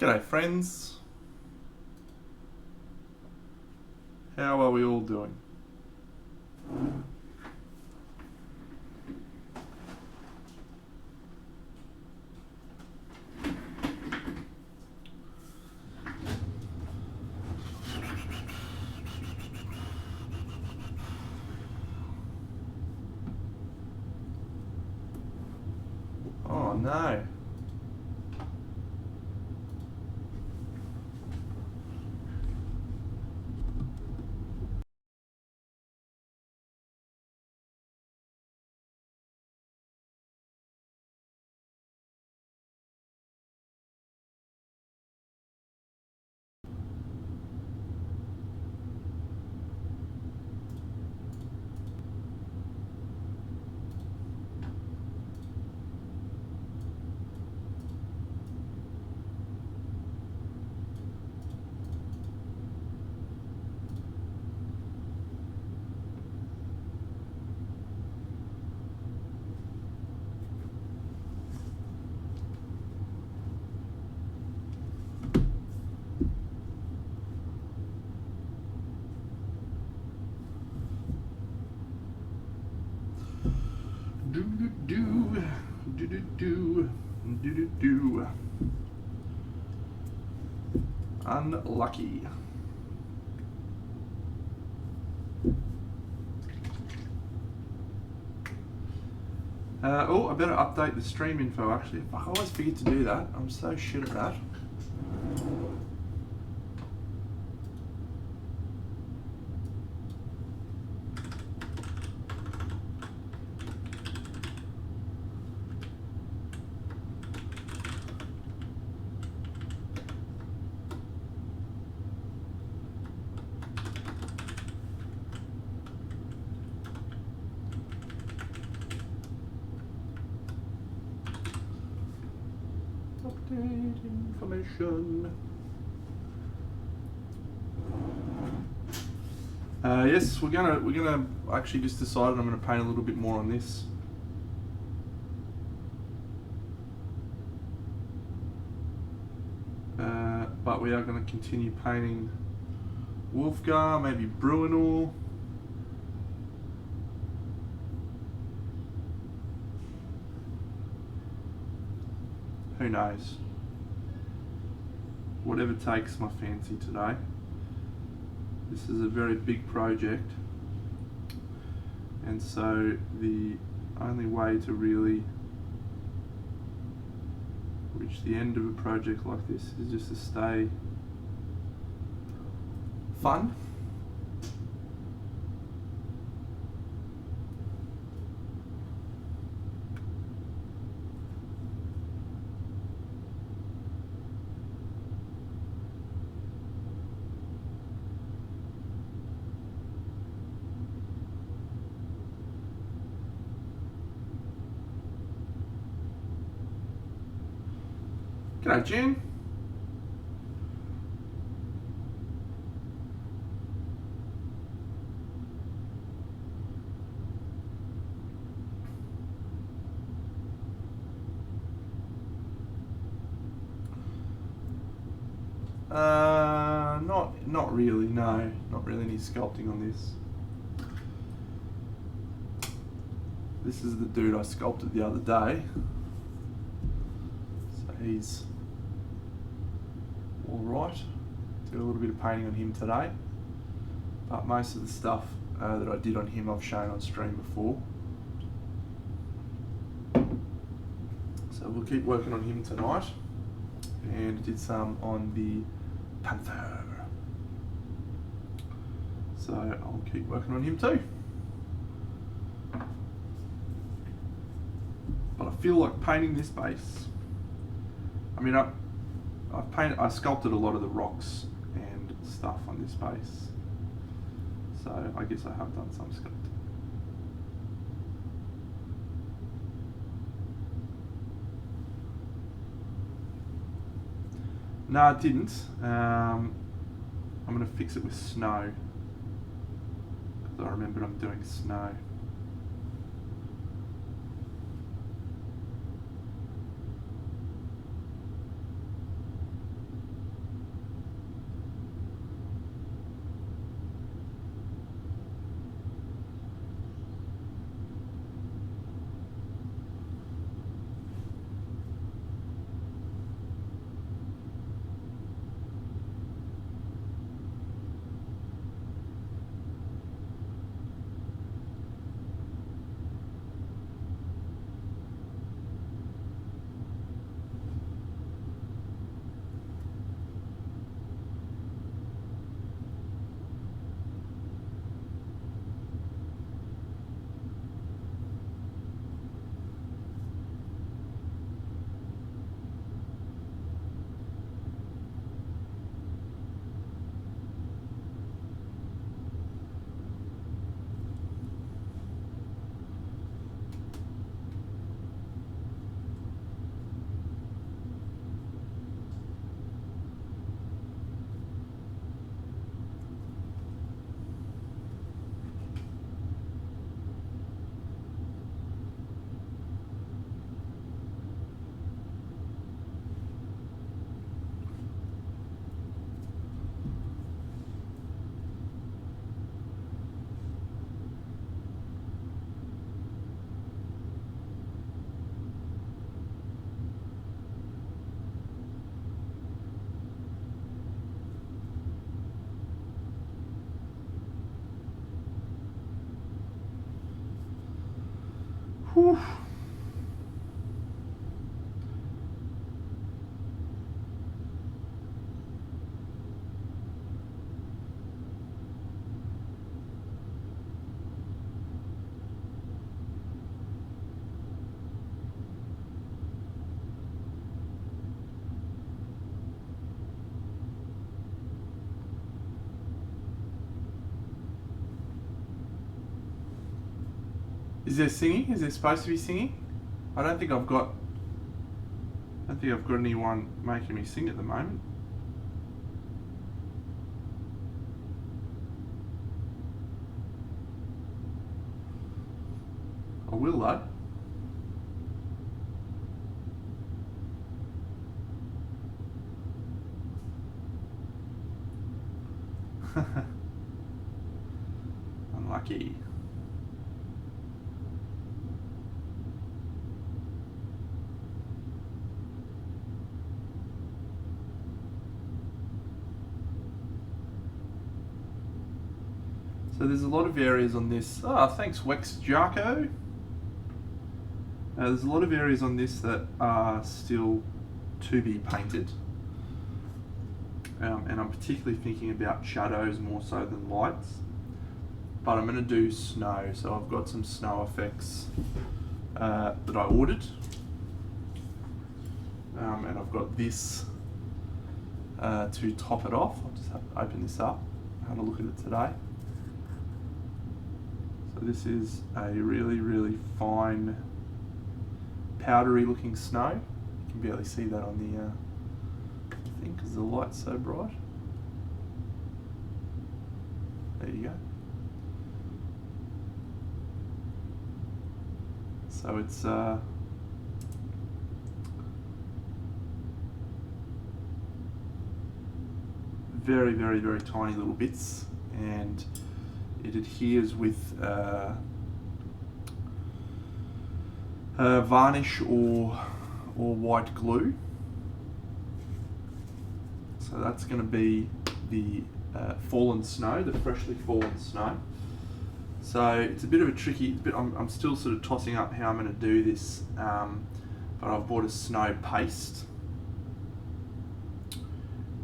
G'day friends, how are we all doing? Oh no. Do. Unlucky. Oh, I better update the stream info actually. I always forget to do that. I'm so shit at that. Update information. Yes, we're gonna actually just decided I'm gonna paint a little bit more on this. But we are going to continue painting Wulfgar, maybe Bruinor. Who knows? Whatever takes my fancy today. This is a very big project, and so the only way to really reach the end of a project like this is just to stay fun. G'day, Jen. Not really, no. Not really any sculpting on this. This is the dude I sculpted the other day. So he's alright. Did a little bit of painting on him today. But most of the stuff that I did on him I've shown on stream before. So we'll keep working on him tonight. And did some on the Panther. So I'll keep working on him too. But I feel like painting this base. I mean, I sculpted a lot of the rocks and stuff on this base. So I guess I have done some sculpting. No, I didn't. I'm going to fix it with snow. Because I remembered I'm doing snow. Whew. Is there singing? Is there supposed to be singing? I don't think I've got anyone making me sing at the moment. I will though. Unlucky. So there's a lot of areas on this. Thanks Wex Jarko. There's a lot of areas on this that are still to be painted. And I'm particularly thinking about shadows more so than lights. But I'm going to do snow. So I've got some snow effects that I ordered. And I've got this to top it off. I'll just have to open this up. I had a look at it today. So this is a really, really fine, powdery looking snow. You can barely see that on the thing because the light's so bright. There you go. So it's very, very, very tiny little bits, and it adheres with varnish or white glue. So that's going to be the fallen snow, the freshly fallen snow. So it's a bit of a tricky. I'm still sort of tossing up how I'm going to do this, but I've bought a snow paste,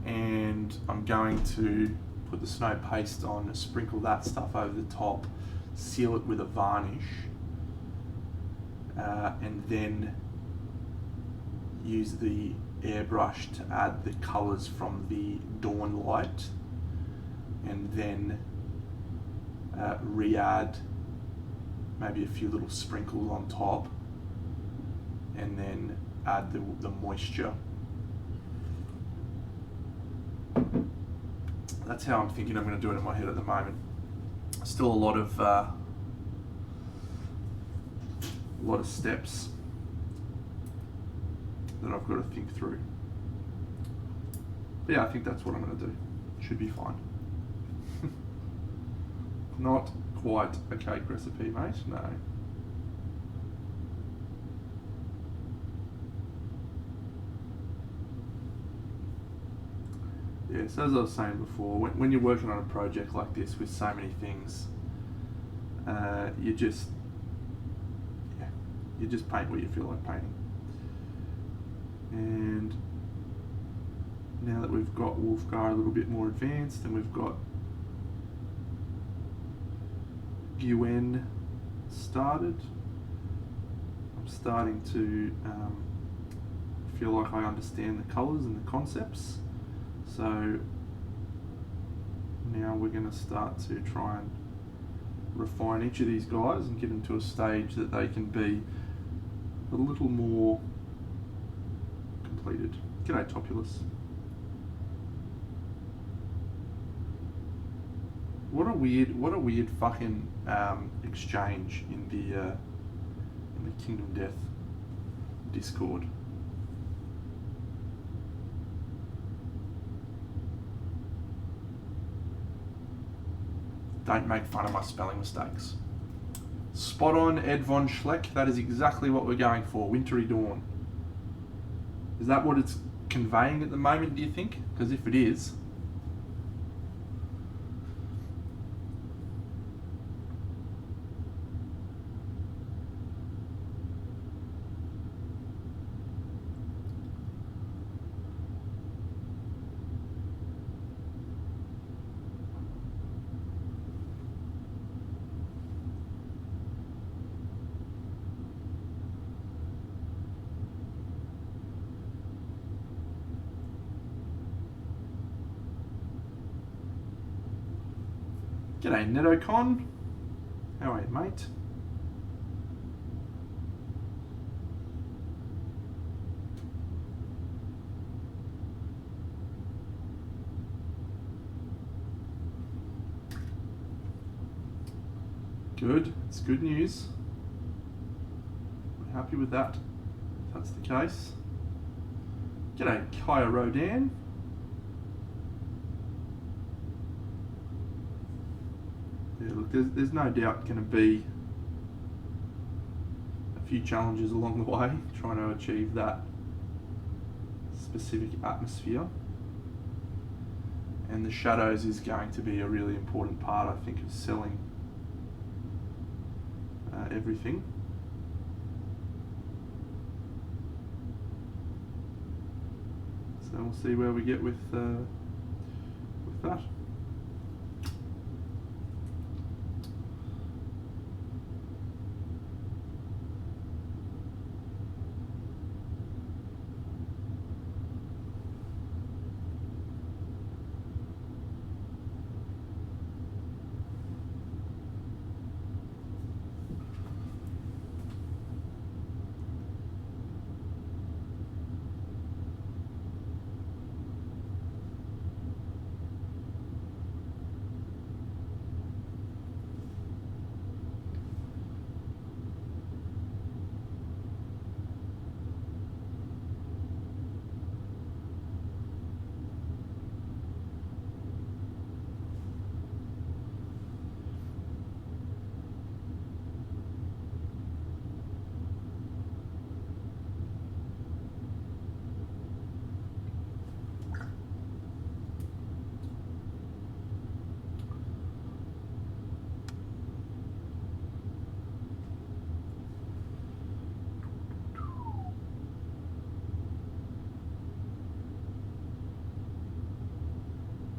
and I'm going to put the snow paste on, sprinkle that stuff over the top, seal it with a varnish, and then use the airbrush to add the colours from the dawn light, and then re-add maybe a few little sprinkles on top, and then add the moisture. That's how I'm thinking I'm going to do it in my head at the moment. Still a lot of steps that I've got to think through. But yeah, I think that's what I'm going to do. Should be fine. Not quite a cake recipe, mate, no. Yeah, so as I was saying before, when you're working on a project like this with so many things, you just paint what you feel like painting. And now that we've got Wulfgar a little bit more advanced, and we've got Gwen started, I'm starting to feel like I understand the colours and the concepts. So now we're going to start to try and refine each of these guys and get them to a stage that they can be a little more completed. G'day Topulus. What a weird fucking exchange in the Kingdom Death Discord. Don't make fun of my spelling mistakes. Spot on, Ed von Schleck. That is exactly what we're going for. Wintry Dawn. Is that what it's conveying at the moment, do you think? Because if it is, G'day Netocon. How are you, mate? Good, it's good news. We're happy with that, if that's the case. G'day Kaya Rodan. Yeah, look, there's no doubt going to be a few challenges along the way trying to achieve that specific atmosphere. And the shadows is going to be a really important part, I think, of selling everything. So we'll see where we get with that.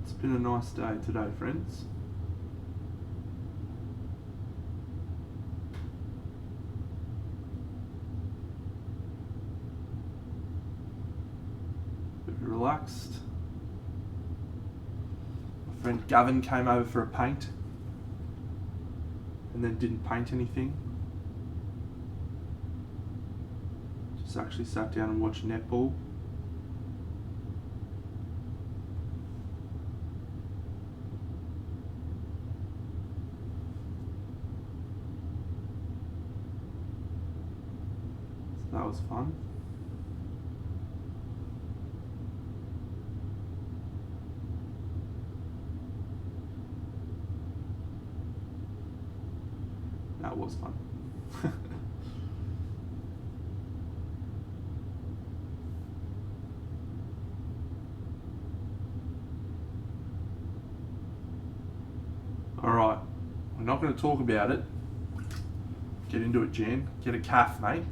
It's been a nice day today, friends. Bit relaxed. My friend Gavin came over for a paint and then didn't paint anything. Just actually sat down and watched netball. That was fun. That was fun. Alright, we're not going to talk about it. Get into it, Jan. Get a calf, mate.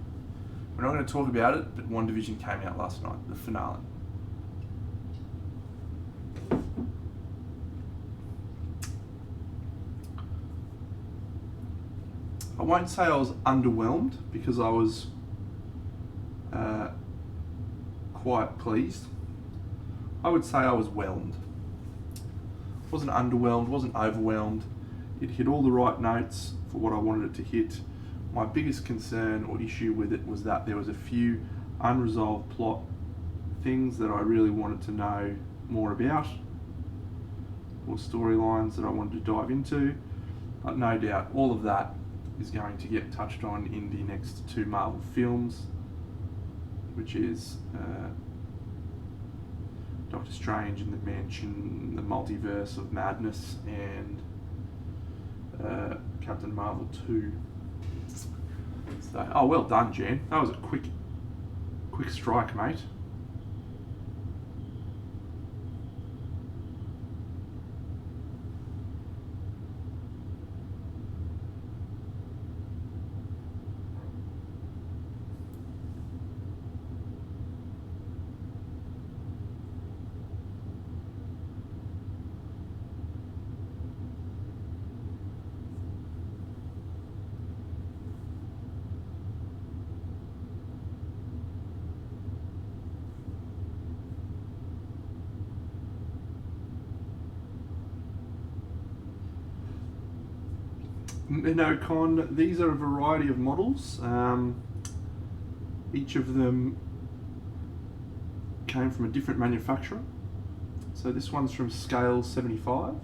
We're not going to talk about it, but One Division came out last night, the finale. I won't say I was underwhelmed because I was quite pleased. I would say I was whelmed. Wasn't underwhelmed, wasn't overwhelmed. It hit all the right notes for what I wanted it to hit. My biggest concern or issue with it was that there was a few unresolved plot things that I really wanted to know more about, or storylines that I wanted to dive into. But no doubt all of that is going to get touched on in the next two Marvel films, which is Doctor Strange in the Mansion, the Multiverse of Madness, and Captain Marvel 2. So, oh, well done, Jan. That was a quick strike, mate. Minocon, these are a variety of models. Each of them came from a different manufacturer. So this one's from scale 75.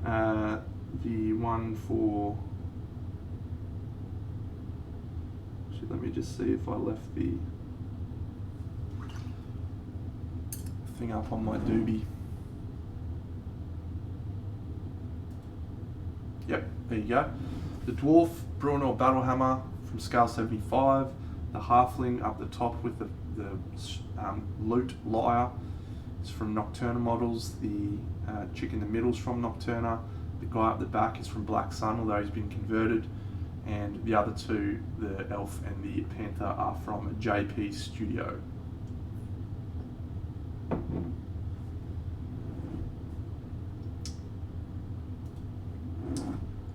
The one for... Actually, let me just see if I left the thing up on my doobie. Yep, there you go. The Dwarf Bruenor Battlehammer from scale 75. The Halfling up the top with the Loot Lyre is from Nocturna Models. The chick in the middle is from Nocturna. The guy up the back is from Black Sun, although he's been converted. And the other two, the Elf and the Panther, are from JP Studio.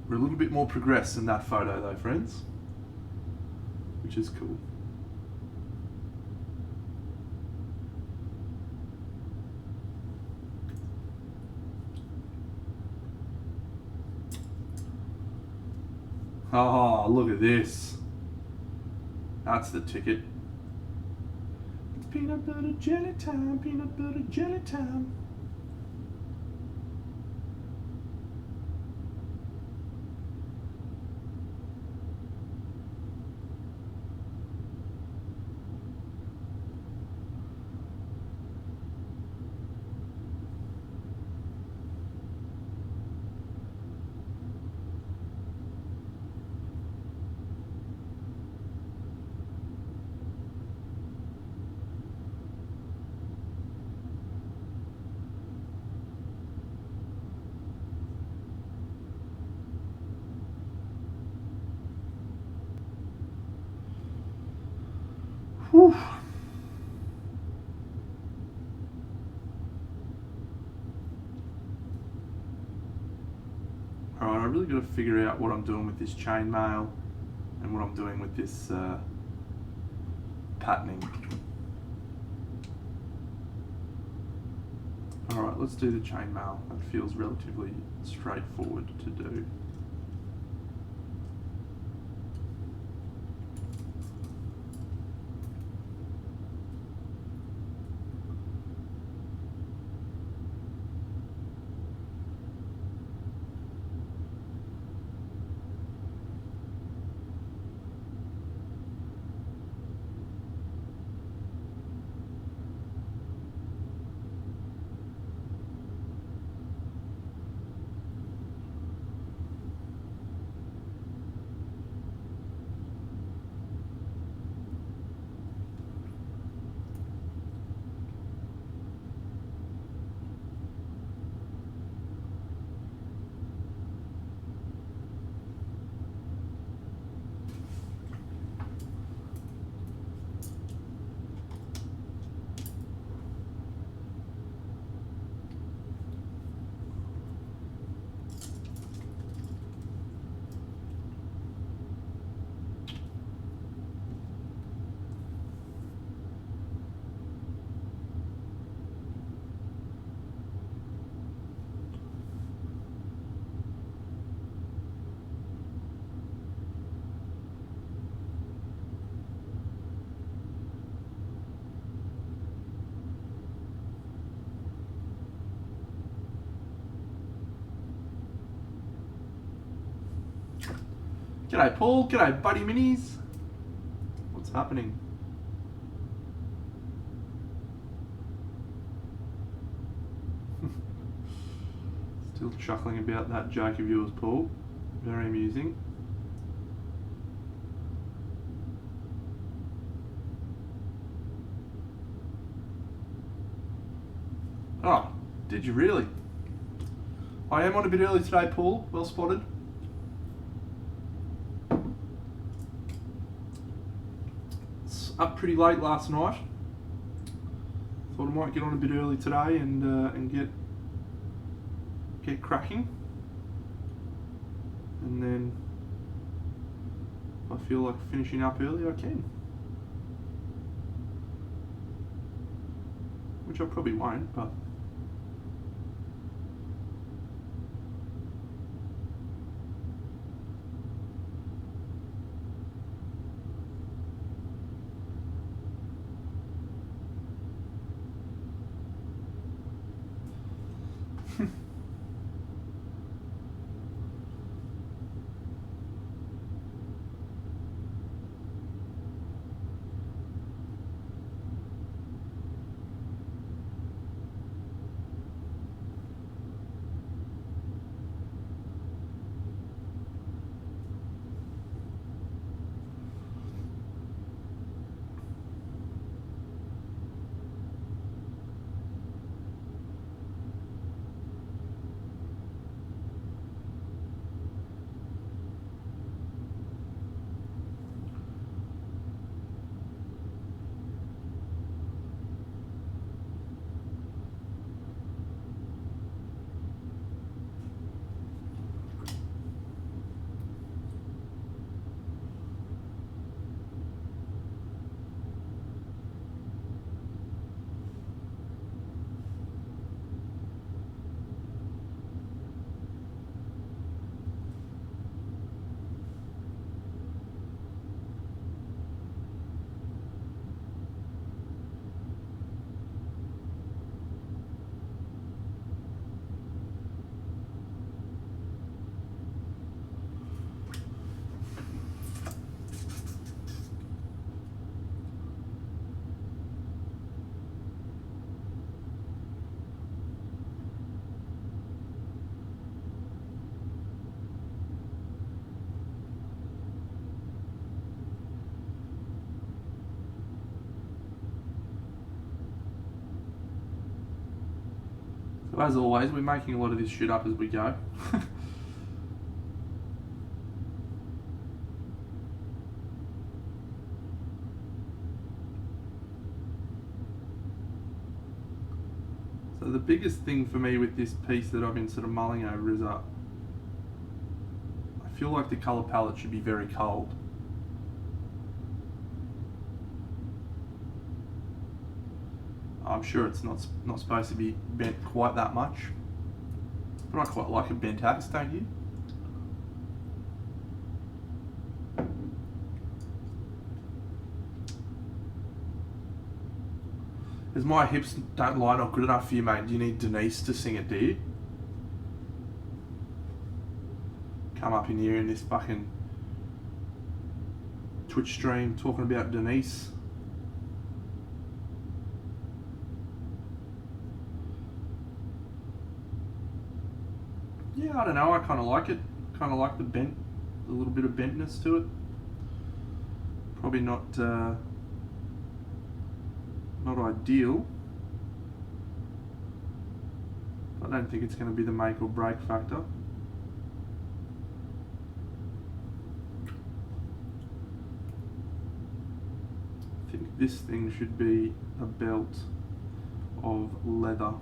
We're a little bit more progressed in that photo though, friends, which is cool. Oh, look at this. That's the ticket. It's peanut butter jelly time, peanut butter jelly time. Whew. Alright, I really got to figure out what I'm doing with this chainmail and what I'm doing with this patterning. Alright, let's do the chainmail. That feels relatively straightforward to do. G'day Paul, g'day Buddy Minis. What's happening? Still chuckling about that joke of yours, Paul. Very amusing. Oh, did you really? I am on a bit early today, Paul. Well spotted. Up pretty late last night. Thought I might get on a bit early today and get cracking. And then if I feel like finishing up early, I can. Which I probably won't, but So as always, we're making a lot of this shit up as we go. So the biggest thing for me with this piece that I've been sort of mulling over is I feel like the colour palette should be very cold. I'm sure it's not supposed to be bent quite that much, but I quite like a bent axe, don't you? As my hips don't line up good enough for you, mate, do you need Denise to sing it, do you? Come up in here in this fucking Twitch stream talking about Denise. Yeah, I don't know, I kind of like it. Kind of like the bent, a little bit of bentness to it. Probably not ideal. I don't think it's going to be the make or break factor. I think this thing should be a belt of leather.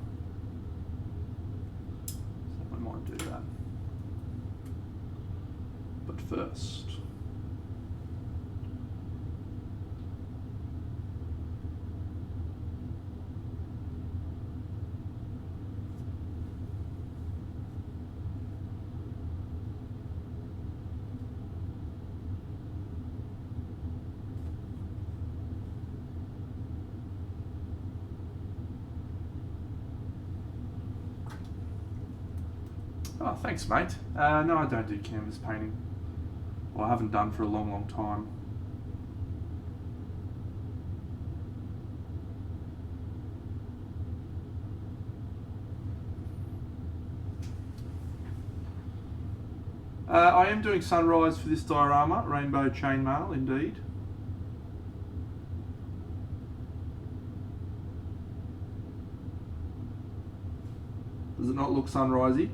So I might do that. But first, oh, thanks, mate. No, I don't do canvas painting. Well, I haven't done for a long, long time. I am doing sunrise for this diorama, rainbow chainmail, indeed. Does it not look sunrisey?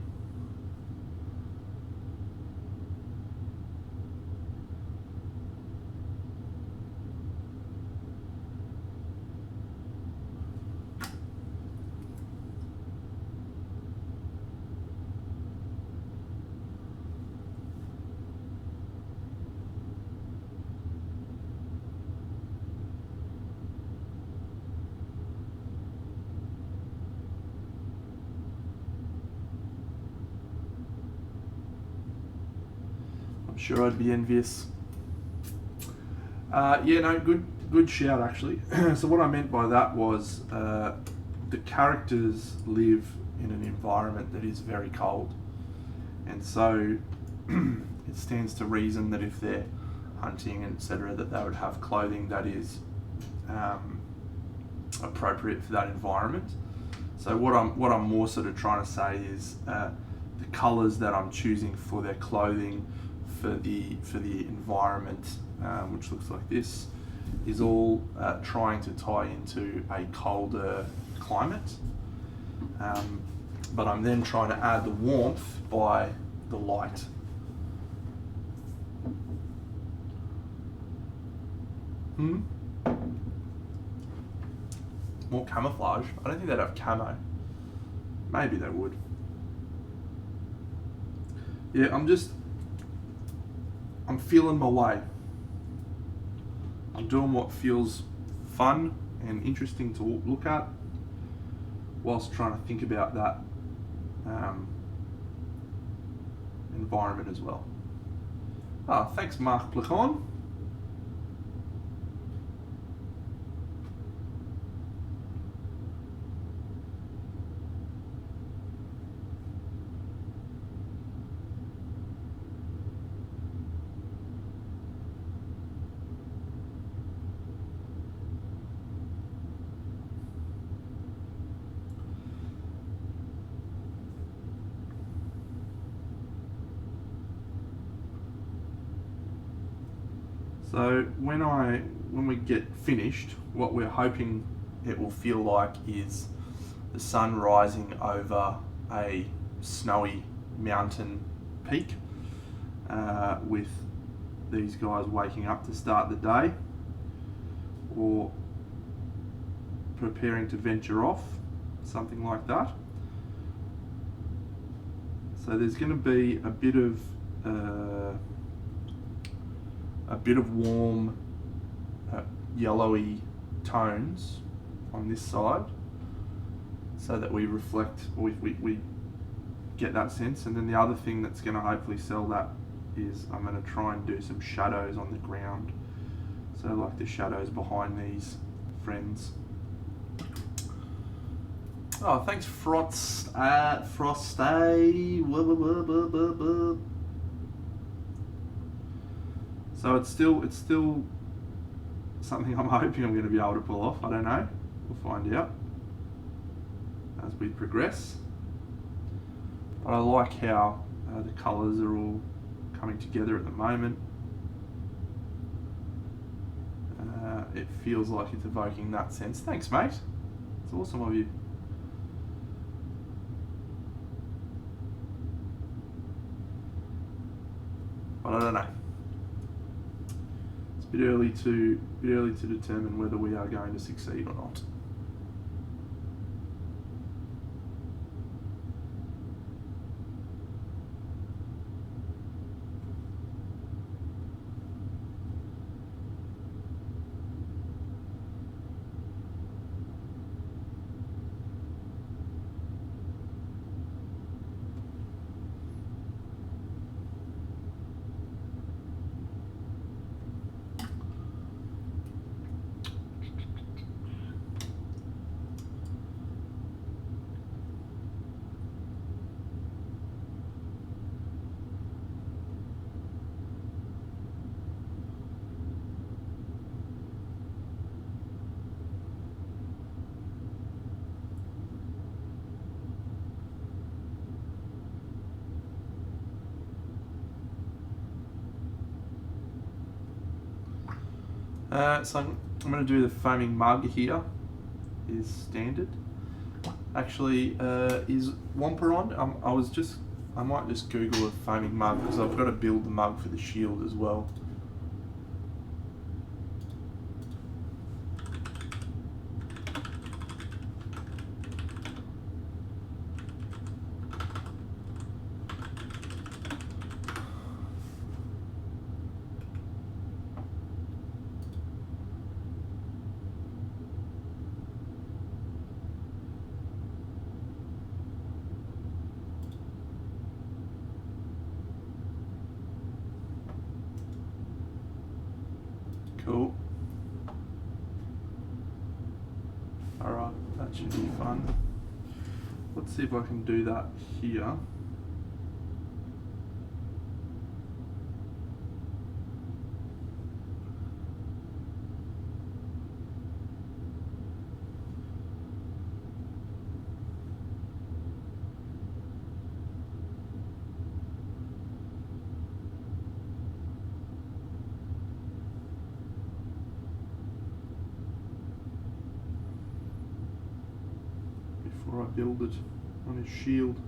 Sure, I'd be envious. Yeah, no, good shout actually. So what I meant by that was the characters live in an environment that is very cold, and so it stands to reason that if they're hunting and etc., that they would have clothing that is appropriate for that environment. So what I'm more sort of trying to say is the colours that I'm choosing for their clothing for the environment, which looks like this, is all trying to tie into a colder climate. But I'm then trying to add the warmth by the light. More camouflage. I don't think they'd have camo. Maybe they would. Yeah, I'm feeling my way. I'm doing what feels fun and interesting to look at, whilst trying to think about that environment as well. Thanks, Mark Placon. So when we get finished, what we're hoping it will feel like is the sun rising over a snowy mountain peak, with these guys waking up to start the day or preparing to venture off, something like that. So there's going to be a bit of warm yellowy tones on this side, so that we reflect, we get that sense. And then the other thing that's going to hopefully sell that is I'm going to try and do some shadows on the ground, so like the shadows behind these friends. Oh, thanks Frosty. So it's still something I'm hoping I'm going to be able to pull off. I don't know. We'll find out as we progress. But I like how the colours are all coming together at the moment. It feels like it's evoking that sense. Thanks, mate. It's awesome of you. But I don't know. It's a bit early to determine whether we are going to succeed or not. So I'm going to do the foaming mug here, is standard. Actually, is Wampa on? I might just Google a foaming mug, because I've got to build the mug for the shield as well. Cool. Alright, that should be fun. Let's see if I can do that here. Before I build it on his shield.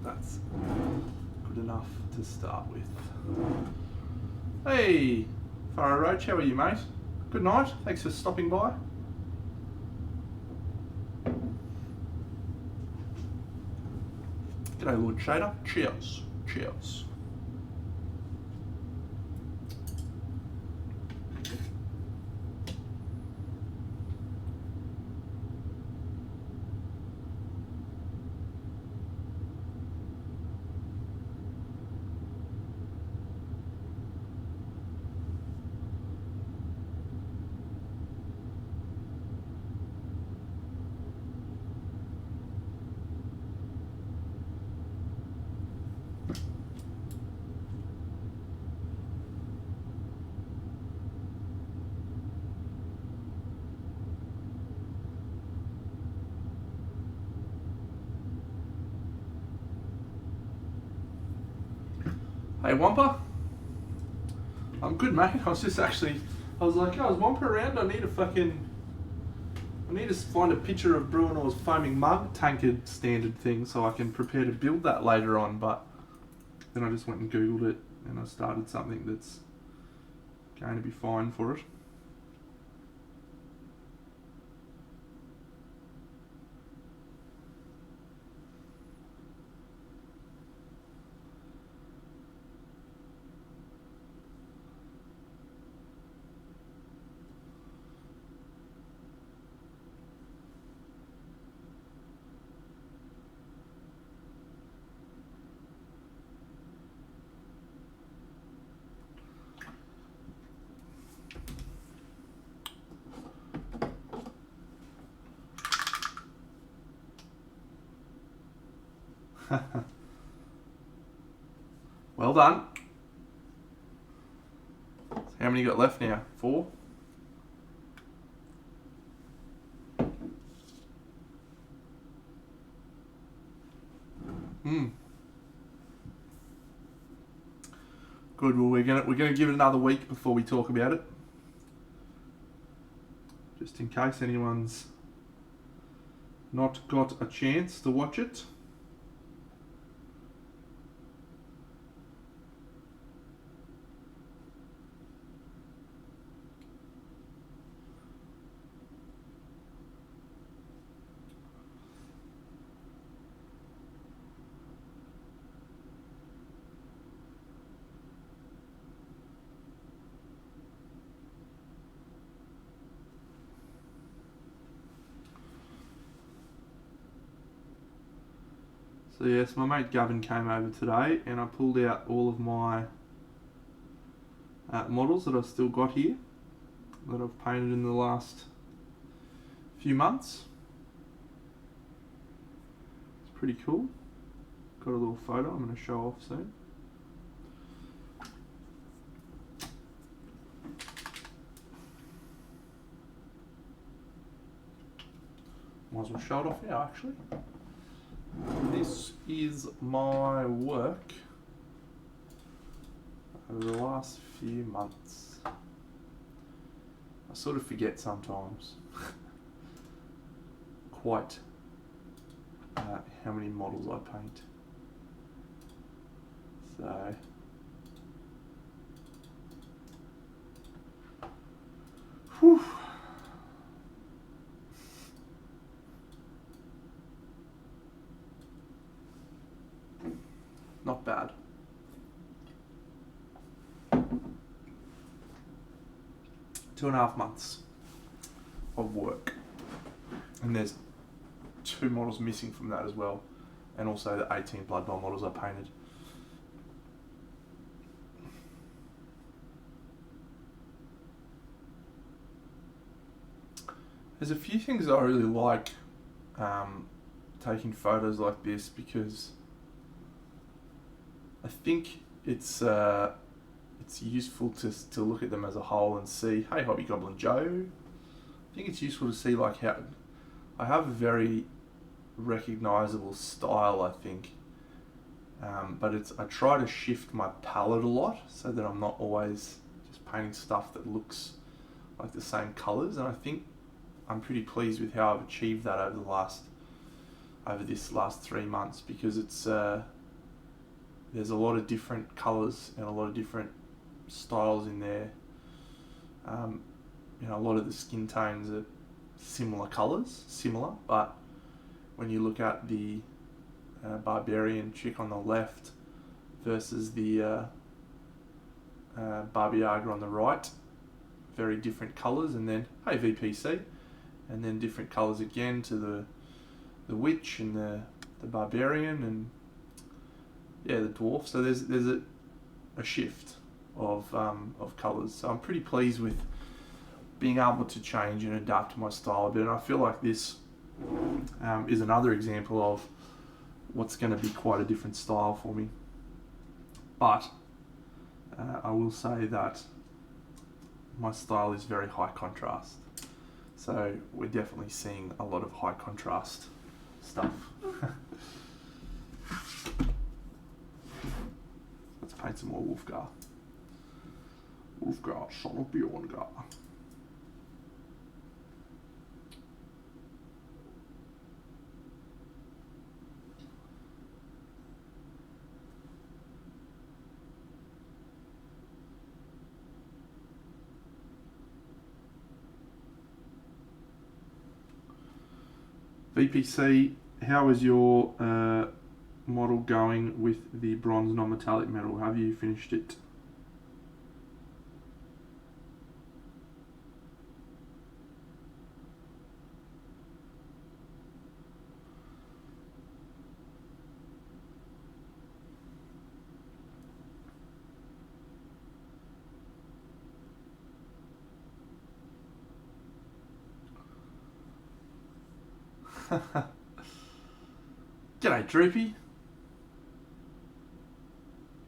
That's good enough to start with. Hey, Faro Roach, how are you, mate? Good night. Thanks for stopping by. G'day, Lord Shader. Cheers. Cheers. Hey Wampa, I'm good, mate. I was like, oh, is Wampa around? I need to find a picture of Bruinor's foaming mug tankard standard thing so I can prepare to build that later on, but then I just went and Googled it and I started something that's going to be fine for it. Well done. So how many you got left now? 4? Good. Well, we're gonna give it another week before we talk about it, just in case anyone's not got a chance to watch it. So yes, my mate Gavin came over today and I pulled out all of my models that I've still got here that I've painted in the last few months. It's pretty cool. Got a little photo I'm going to show off soon. Might as well show it off now, actually. This is my work over the last few months. I sort of forget sometimes quite how many models I paint. So whew. Not bad. Two and a half months of work. And there's 2 models missing from that as well. And also the 18 Blood Bowl models I painted. There's a few things I really like taking photos like this, because I think it's useful to look at them as a whole and see, hey Hobby Goblin Joe, I think it's useful to see like how I have a very recognisable style, I think, but I try to shift my palette a lot so that I'm not always just painting stuff that looks like the same colours, and I think I'm pretty pleased with how I've achieved that over this last 3 months, because it's there's a lot of different colours and a lot of different styles in there, A lot of the skin tones are similar colours, but when you look at the barbarian chick on the left versus the Barbie Yaga on the right, very different colours, and then, hey VPC, and then different colours again to the witch and the barbarian and the dwarf. So there's a shift of colours. So I'm pretty pleased with being able to change and adapt my style a bit, and I feel like this is another example of what's going to be quite a different style for me. But I will say that my style is very high contrast, so we're definitely seeing a lot of high contrast stuff. Let's paint some more Wulfgar. Wulfgar, son of Bjorngar. VPC, how is your model going with the bronze non-metallic metal? Have you finished it? G'day Droopy.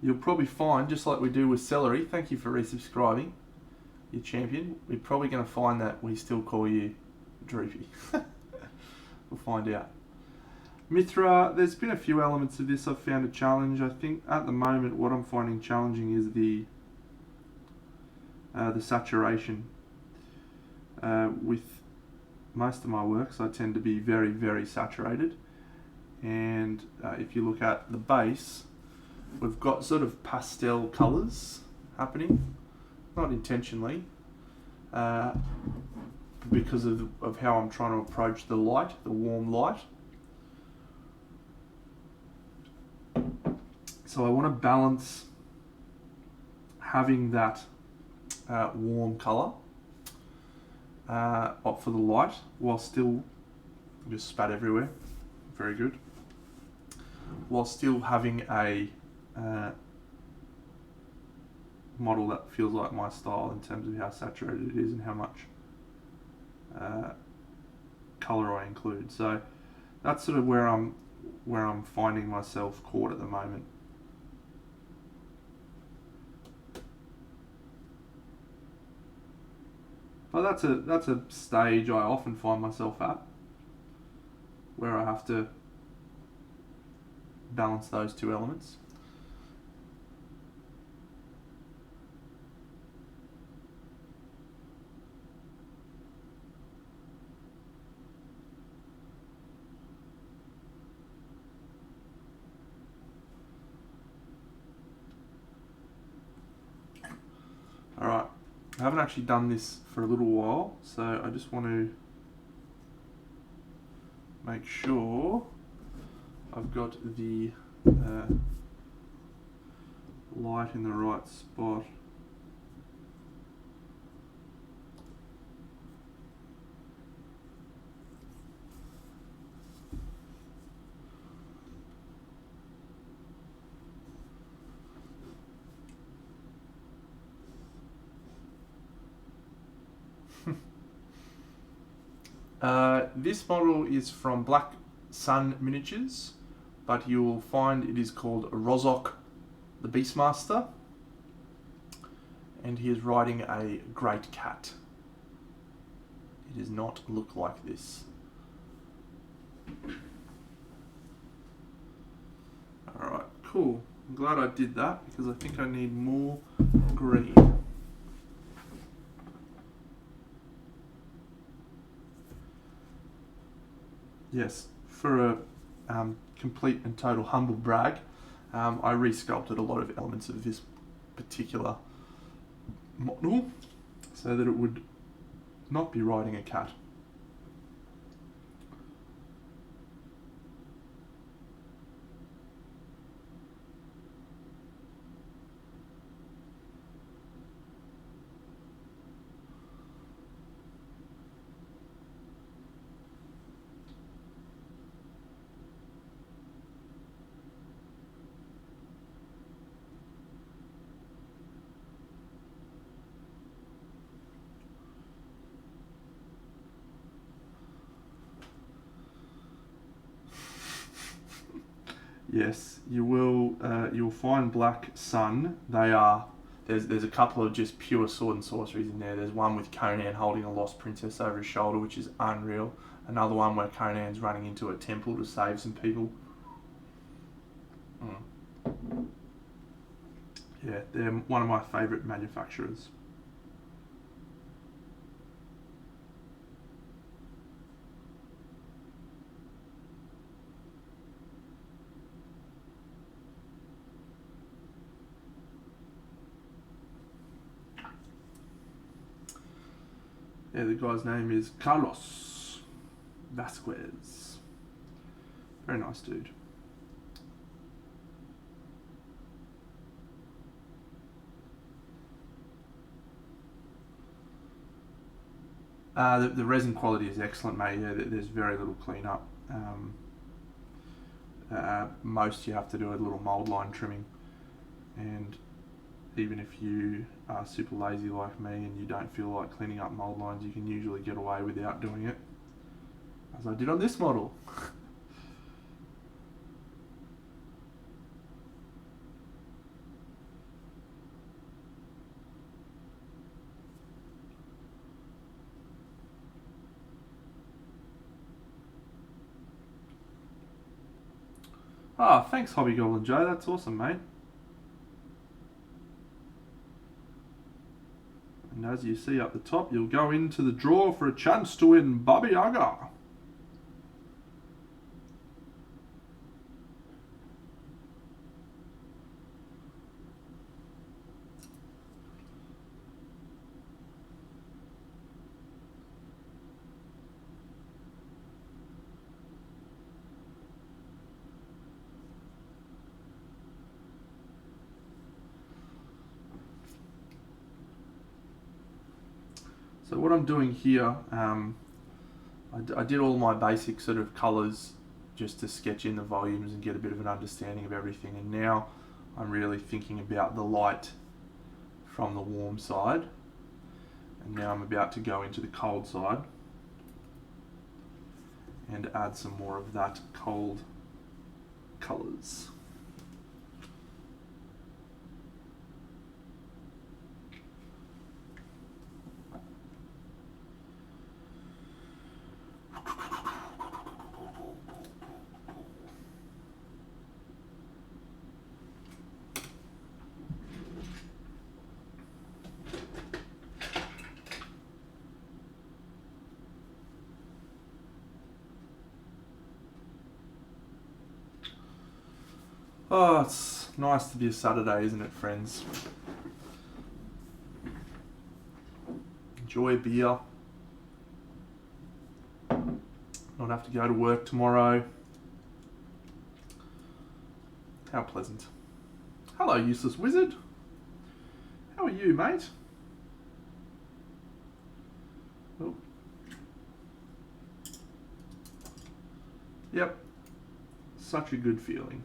You'll probably find, just like we do with celery, thank you for resubscribing, you champion, we're probably going to find that we still call you Droopy. We'll find out. Mithra, there's been a few elements of this I've found a challenge. I think at the moment what I'm finding challenging is the saturation. With most of my works I tend to be very, very saturated, and if you look at the base, we've got sort of pastel colours happening, not intentionally, because of how I'm trying to approach the light, the warm light. So I want to balance having that warm colour up for the light, while still, just spat everywhere, very good, while still having a model that feels like my style in terms of how saturated it is and how much colour I include. So that's sort of where I'm finding myself caught at the moment. But that's a stage I often find myself at, where I have to balance those two elements. Alright, I haven't actually done this for a little while, so I just want to make sure I've got the light in the right spot. This model is from Black Sun Miniatures, but you will find it is called Rozok the Beastmaster, and he is riding a great cat. It does not look like this. Alright, cool. I'm glad I did that, because I think I need more green. Yes, for a complete and total humble brag, I resculpted a lot of elements of this particular model. so that it would not be riding a cat. Yes, you will. You'll find Black Sun. They are. There's a couple of just pure sword and sorceries in there. There's one with Conan holding a lost princess over his shoulder, which is unreal. Another one where Conan's running into a temple to save some people. Yeah, they're one of my favourite manufacturers. Yeah, the guy's name is Carlos Vasquez. Very nice dude. The resin quality is excellent, mate. Yeah, there's very little cleanup. Most you have to do a little mould line trimming, and even if you are super lazy like me and you don't feel like cleaning up mould lines, you can usually get away without doing it, as I did on this model. Ah, thanks Hobby Goblin Joe, that's awesome, mate. And as you see up the top, you'll go into the draw for a chance to win Baba Yaga. So what I'm doing here, I did all my basic sort of colours just to sketch in the volumes and get a bit of an understanding of everything, and now I'm really thinking about the light from the warm side, and now I'm about to go into the cold side and add some more of that cold colours. Oh, it's nice to be a Saturday, isn't it, friends? Enjoy a beer. Not have to go to work tomorrow. How pleasant. Hello, useless wizard. How are you, mate? Oh. Yep. Such a good feeling.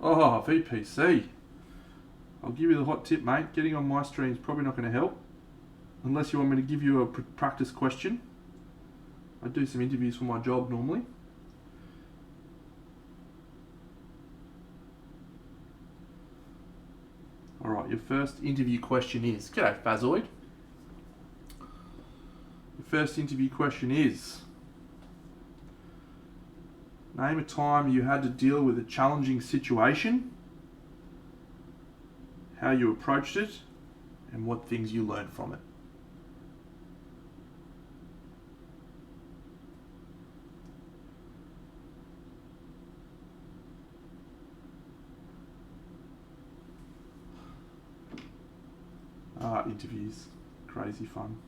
Oh, VPC. I'll give you the hot tip, mate. Getting on my stream is probably not going to help. Unless you want me to give you a practice question. I do some interviews for my job normally. Alright, your first interview question is... G'day, Fazoid. Your first interview question is... Name a time you had to deal with a challenging situation, how you approached it, and what things you learned from it. interviews. Crazy fun.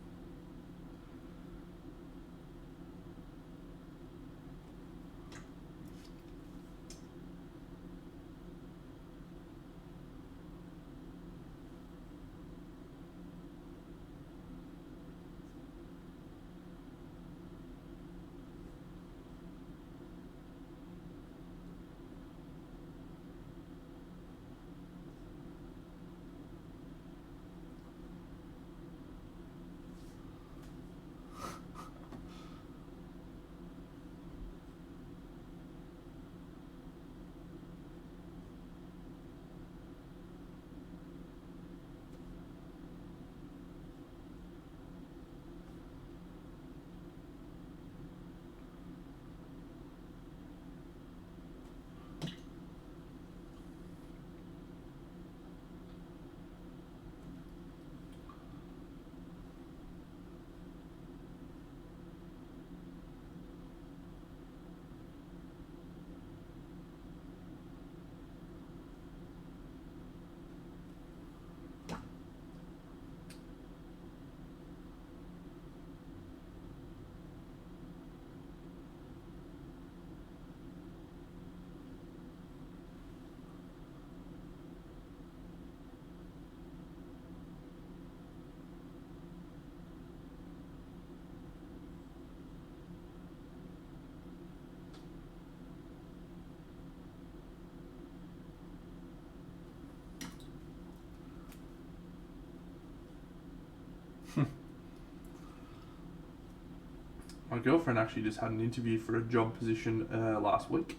My girlfriend actually just had an interview for a job position last week.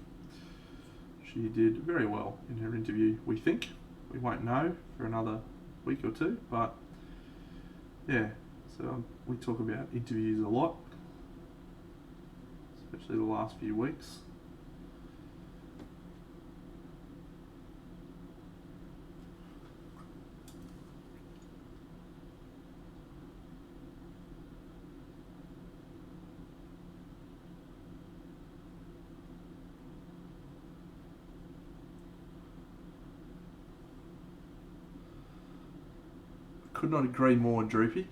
She did very well in her interview, we think. We won't know for another week or two, but yeah, so we talk about interviews a lot, especially the last few weeks. Could not agree more, Droopy.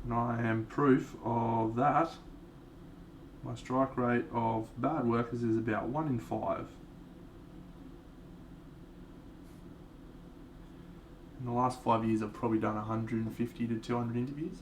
And I am proof of that. My strike rate of bad workers is about 1 in 5. In the last 5 years, I've probably done 150 to 200 interviews.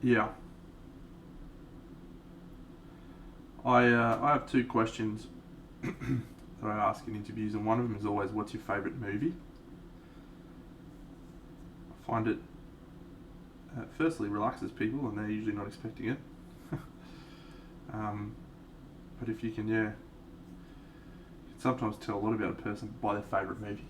Yeah. I have 2 questions that I ask in interviews, and one of them is always, what's your favourite movie? I find it firstly relaxes people, and they're usually not expecting it. But if you can, you can sometimes tell a lot about a person by their favourite movie.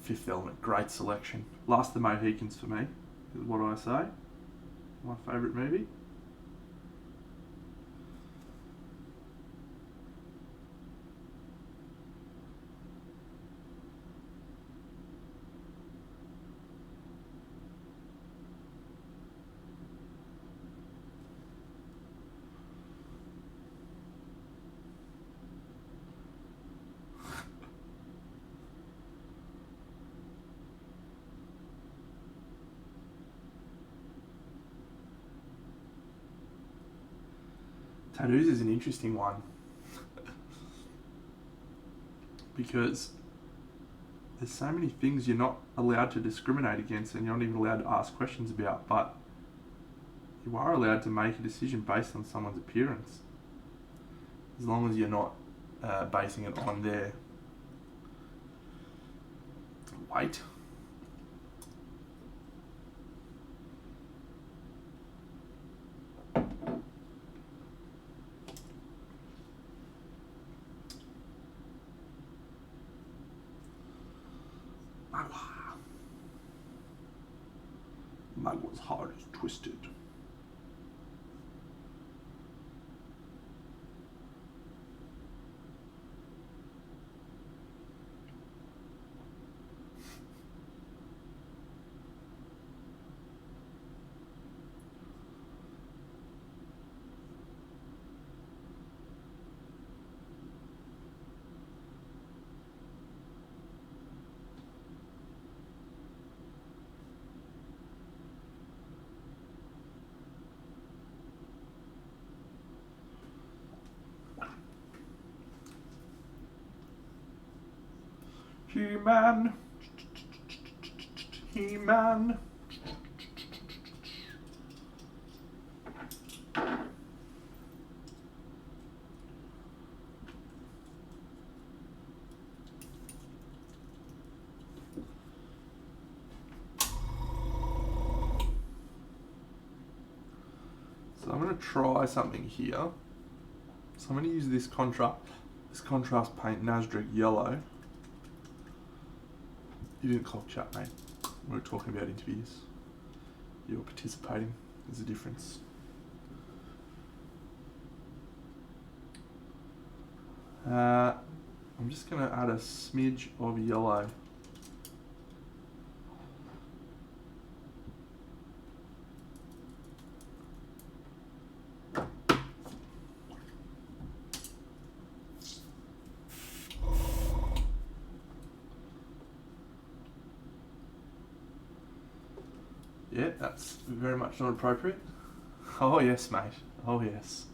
Fifth Element, great selection. Last of the Mohicans for me, is what I say. My favourite movie. Tattoos is an interesting one because there's so many things you're not allowed to discriminate against and you're not even allowed to ask questions about, but you are allowed to make a decision based on someone's appearance, as long as you're not basing it on their weight. Magwa's heart is twisted. He-Man. He-Man. So I'm going to try something here. So I'm going to use this contrast paint Nasdaq yellow. You didn't clock chat, mate. We were talking about interviews. You're participating. There's a difference. I'm just going to add a smidge of yellow. Yeah, that's very much not appropriate. Oh yes, mate. Oh yes.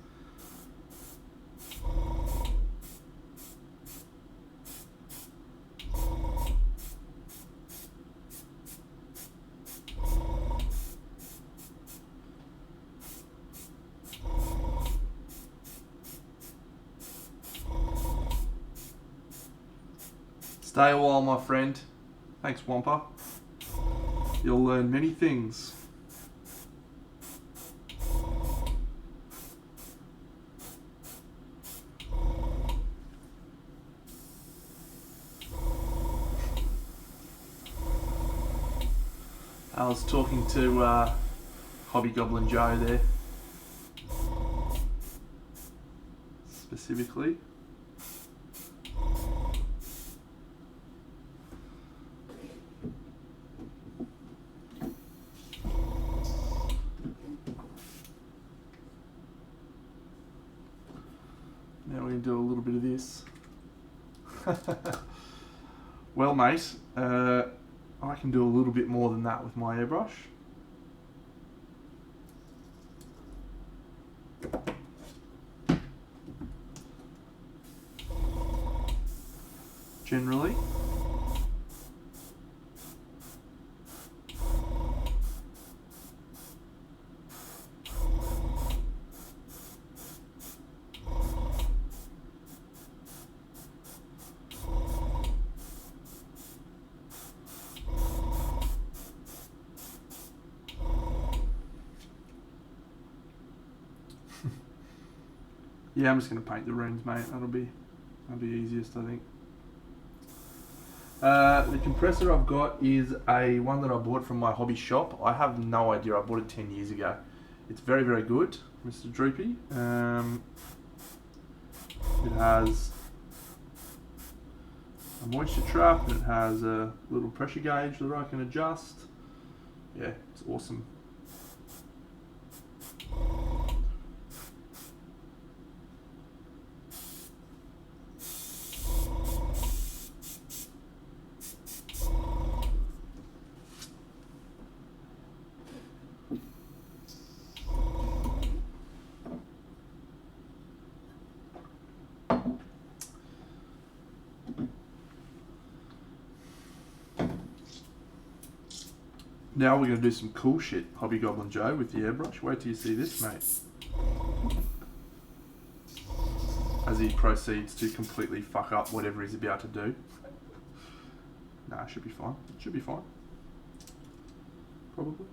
Stay a while, my friend. Thanks, Wampa. You'll learn many things. I was talking to Hobby Goblin Joe there, specifically. Now we're going to do a little bit of this. Well, mate, I can do a little bit more than that with my airbrush. Generally. Yeah, I'm just going to paint the runes, mate. That'll be easiest, I think. The compressor I've got is one that I bought from my hobby shop. I have no idea. I bought it 10 years ago. It's very, very good, Mr. Droopy. It has a moisture trap, and it has a little pressure gauge that I can adjust. Yeah, it's awesome. Now we're going to do some cool shit, Hobby Goblin Joe, with the airbrush. Wait till you see this, mate. As he proceeds to completely fuck up whatever he's about to do. Nah, should be fine. It should be fine. Probably.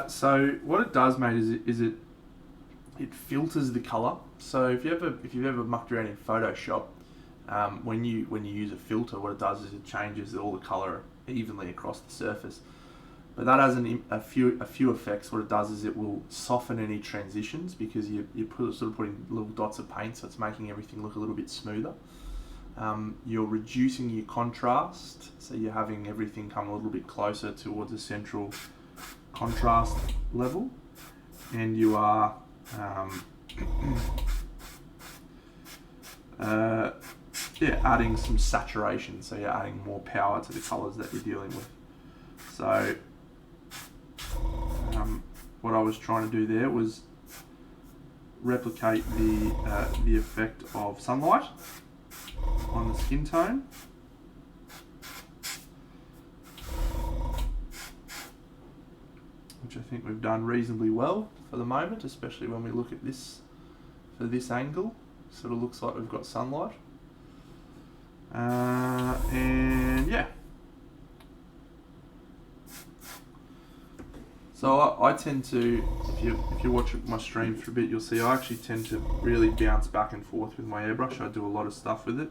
So what it does, mate, is it filters the color. So if you've ever mucked around in Photoshop, when you use a filter, what it does is it changes all the color evenly across the surface. But that has a few effects. What it does is it will soften any transitions because you're sort of putting little dots of paint, so it's making everything look a little bit smoother. You're reducing your contrast, so you're having everything come a little bit closer towards a central contrast level, and you are adding some saturation, so you're adding more power to the colors that you're dealing with. So what I was trying to do there was replicate the effect of sunlight on the skin tone. Which I think we've done reasonably well for the moment, especially when we look at this for this angle. Sort of looks like we've got sunlight. And yeah. So I tend to, if you watch my stream for a bit, you'll see I actually tend to really bounce back and forth with my airbrush. I do a lot of stuff with it.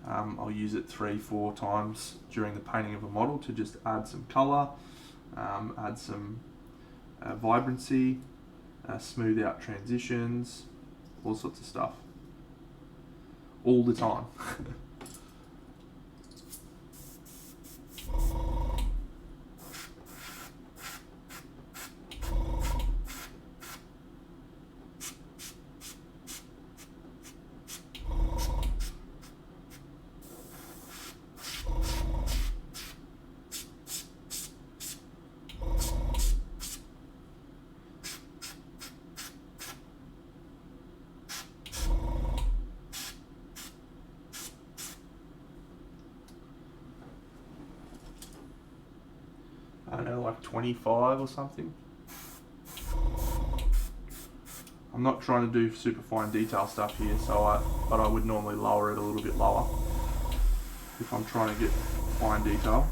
I'll use it 3-4 times during the painting of a model to just add some color, add some vibrancy, smooth out transitions, all sorts of stuff. All the time. I don't know, like 25 or something. I'm not trying to do super fine detail stuff here, but I would normally lower it a little bit lower if I'm trying to get fine detail.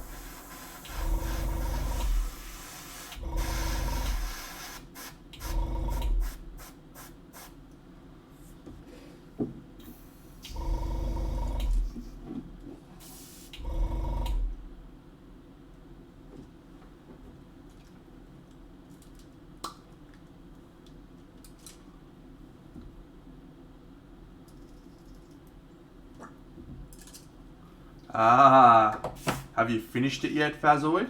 Have you finished it yet, Fazoid?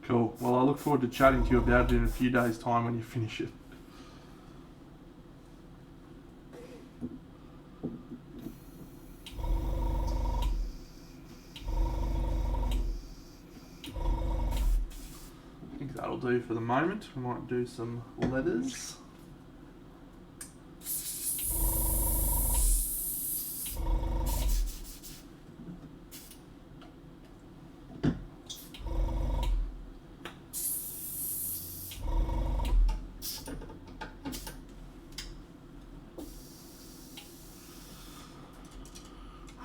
Cool. Well, I look forward to chatting to you about it in a few days' time when you finish it. I think that'll do for the moment. We might do some leathers.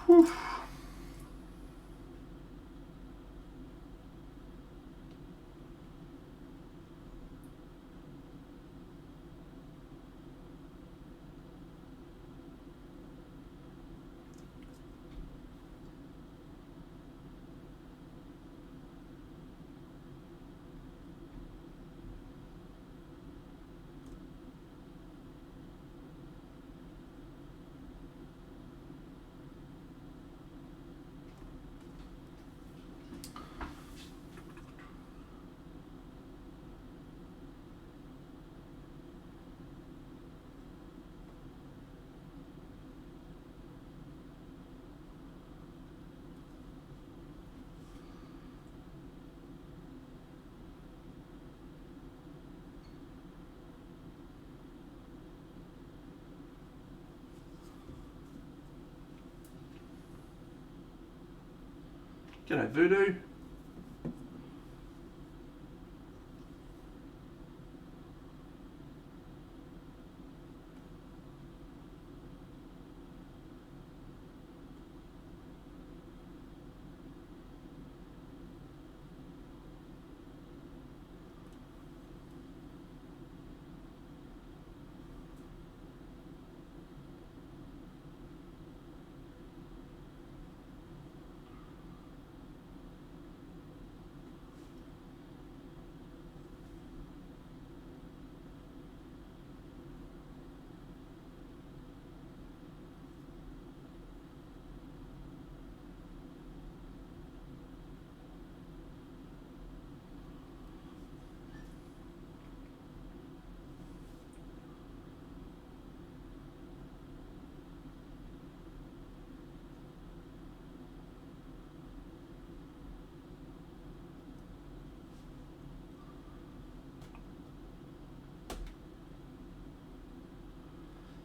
Whew. G'day, Voodoo.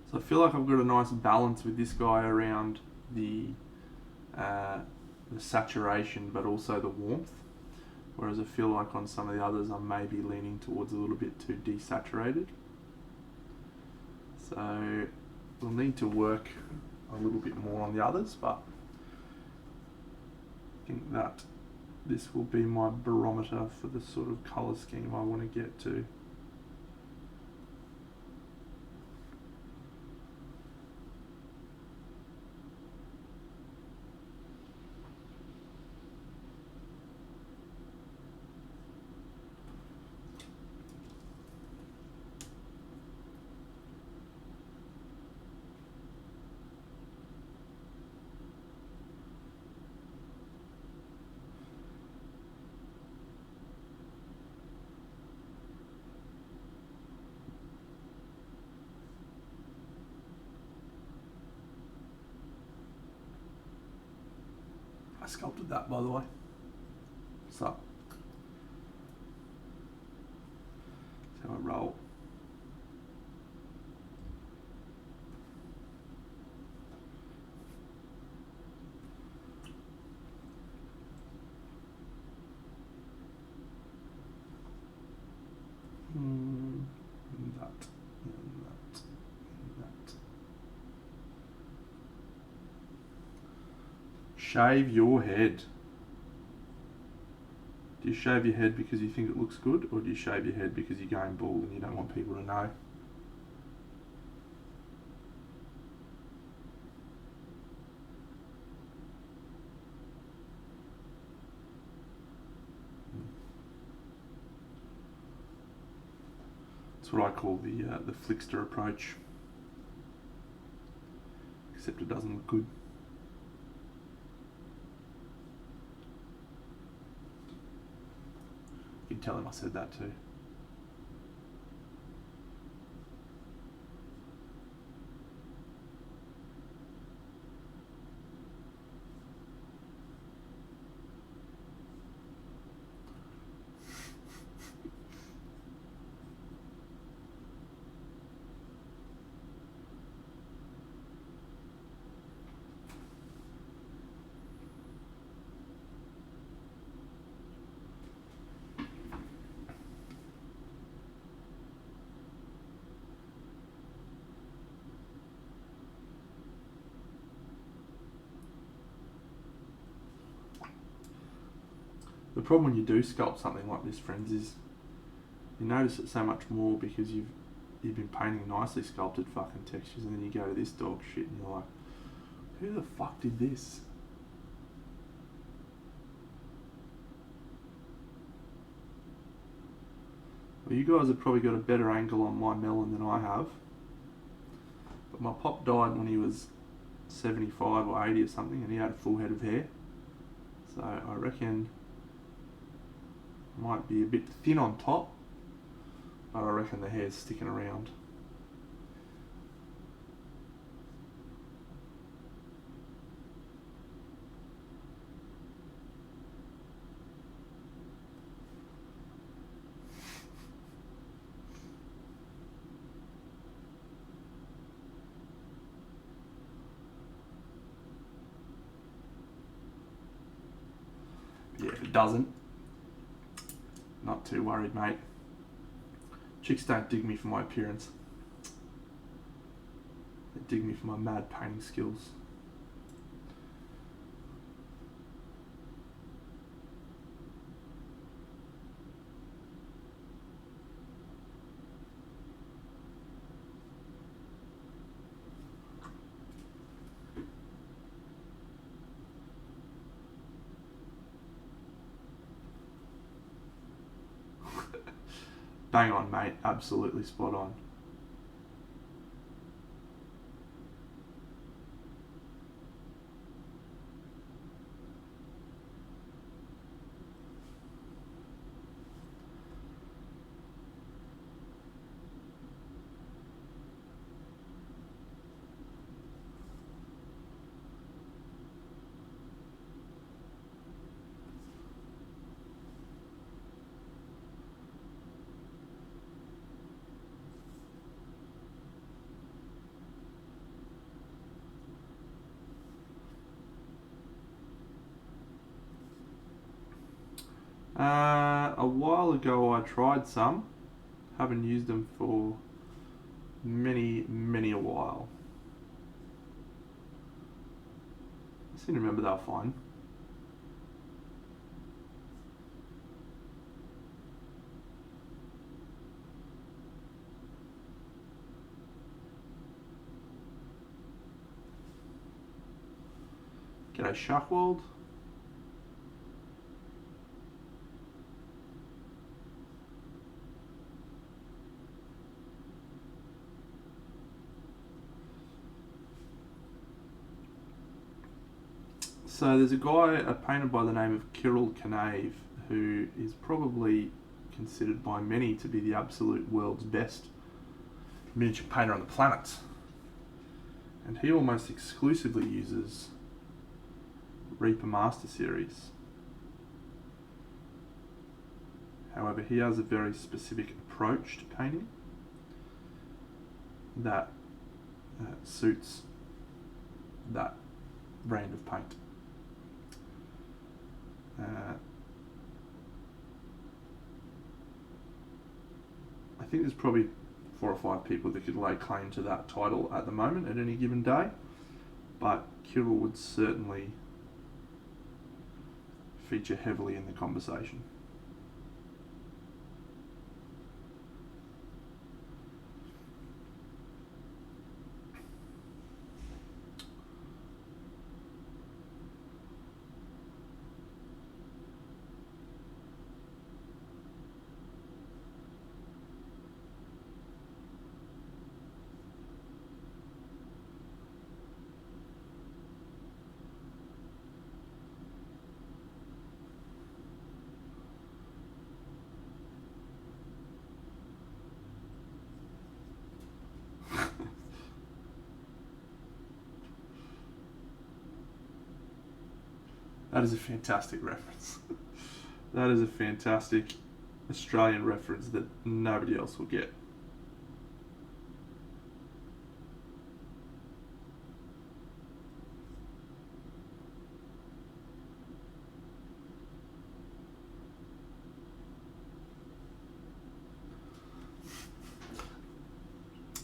So I feel like I've got a nice balance with this guy around the saturation, but also the warmth. Whereas I feel like on some of the others, I'm maybe leaning towards a little bit too desaturated. So we'll need to work a little bit more on the others, but I think that this will be my barometer for the sort of colour scheme I want to get to. I sculpted that, by the way. So, that's how I roll. That. Shave your head. Do you shave your head because you think it looks good, or do you shave your head because you're going bald and you don't want people to know? That's what I call the Flickster approach, except it doesn't look good. You can tell him I said that too. The problem when you do sculpt something like this, friends, is you notice it so much more because you've been painting nicely sculpted fucking textures, and then you go to this dog shit and you're like, who the fuck did this? Well, you guys have probably got a better angle on my melon than I have, but my pop died when he was 75 or 80 or something, and he had a full head of hair, so I reckon might be a bit thin on top, but I reckon the hair's sticking around. doesn't, not too worried, mate. Chicks don't dig me for my appearance. They dig me for my mad painting skills. Bang on, mate. Absolutely spot on. A while ago I tried some. Haven't used them for many a while. I seem to remember they were fine. G'day Sharkworld. So there's a guy, a painter by the name of Kirill Kanave, who is probably considered by many to be the absolute world's best miniature painter on the planet. And he almost exclusively uses Reaper Master Series. However, he has a very specific approach to painting that suits that brand of paint. I think there's probably 4 or 5 people that could lay claim to that title at the moment at any given day, but Kirill would certainly feature heavily in the conversation. That is a fantastic reference. That is a fantastic Australian reference that nobody else will get.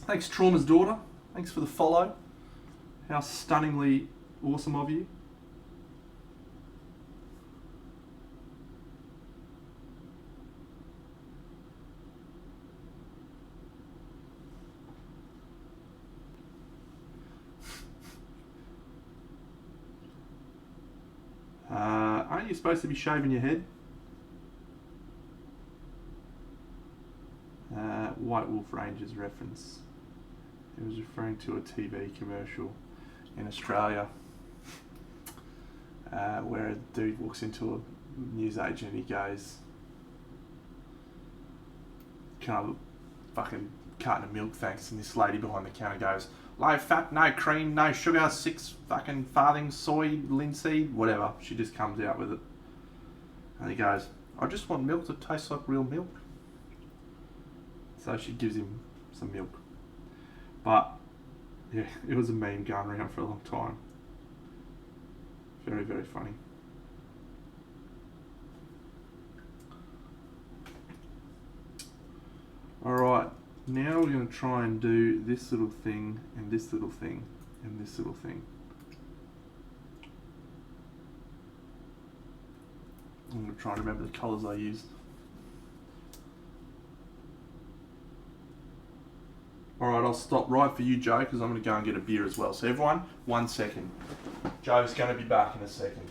Thanks, Trauma's daughter. Thanks for the follow. How stunningly awesome of you. Aren't you supposed to be shaving your head? White Wolf Rangers reference. It was referring to a TV commercial in Australia where a dude walks into a newsagent and he goes, "Can I have a fucking carton of milk, thanks?" And this lady behind the counter goes, "Low fat, no cream, no sugar, 6 fucking farthings, soy, linseed, whatever." She just comes out with it. And he goes, "I just want milk that tastes like real milk." So she gives him some milk. But, yeah, it was a meme going around for a long time. Very, very funny. Alright, now we're going to try and do this little thing, and this little thing, and this little thing. I'm going to try and remember the colours I used. Alright, I'll stop right for you, Joe, because I'm going to go and get a beer as well. So everyone, 1 second. Joe's going to be back in a second.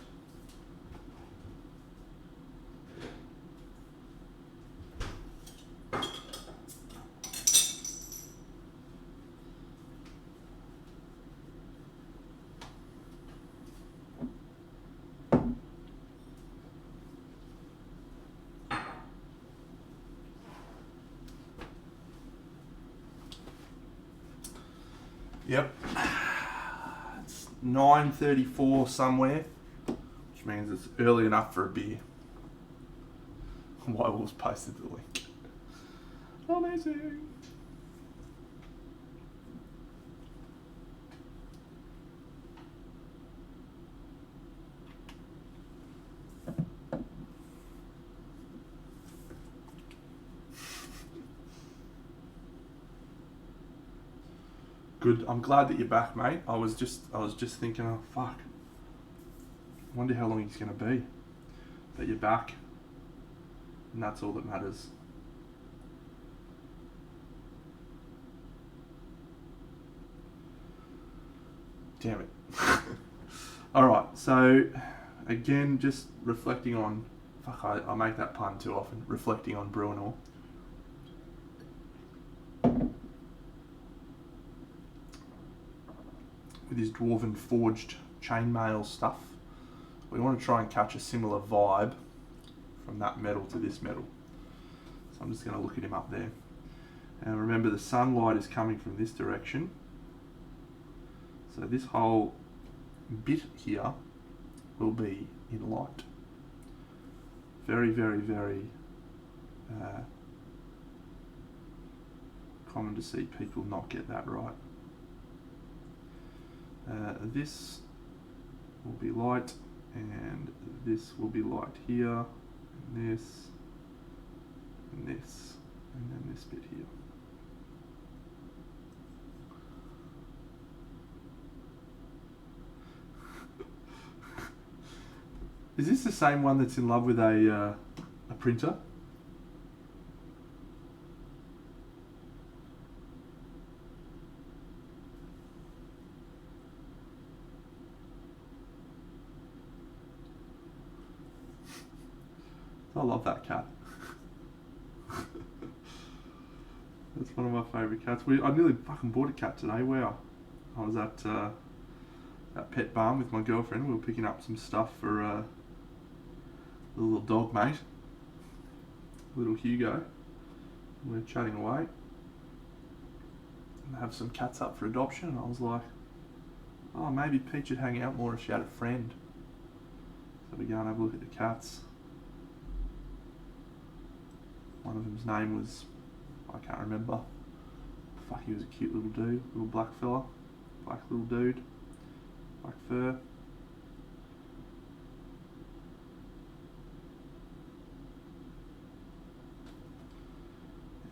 Yep, it's 9:34 somewhere, which means it's early enough for a beer. Wyl's posted the link. Amazing. Good. I'm glad that you're back, mate. I was just thinking, oh fuck. Wonder how long he's gonna be. But you're back, and that's all that matters. Damn it. All right. So again, just reflecting on. Fuck, I make that pun too often. Reflecting on Bruinor. With his dwarven forged chainmail stuff, we want to try and catch a similar vibe from that metal to this metal. So I'm just going to look at him up there. And remember, the sunlight is coming from this direction. So this whole bit here will be in light. Very, very, very common to see people not get that right. This will be light, and this will be light here, and this, and this, and then this bit here. Is this the same one that's in love with a printer? I love that cat. That's one of my favourite cats. I nearly fucking bought a cat today. Wow. I was at that pet barn with my girlfriend. We were picking up some stuff for the little dog mate, little Hugo. We were chatting away. And have some cats up for adoption, and I was like, oh, maybe Peach would hang out more if she had a friend. So we go and have a look at the cats. One of them's name was, I can't remember. Fuck, he was a cute little dude, little black fella, black little dude, black fur.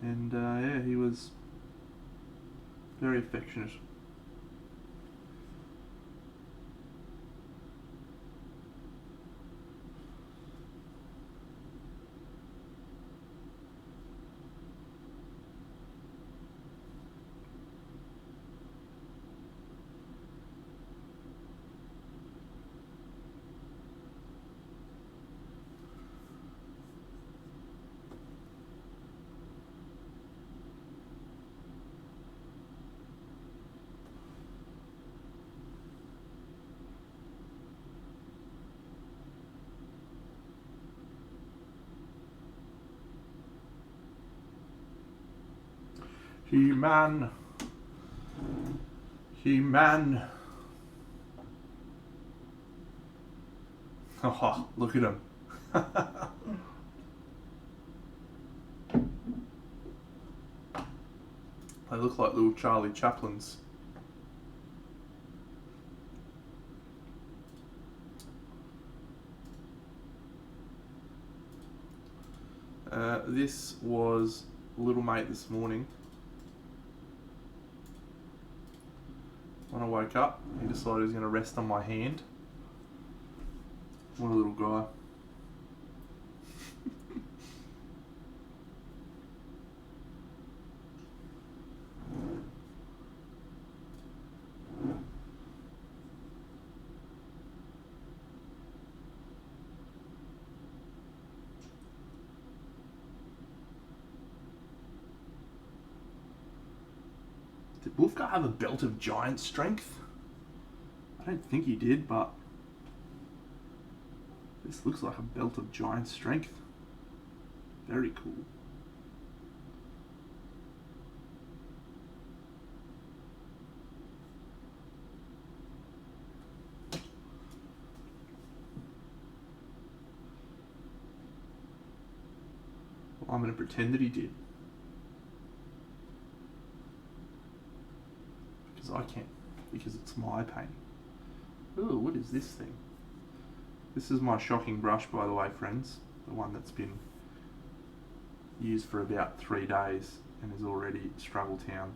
And yeah, he was very affectionate. He-Man. He-Man. Oh, look at him. They look like little Charlie Chaplins. This was little mate this morning. When I woke up, he decided he was going to rest on my hand. What a little guy. Did Wulfgar have a belt of giant strength? I don't think he did, but this looks like a belt of giant strength. Very cool. Well, I'm going to pretend that he did. Because I can. Because it's my painting. Ooh, what is this thing? This is my shocking brush, by the way, friends. The one that's been used for about 3 days and is already struggle town.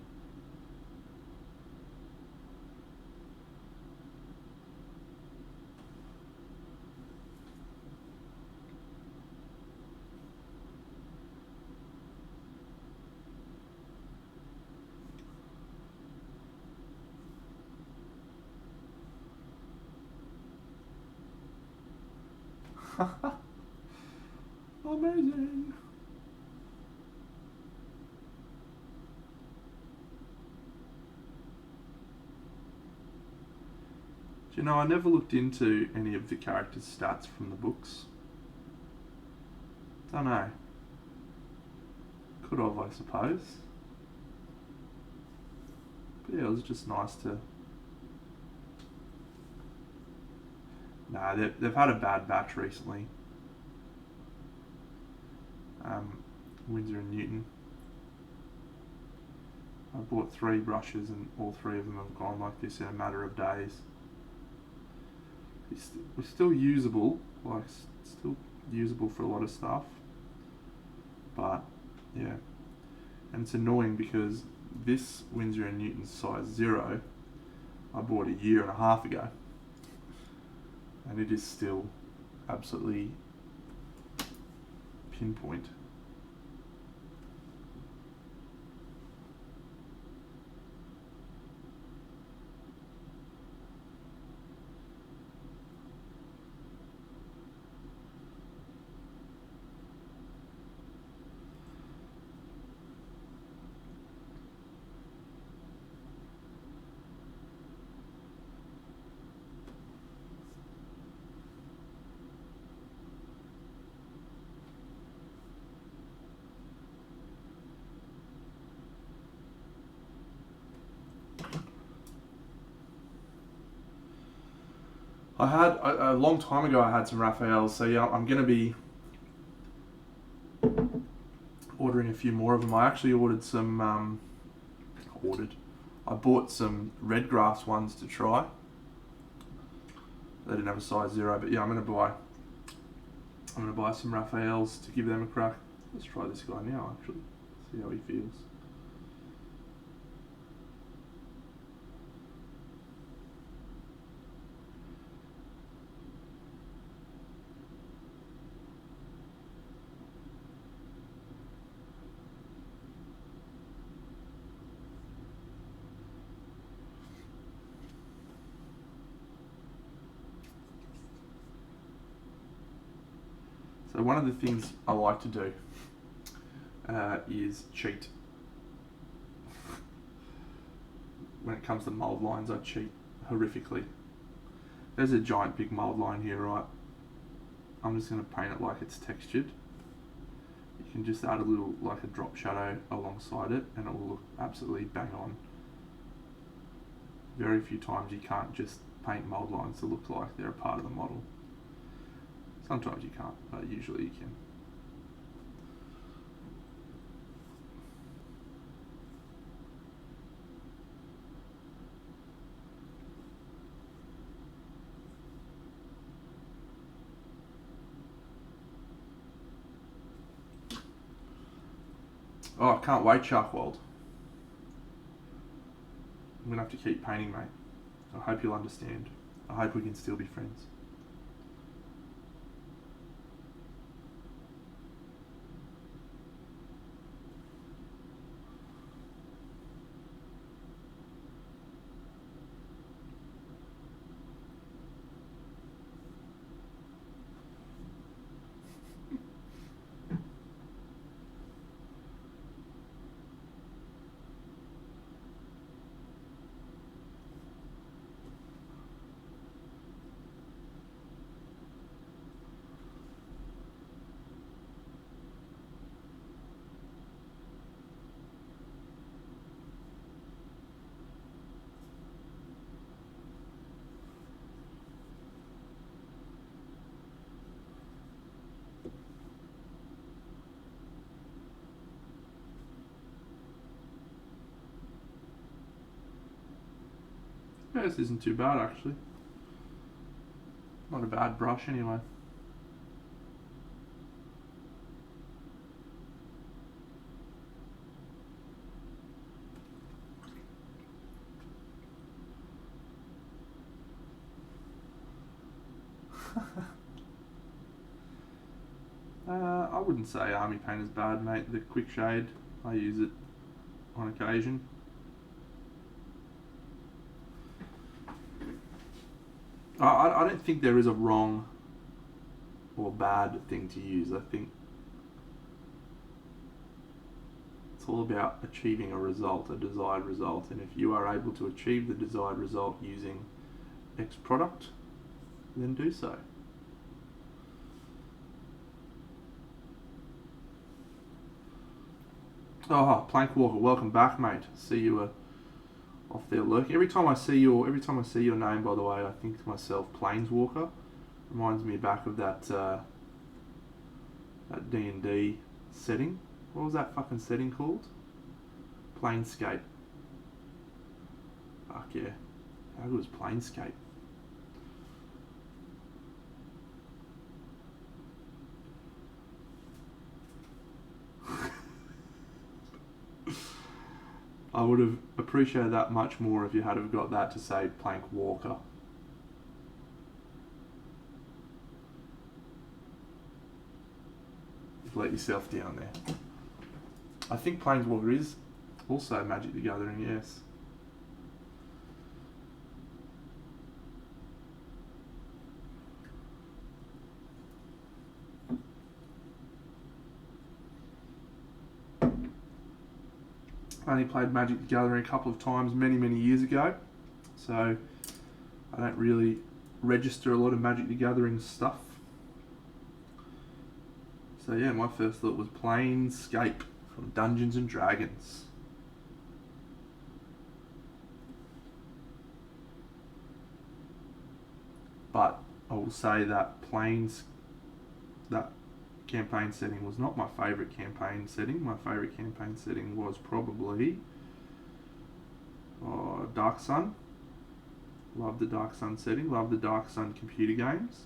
Amazing. Do you know, I never looked into any of the characters' stats from the books. Don't know. Could have, I suppose. But yeah, it was just nice to... Nah, they've had a bad batch recently. Winsor and Newton. I bought 3 brushes and all 3 of them have gone like this in a matter of days. We're still usable, like still usable for a lot of stuff. But yeah, and it's annoying because this Winsor and Newton's size 0 I bought 1.5 years ago. And it is still absolutely pinpoint. I had, a long time ago I had some Raphaels, so yeah, I'm going to be ordering a few more of them. I actually ordered some, I bought some red grass ones to try. They didn't have a size 0, but yeah, I'm going to buy some Raphaels to give them a crack. Let's try this guy now, actually, see how he feels. So one of the things I like to do is cheat. When it comes to mould lines, I cheat horrifically. There's a giant big mould line here, right? I'm just going to paint it like it's textured. You can just add a little, like a drop shadow alongside it and it will look absolutely bang on. Very few times you can't just paint mould lines to look like they're a part of the model. Sometimes you can't, but usually you can. Oh, I can't wait, Sharkwold. I'm gonna have to keep painting, mate. I hope you'll understand. I hope we can still be friends. Yeah, this isn't too bad actually. Not a bad brush anyway. I wouldn't say army paint is bad, mate. The quick shade, I use it on occasion. I don't think there is a wrong or bad thing to use. I think it's all about achieving a result, a desired result, and if you are able to achieve the desired result using X product, then do so. Oh, Plank Walker, welcome back, mate. See you off there lurking. Every time I see your name, by the way, I think to myself, Planeswalker. Reminds me back of that that D&D setting. What was that fucking setting called? Planescape. Fuck yeah. How good was Planescape? I would have appreciated that much more if you had have got that to say Plank Walker. You've let yourself down there. I think Planeswalker is also Magic the Gathering, yes. I only played Magic the Gathering a couple of times many years ago, so I don't really register a lot of Magic the Gathering stuff. So yeah, my first thought was Planescape from Dungeons and Dragons. But I will say that that campaign setting was not my favourite campaign setting. My favourite campaign setting was probably Dark Sun. Love the Dark Sun setting. Love the Dark Sun computer games.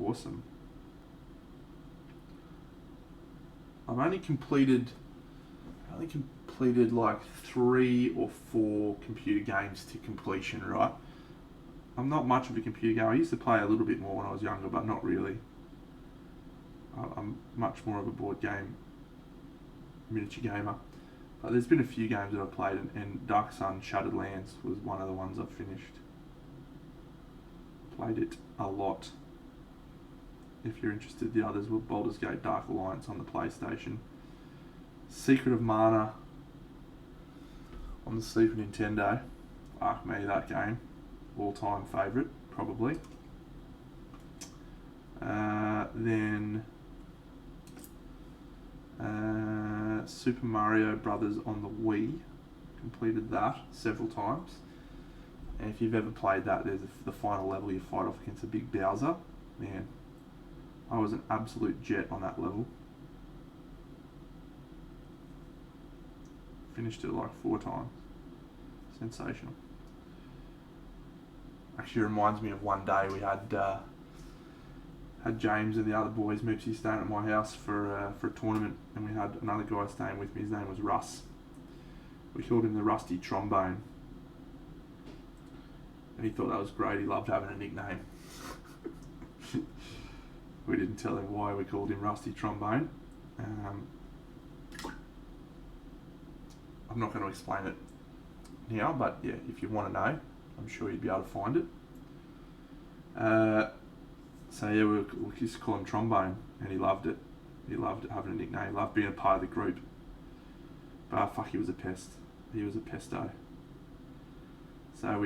Awesome. I've only completed like 3 or 4 computer games to completion, right? I'm not much of a computer gamer. I used to play a little bit more when I was younger, but not really. I'm much more of a board game miniature gamer. But there's been a few games that I've played, and Dark Sun Shattered Lands was one of the ones I've finished. Played it a lot. If you're interested, the others were Baldur's Gate Dark Alliance on the PlayStation, Secret of Mana on the Super Nintendo. Fuck me, that game. All-time favourite, probably. Then Super Mario Brothers on the Wii. Completed that several times. And if you've ever played that, there's the final level you fight off against a big Bowser. Man, I was an absolute jet on that level. Finished it like 4 times. Sensational. Actually reminds me of one day we had had James and the other boys, Moopsy, staying at my house for a tournament, and we had another guy staying with me. His name was Russ. We called him the Rusty Trombone, and he thought that was great. He loved having a nickname. We didn't tell him why we called him Rusty Trombone. I'm not going to explain it now, but yeah, if you want to know, I'm sure you'd be able to find it. So yeah, we used to call him Trombone, and he loved it. He loved having a nickname. He loved being a part of the group. But fuck, he was a pest. He was a pesto. So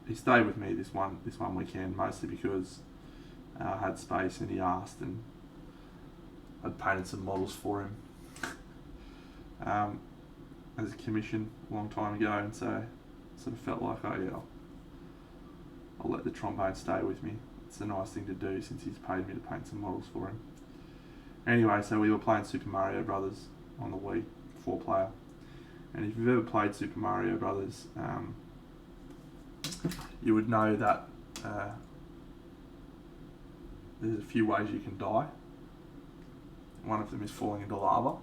he stayed with me this one weekend, mostly because I had space and he asked, and I'd painted some models for him as a commission a long time ago, and so sort of felt like, oh yeah, I'll let the trombone stay with me. It's a nice thing to do since he's paid me to paint some models for him. Anyway, so we were playing Super Mario Brothers on the Wii, 4-player. And if you've ever played Super Mario Brothers, you would know that there's a few ways you can die. One of them is falling into lava.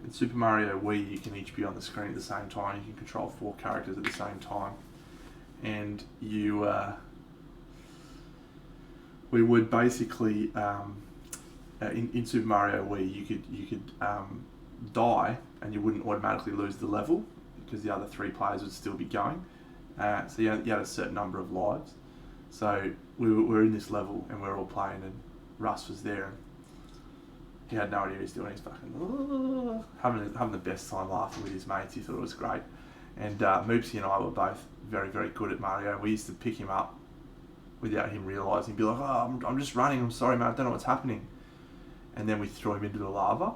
In Super Mario Wii, you can each be on the screen at the same time. You can control 4 characters at the same time. And we would basically, in Super Mario Wii, you could die and you wouldn't automatically lose the level because the other 3 players would still be going. So you had a certain number of lives. So we were in this level and we were all playing, and Russ was there, and he had no idea what he was doing. He's fucking having the best time laughing with his mates. He thought it was great. And Moopsy and I were both very, very good at Mario. We used to pick him up without him realising. He'd be like, oh, I'm just running. I'm sorry, mate. I don't know what's happening. And then we throw him into the lava.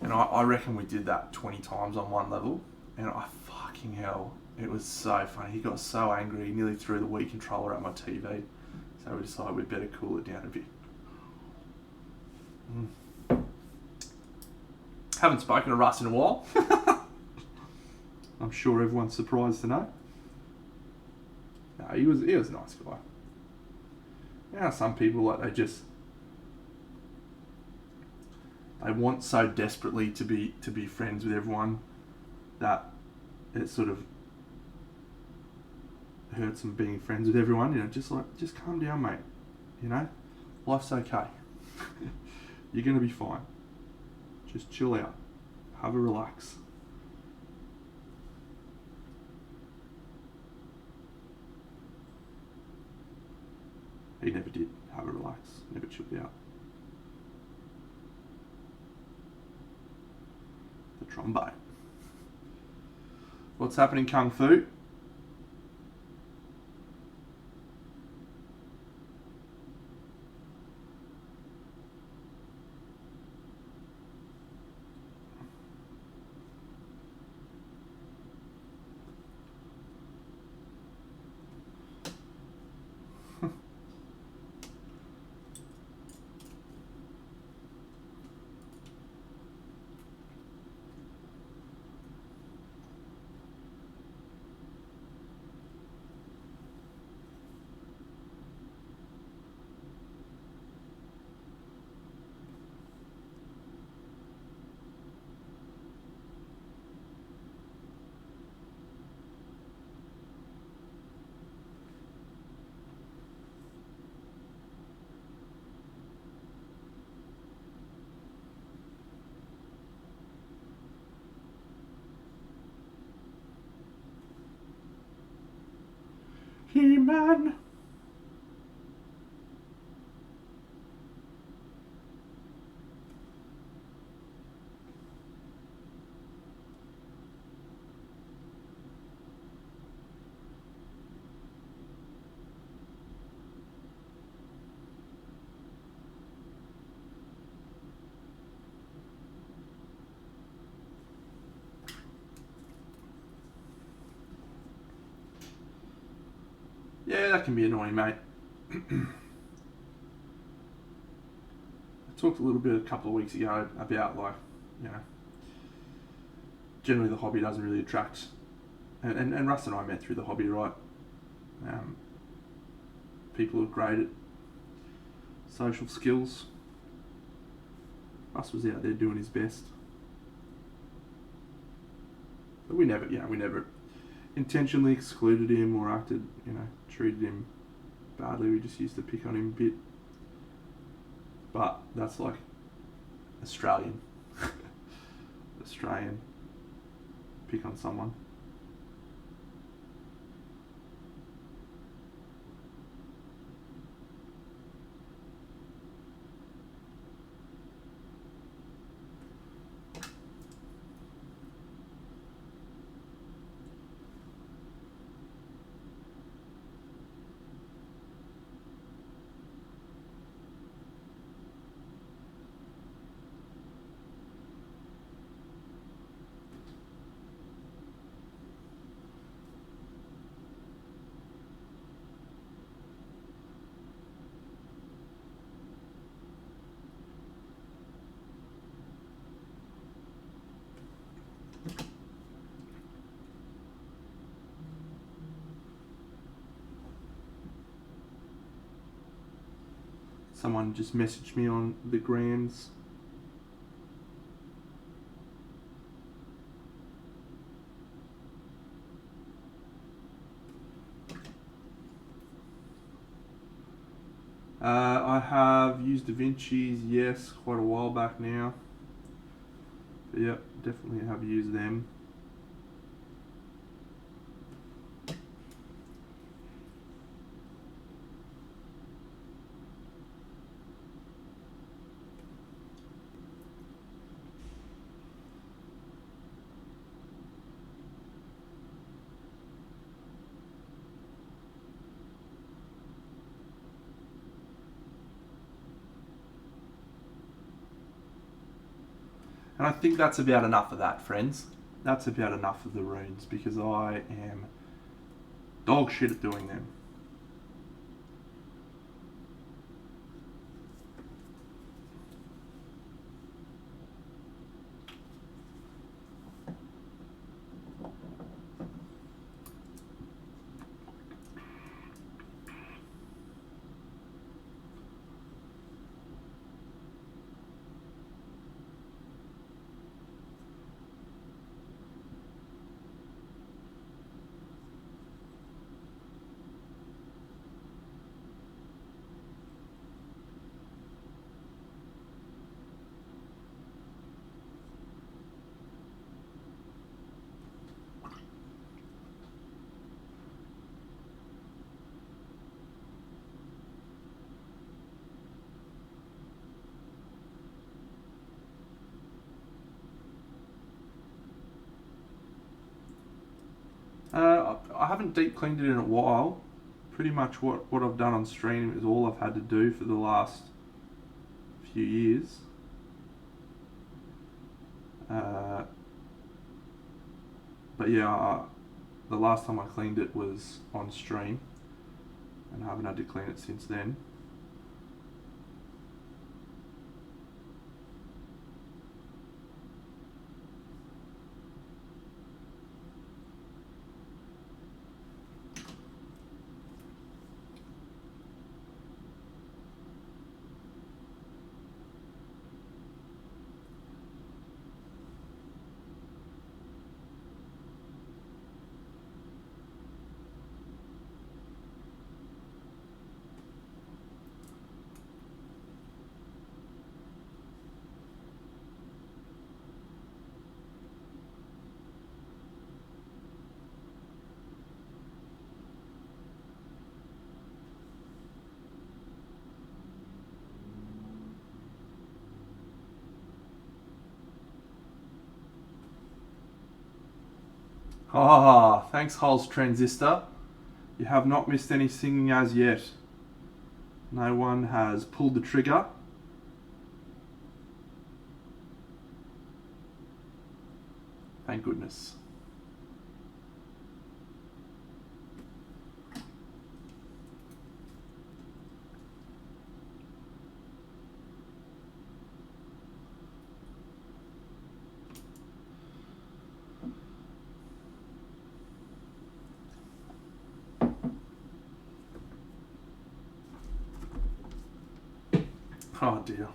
And I reckon we did that 20 times on one level. And fucking hell, it was so funny. He got so angry, he nearly threw the Wii controller at my TV. So we decided we'd better cool it down a bit. Haven't spoken to Russ in a while. I'm sure everyone's surprised to know. No, he was a nice guy. You know, some people, like, they want so desperately to be friends with everyone that it sort of hurts them being friends with everyone. You know, just calm down, mate. You know, life's okay. You're gonna be fine. Just chill out. Have a relax. He never did have a relax. Never chilled out. The trombone. What's happening, Kung Fu? He-Man. Yeah, that can be annoying, mate. I talked a little bit a couple of weeks ago about, like, you know, generally the hobby doesn't really attract, and Russ and I met through the hobby, right? people who are great at social skills. Russ was out there doing his best. But we never intentionally excluded him or acted, treated him badly. We just used to pick on him a bit. But that's like Australian. Australian. Pick on someone. Someone just messaged me on the grams. I have used DaVinci's, yes, quite a while back now. But yep, definitely have used them. And I think that's about enough of that, friends. That's about enough of the runes, because I am dog shit at doing them. I haven't deep cleaned it in a while. Pretty much what I've done on stream is all I've had to do for the last few years. But yeah, the last time I cleaned it was on stream, and I haven't had to clean it since then. Ah, thanks, Hulls Transistor. You have not missed any singing as yet. No one has pulled the trigger. Thank goodness. Oh dear.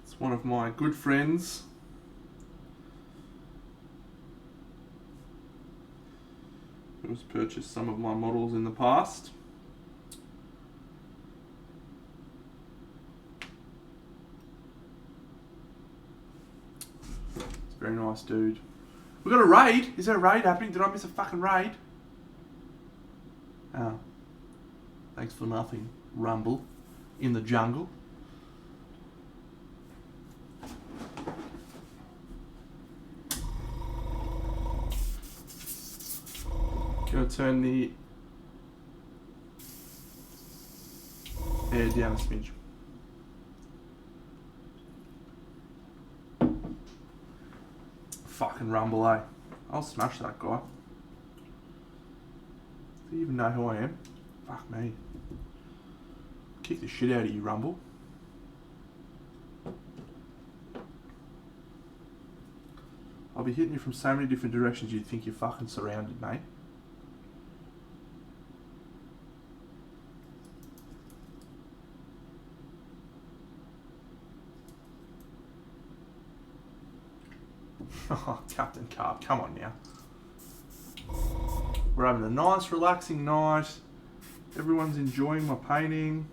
It's one of my good friends. Who's purchased some of my models in the past. It's a very nice dude. We got a raid. Is there a raid happening? Did I miss a fucking raid? Oh. Thanks for nothing, Rumble. In the jungle. Gonna turn the air down a smidge. Fucking Rumble, eh? I'll smash that guy. Do you even know who I am? Fuck me. Kick the shit out of you, Rumble. I'll be hitting you from so many different directions you'd think you're fucking surrounded, mate. Oh, Captain Carp, come on now. We're having a nice, relaxing night. Everyone's enjoying my painting.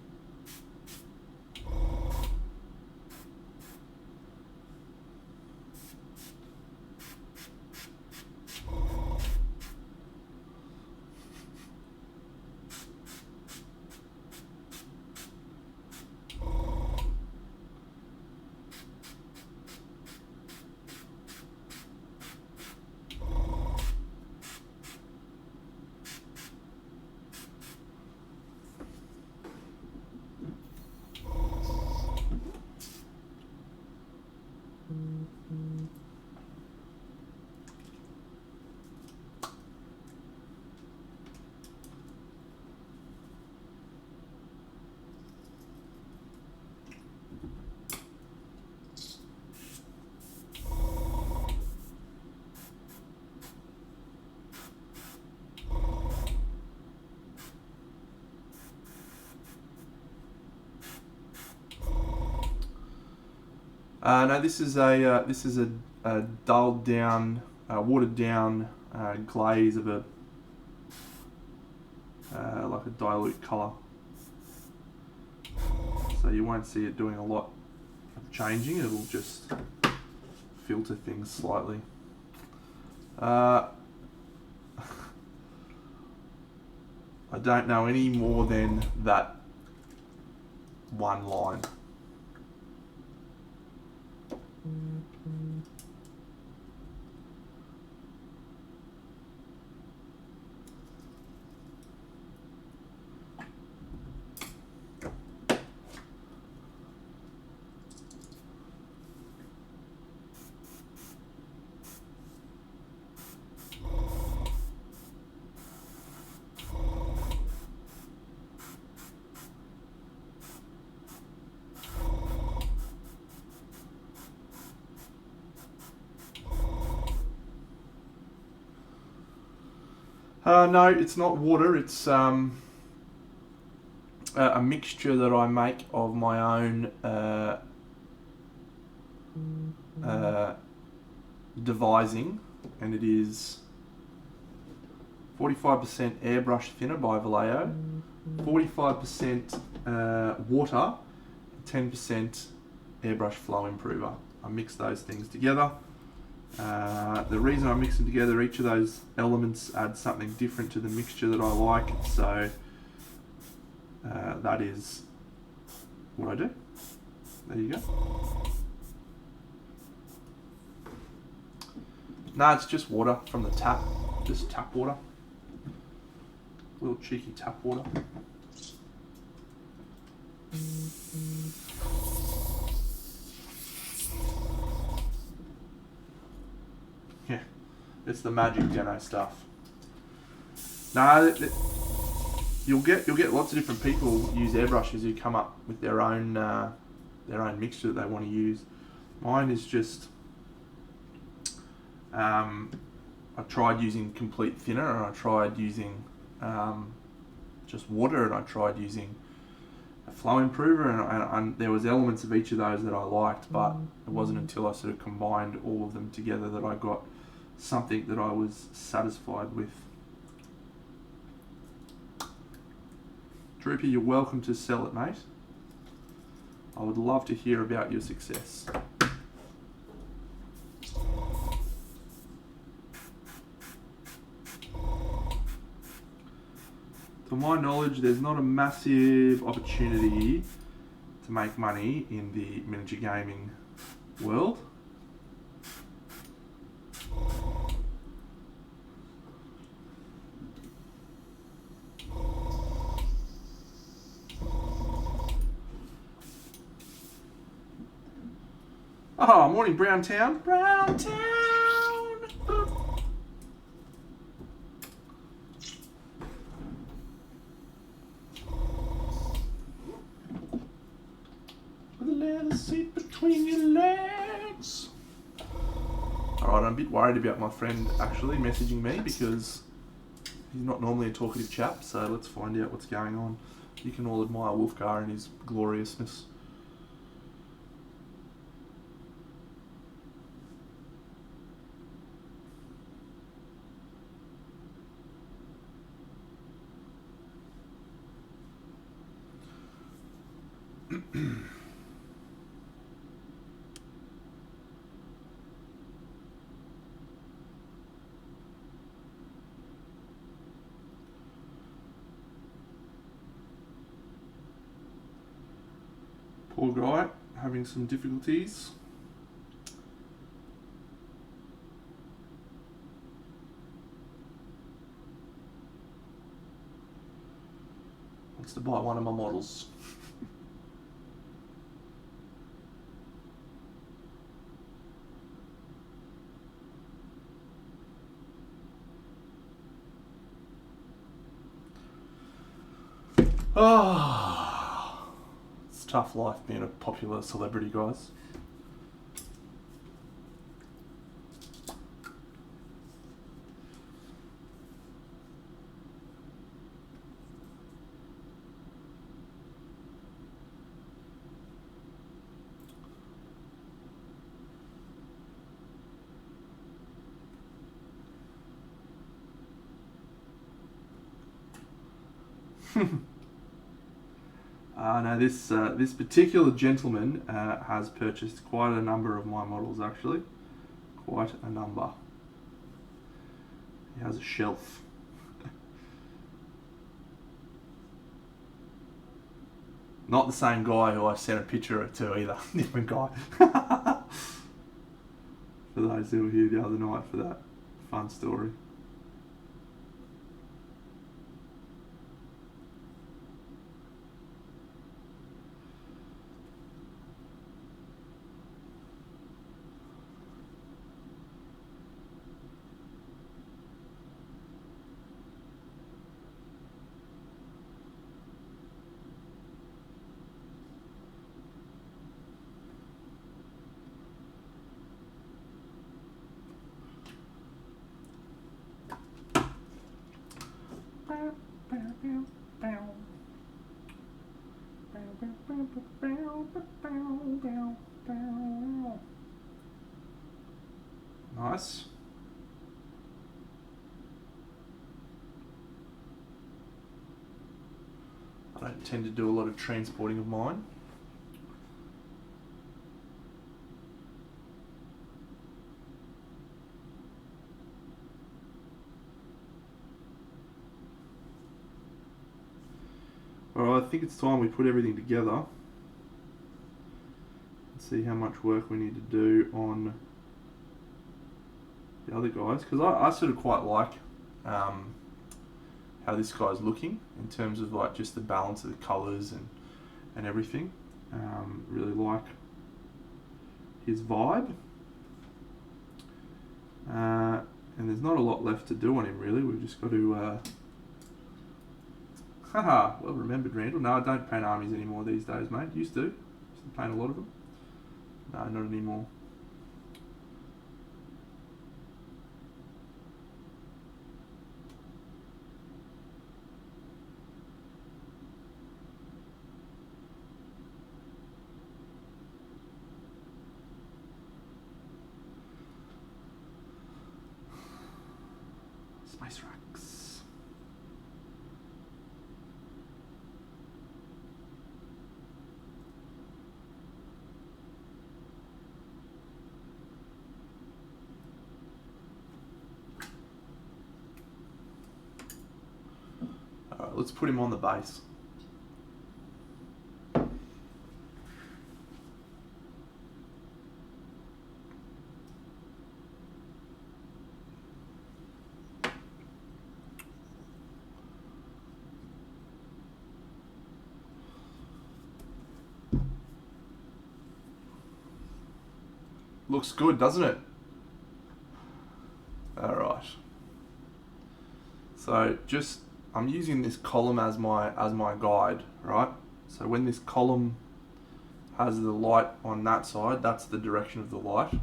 No, this is a dulled down, watered down glaze of a like a dilute colour. So you won't see it doing a lot of changing. It'll just filter things slightly. I don't know any more than that one line. No, it's not water. It's a mixture that I make of my own devising, and it is 45% airbrush thinner by Vallejo, 45% water, 10% airbrush flow improver. I mix those things together. The reason I mix them together, each of those elements adds something different to the mixture that I like, so that is what I do. There you go. No, it's just water from the tap, just tap water. Little cheeky tap water. Yeah, It's the magic Deno stuff. No, you'll get lots of different people use airbrushes who come up with their own mixture that they want to use. Mine is just I tried using complete thinner, and I tried using just water, and I tried using a flow improver, and there was elements of each of those that I liked, but it wasn't until I sort of combined all of them together that I got something that I was satisfied with. Droopy, you're welcome to sell it, mate. I would love to hear about your success. To my knowledge, there's not a massive opportunity to make money in the miniature gaming world. Oh, morning, Browntown. Browntown! With a leather seat between your legs. Alright, I'm a bit worried about my friend actually messaging me because he's not normally a talkative chap, so let's find out what's going on. You can all admire Wulfgar and his gloriousness. Poor guy, having some difficulties. Wants to buy one of my models. Oh, it's a tough life being a popular celebrity, guys. No, this particular gentleman has purchased quite a number of my models, actually. Quite a number. He has a shelf. Not the same guy who I sent a picture to either. Different guy. For those who were here the other night for that fun story. Nice. I don't tend to do a lot of transporting of mine. Alright, I think it's time we put everything together and see how much work we need to do on the other guys, because I sort of quite like how this guy's looking in terms of like just the balance of the colours and everything. Really like his vibe. And there's not a lot left to do on him really. We've just got to haha, well remembered, Randall. No, I don't paint armies anymore these days, mate. Used to paint a lot of them. No, not anymore. Space racks. Alright, let's put him on the base. Looks good, doesn't it? Alright. So just, I'm using this column as my guide, right? So when this column has the light on that side, that's the direction of the light.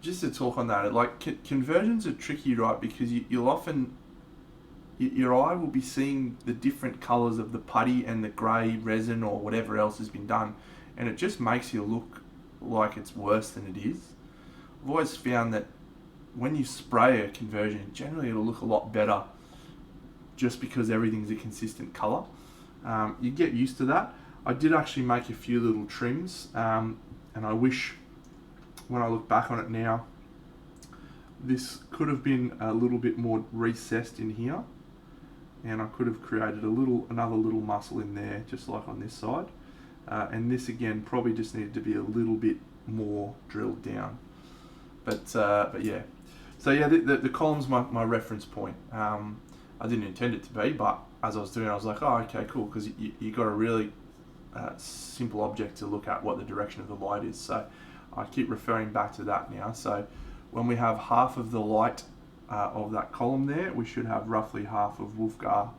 Just to talk on that, like conversions are tricky, right? Because you'll often, your eye will be seeing the different colors of the putty and the grey resin or whatever else has been done, and it just makes you look like it's worse than it is. I've always found that when you spray a conversion, generally it'll look a lot better just because everything's a consistent color. You get used to that. I did actually make a few little trims, and I wish when I look back on it now, this could have been a little bit more recessed in here, and I could have created another little muscle in there, just like on this side. And this again probably just needed to be a little bit more drilled down. But yeah. So yeah, the column's my reference point. I didn't intend it to be, but as I was doing it, I was like, oh, okay, cool, because you got a really simple object to look at what the direction of the light is. So I keep referring back to that now. So when we have half of the light of that column there, we should have roughly half of Wulfgar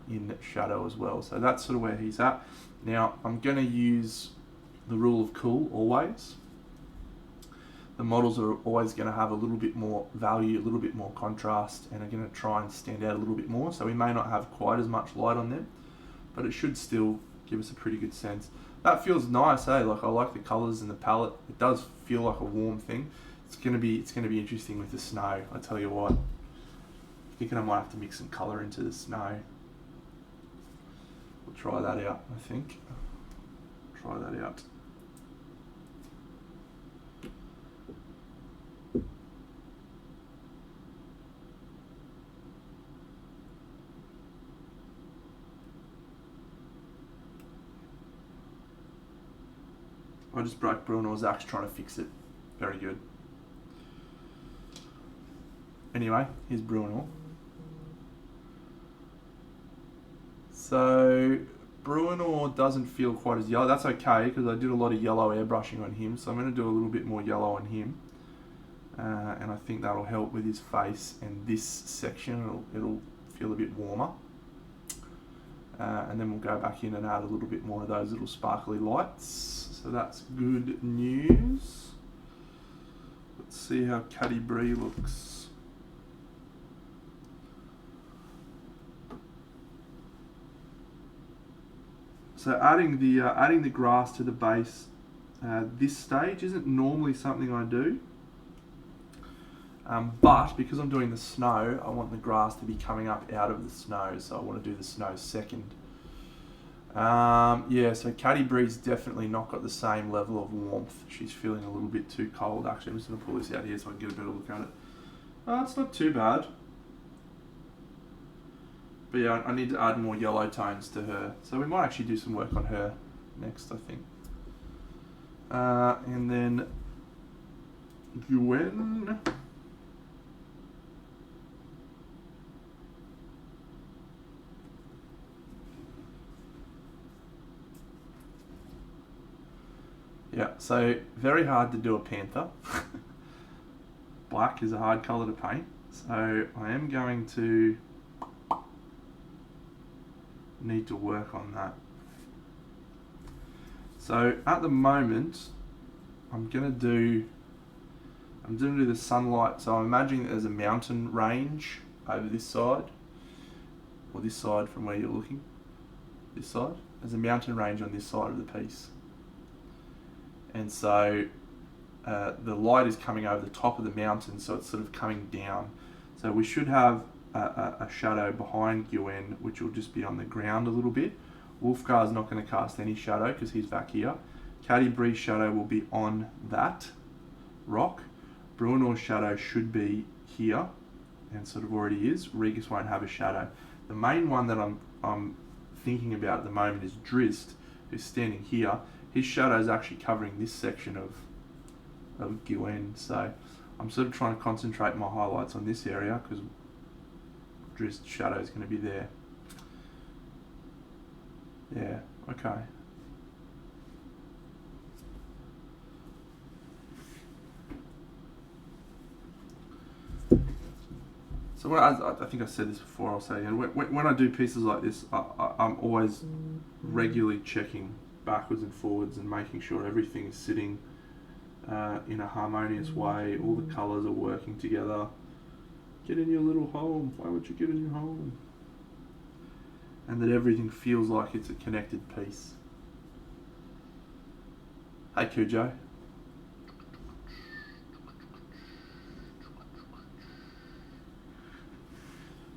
in shadow as well. So that's sort of where he's at. Now I'm going to use the rule of cool always. The models are always going to have a little bit more value, a little bit more contrast, and are going to try and stand out a little bit more. So we may not have quite as much light on them, but it should still give us a pretty good sense. That feels nice, eh? Like I like the colours and the palette. It does feel like a warm thing. It's gonna be interesting with the snow. I tell you what. I'm thinking I might have to mix some colour into the snow. We'll try that out, I think. Try that out. I just broke Brunor's axe trying to fix it. Very good. Anyway, here's Bruno. So Bruno doesn't feel quite as yellow. That's okay because I did a lot of yellow airbrushing on him, so I'm going to do a little bit more yellow on him, and I think that'll help with his face. And this section, it'll feel a bit warmer. And then we'll go back in and add a little bit more of those little sparkly lights. So that's good news. Let's see how Cattibrie looks. So adding the grass to the base, this stage isn't normally something I do, but because I'm doing the snow, I want the grass to be coming up out of the snow, so I want to do the snow second. Yeah, so Cattibrie's definitely not got the same level of warmth. She's feeling a little bit too cold. Actually, I'm just going to pull this out here so I can get a better look at it. It's not too bad. But yeah, I need to add more yellow tones to her. So we might actually do some work on her next, I think. And then Gwen. Yeah, so very hard to do a panther. Black is a hard colour to paint, so I am going to need to work on that. So at the moment, I'm gonna do the sunlight. So I'm imagining that there's a mountain range over this side, or this side from where you're looking. This side, there's a mountain range on this side of the piece, and so the light is coming over the top of the mountain, so it's sort of coming down. So we should have a shadow behind Gwen, which will just be on the ground a little bit. Wulfgar is not going to cast any shadow because he's back here. Cattibrie's shadow will be on that rock. Bruenor's shadow should be here, and sort of already is. Regis won't have a shadow. The main one that I'm thinking about at the moment is Drist, who's standing here. His shadow is actually covering this section of Gwen, so I'm sort of trying to concentrate my highlights on this area because Drist's shadow is going to be there. Yeah, okay. So I think I said this before, I'll say again, when I do pieces like this, I'm always regularly checking backwards and forwards and making sure everything is sitting in a harmonious way, all the colours are working together. Get in your little home, why would you get in your home? And that everything feels like it's a connected piece. Hey Cujo.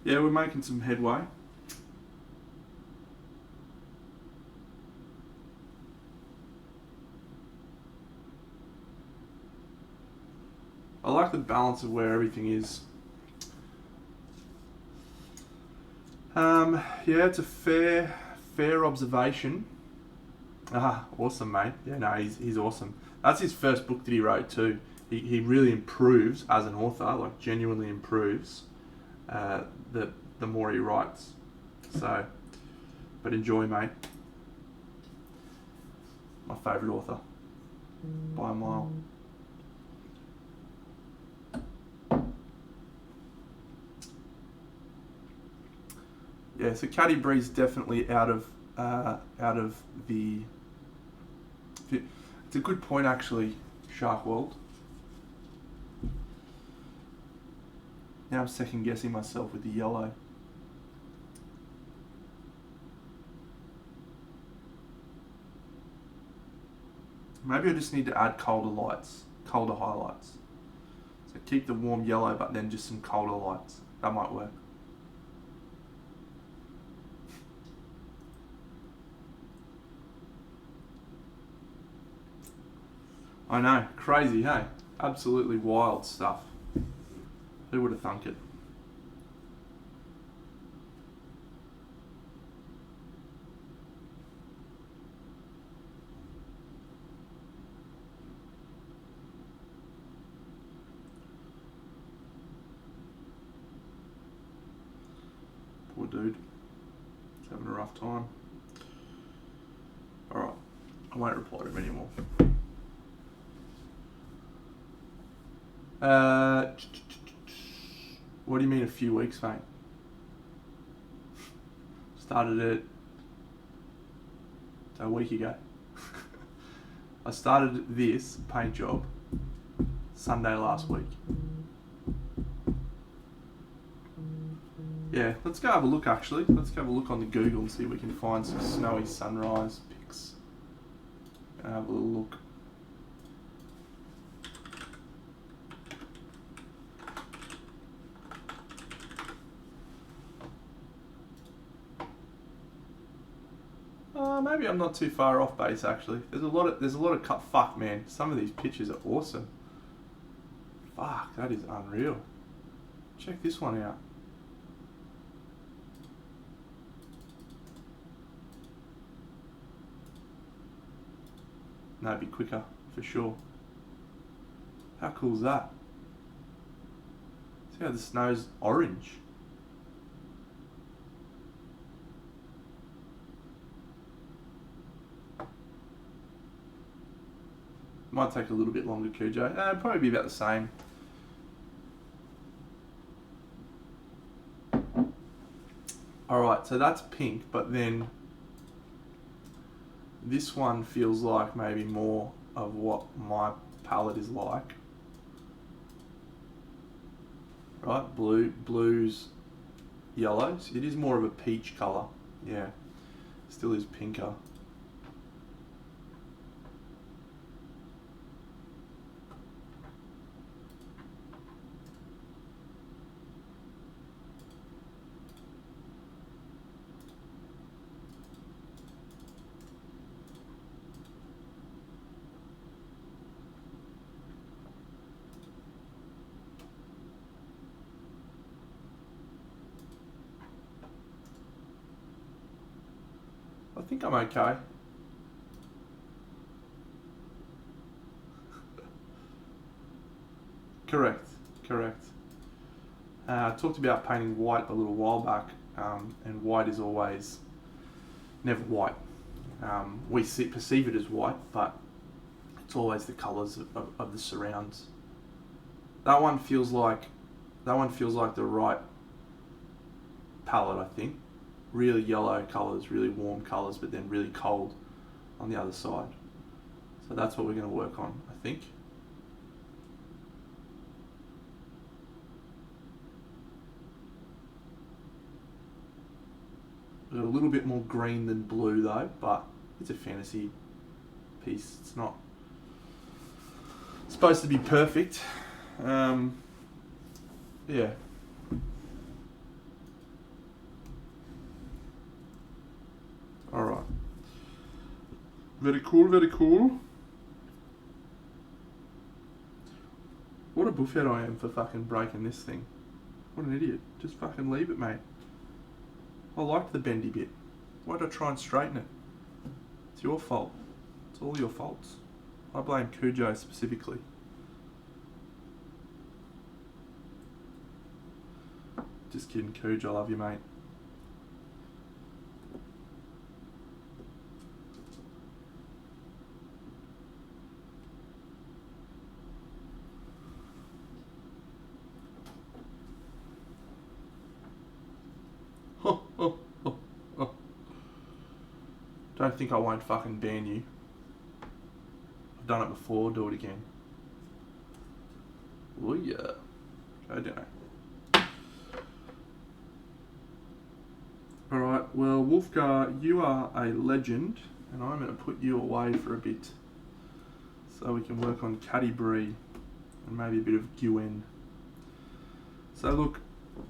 Yeah, we're making some headway. I like the balance of where everything is. Yeah, it's a fair observation. Ah, awesome, mate. Yeah, no, he's awesome. That's his first book that he wrote too. He really improves as an author, like genuinely improves the more he writes. So, but enjoy, mate. My favourite author by a mile. Yeah, so Cattibrie's definitely out of the. It's a good point actually, Shark World. Now I'm second guessing myself with the yellow. Maybe I just need to add colder highlights. So keep the warm yellow, but then just some colder lights. That might work. I know, crazy, hey? Absolutely wild stuff. Who would have thunk it? Poor dude. He's having a rough time. Alright, I won't reply to him anymore. What do you mean a few weeks, mate? Started it a week ago. I started this paint job Sunday last week. Yeah, let's go have a look actually. Let's go have a look on the Google and see if we can find some snowy sunrise pics. Have a little look. Maybe I'm not too far off base actually. There's a lot of cut. Fuck man, some of these pictures are awesome. Fuck, that is unreal. Check this one out. No, it'd be quicker for sure. How cool is that? See how the snow's orange. Might take a little bit longer, Cujo. Probably be about the same. Alright, so that's pink, but then this one feels like maybe more of what my palette is like. Right, blues, yellows. It is more of a peach colour. Yeah, still is pinker. I think I'm okay. Correct. I talked about painting white a little while back, and white is always never white. We perceive it as white, but it's always the colours of the surrounds. That one feels like the right palette, I think. Really yellow colours, really warm colours, but then really cold on the other side. So that's what we're going to work on, I think. Got a little bit more green than blue though, but it's a fantasy piece. It's not supposed to be perfect. Yeah. Alright. Very cool, very cool. What a buffhead I am for fucking breaking this thing. What an idiot. Just fucking leave it, mate. I liked the bendy bit. Why'd I try and straighten it? It's your fault. It's all your faults. I blame Cujo specifically. Just kidding, Cujo. I love you, mate. Don't think I won't fucking ban you. I've done it before, do it again. Oh yeah. Go down. Alright, well Wulfgar, you are a legend, and I'm going to put you away for a bit. So we can work on Cattibrie and maybe a bit of Gwen. So look,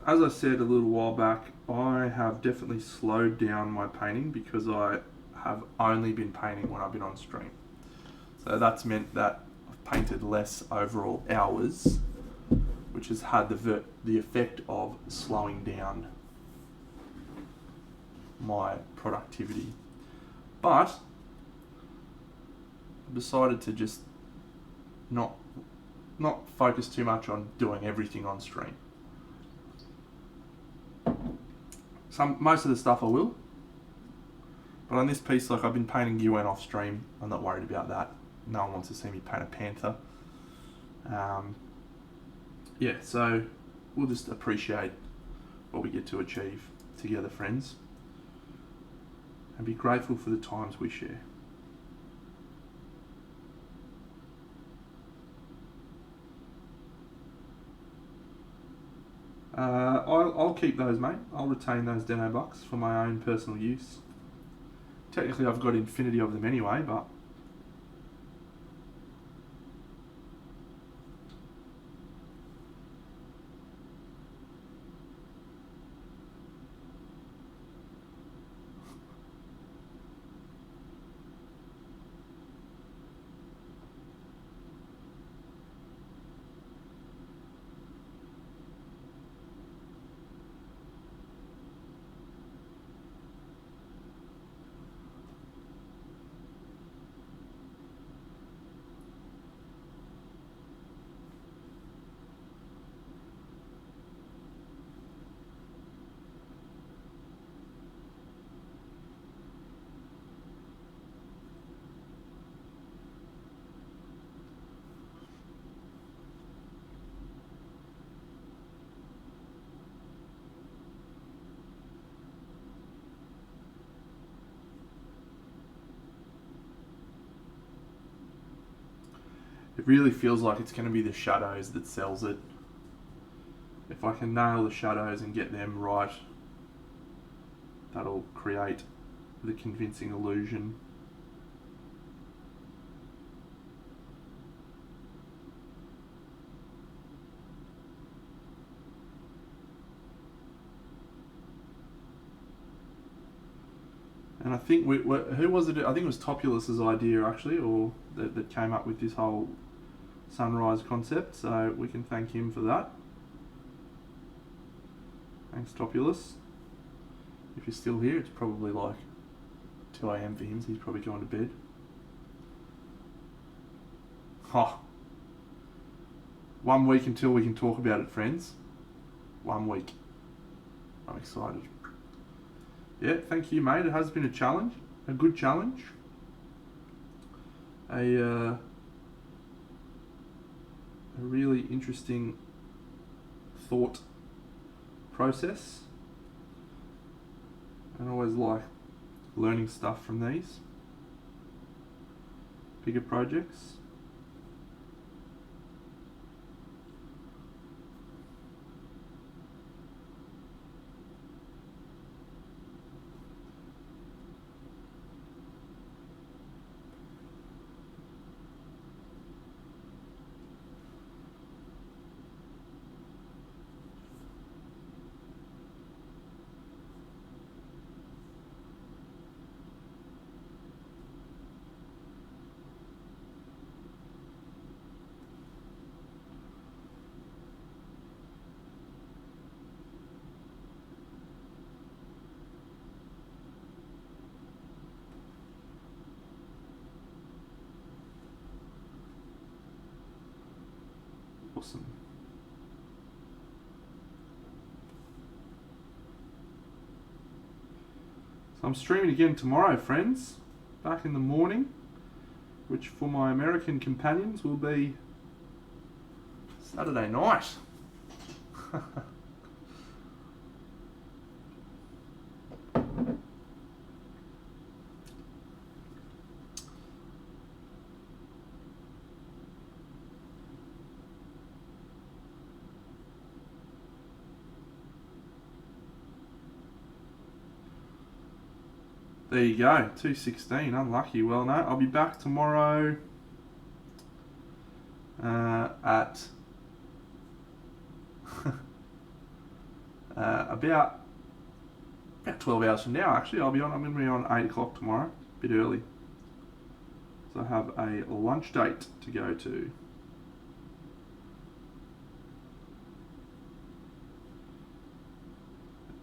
as I said a little while back, I have definitely slowed down my painting because I have only been painting when I've been on stream. So that's meant that I've painted less overall hours, which has had the effect of slowing down my productivity. But I decided to just not focus too much on doing everything on stream. Most of the stuff I will, but on this piece, like I've been painting UN off stream, I'm not worried about that. No one wants to see me paint a panther. Yeah, so we'll just appreciate what we get to achieve together, friends, and be grateful for the times we share. I'll keep those, mate. I'll retain those demo bucks for my own personal use. Technically, I've got infinity of them anyway, but really feels like it's going to be the shadows that sells it. If I can nail the shadows and get them right, that'll create the convincing illusion. And I think who was it? I think it was Topulus's idea actually, or that came up with this whole sunrise concept. So we can thank him for that. Thanks, Topulus. If you're still here, it's probably like 2 AM for him, so he's probably going to bed. Oh. 1 week until we can talk about it, friends. 1 week. I'm excited. Yeah, thank you, mate. It has been a challenge, a good challenge. A really interesting thought process. I always like learning stuff from these bigger projects. Awesome. So I'm streaming again tomorrow, friends. Back in the morning, which for my American companions will be Saturday night. There you go, 2:16, unlucky. Well, no, I'll be back tomorrow at about 12 hours from now. Actually, I'm going to be on 8 o'clock tomorrow, a bit early. So I have a lunch date to go to.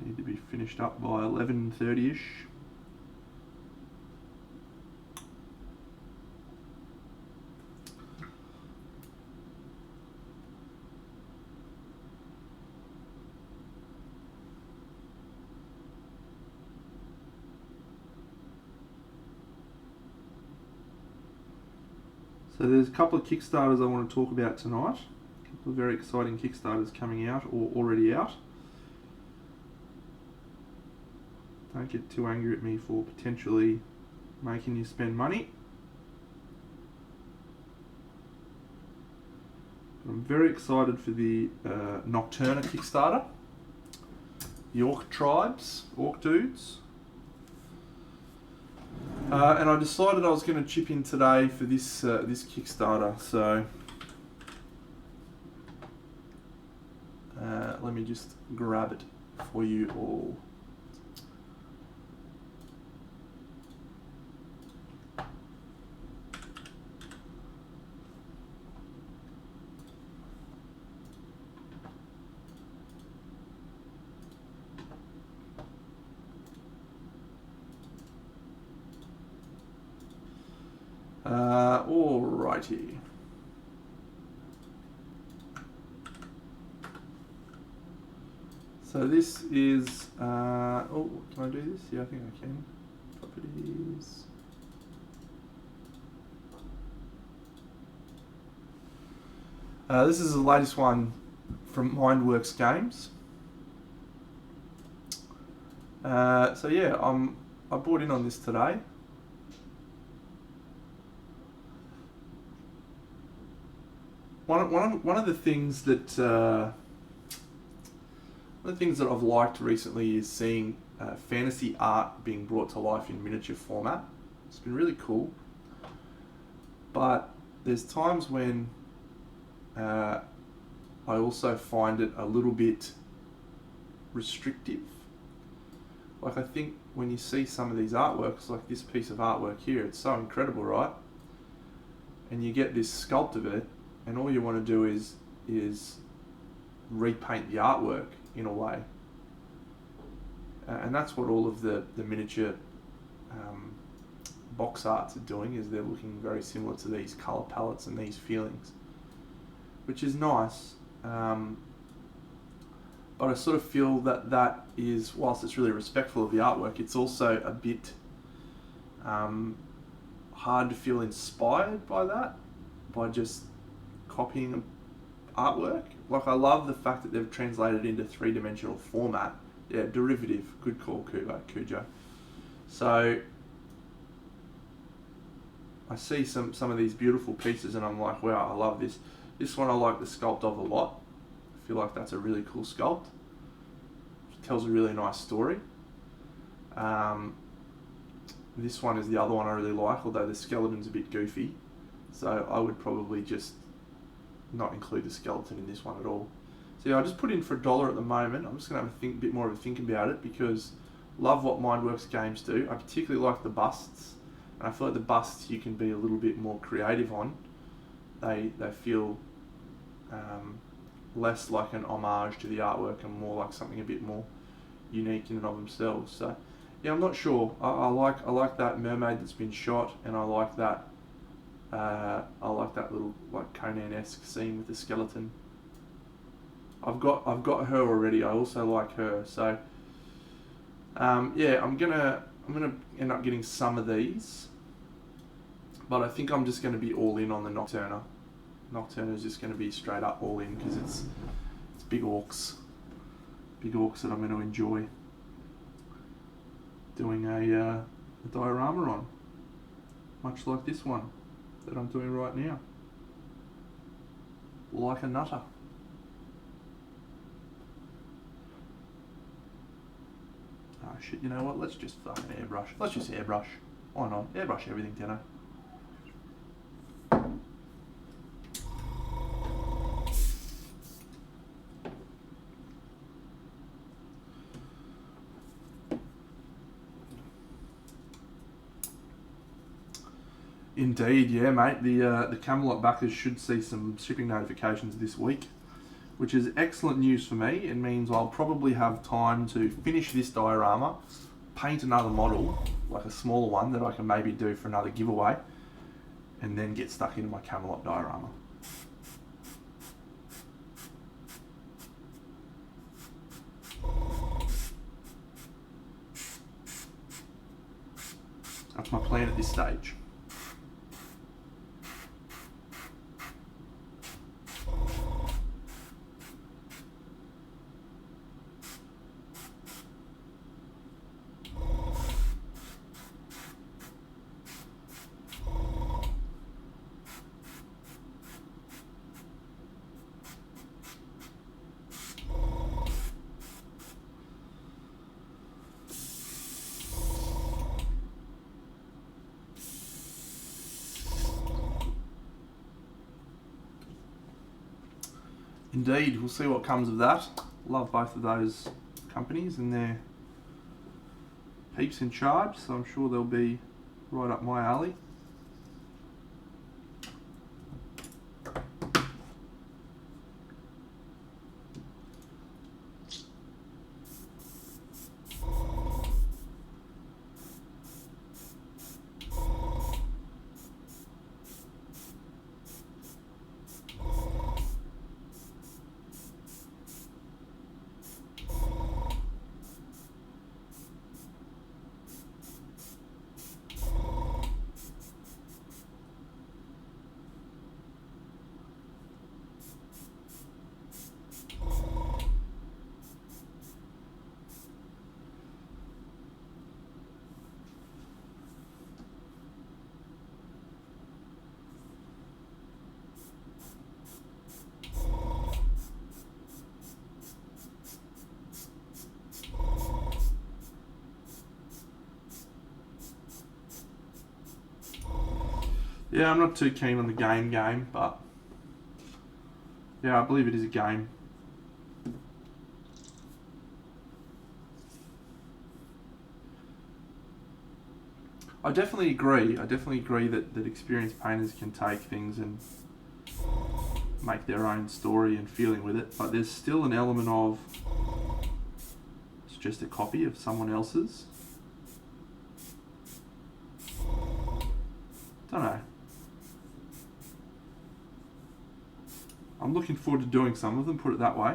Need to be finished up by 11:30ish. So there's a couple of Kickstarters I want to talk about tonight. A couple of very exciting Kickstarters coming out or already out. Don't get too angry at me for potentially making you spend money. I'm very excited for the Nocturna Kickstarter. The Orc Tribes, Orc Dudes. And I decided I was going to chip in today for this this Kickstarter. So let me just grab it for you all. Alrighty. So this is, oh, can I do this? Yeah, I think I can. Properties. This is the latest one from Mindworks Games. So yeah, I bought in on this today. one of the things that one of the things that I've liked recently is seeing fantasy art being brought to life in miniature format. It's been really cool. But there's times when I also find it a little bit restrictive. Like, I think when you see some of these artworks, like this piece of artwork here, it's so incredible, right? And you get this sculpt of it, and all you want to do is repaint the artwork in a way. And that's what all of the miniature box arts are doing, is they're looking very similar to these colour palettes and these feelings, which is nice. But I sort of feel that is, whilst it's really respectful of the artwork, it's also a bit hard to feel inspired by that, by just copying artwork. Like, I love the fact that they've translated it into three-dimensional format. Yeah, derivative. Good call, Cujo. So I see some of these beautiful pieces and I'm like, wow, I love this. This one I like the sculpt of a lot. I feel like that's a really cool sculpt. It tells a really nice story. This one is the other one I really like, although the skeleton's a bit goofy. So I would probably just not include the skeleton in this one at all. So yeah, I just put in for $1 at the moment. I'm just going to have a bit more of a think about it, because love what Mindworks games do. I particularly like the busts, and I feel like the busts you can be a little bit more creative on. They feel less like an homage to the artwork and more like something a bit more unique in and of themselves. So yeah, I'm not sure. I like that mermaid that's been shot, and I like that little like Conan-esque scene with the skeleton. I've got her already. I also like her. So yeah, I'm gonna end up getting some of these, but I think I'm just gonna be all in on the Nocturna. Nocturna is just gonna be straight up all in, because it's big orcs that I'm gonna enjoy doing a diorama on, much like this one that I'm doing right now, like a nutter. Oh shit, you know what, let's just fucking airbrush. Let's just airbrush. Why not? Airbrush everything, Tenno. Indeed, yeah, mate. The Camelot backers should see some shipping notifications this week, which is excellent news for me. It means I'll probably have time to finish this diorama, paint another model, like a smaller one that I can maybe do for another giveaway, and then get stuck into my Camelot diorama. That's my plan at this stage. Indeed, we'll see what comes of that. Love both of those companies and their peeps in charge, so I'm sure they'll be right up my alley. Yeah, I'm not too keen on the game, but yeah, I believe it is a game. I definitely agree. that experienced painters can take things and make their own story and feeling with it, but there's still an element of it's just a copy of someone else's. Don't know. I'm looking forward to doing some of them, put it that way,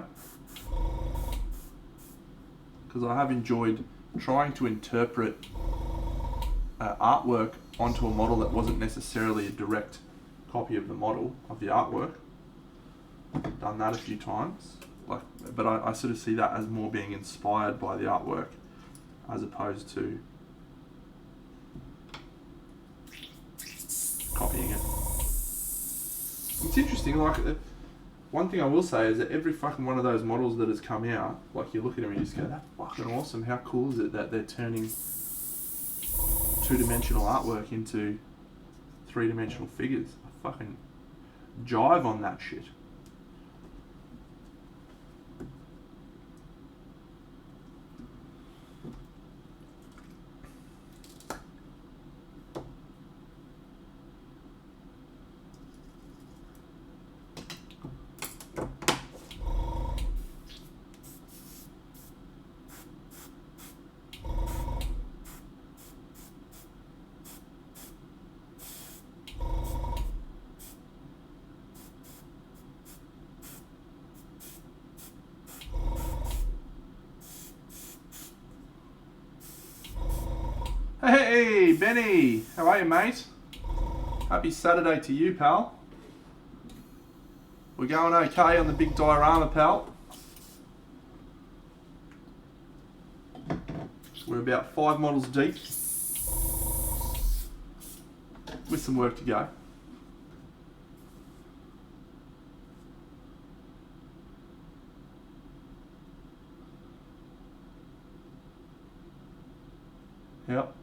because I have enjoyed trying to interpret artwork onto a model that wasn't necessarily a direct copy of the model of the artwork. I've done that a few times, but I sort of see that as more being inspired by the artwork as opposed to copying it. It's interesting, one thing I will say is that every fucking one of those models that has come out, you look at them and you just go, that's fucking awesome. How cool is it that they're turning two-dimensional artwork into three-dimensional figures? I fucking jive on that shit. Hey, Benny! How are you, mate? Happy Saturday to you, pal. We're going okay on the big diorama, pal. We're about 5 models deep, with some work to go. Yep.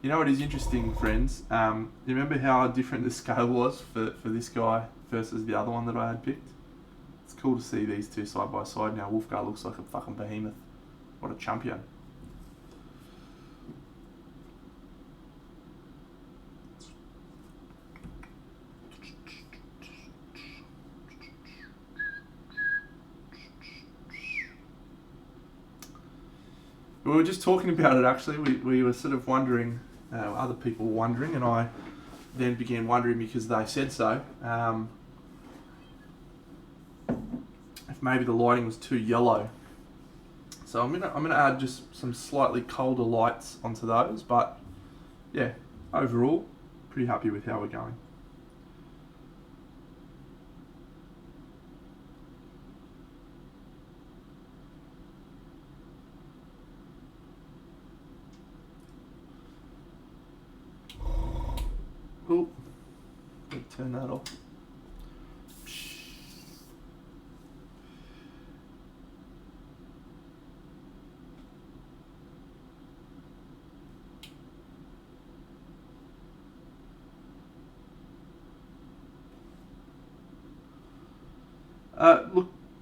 You know what is interesting, friends? You remember how different the scale was for this guy versus the other one that I had picked? It's cool to see these two side by side now. Wulfgar looks like a fucking behemoth. What a champion. We were just talking about it actually. We were sort of wondering, other people were wondering, and I then began wondering because they said so. If maybe the lighting was too yellow. So I'm gonna add just some slightly colder lights onto those, but yeah, overall, pretty happy with how we're going. Oh, turn that off.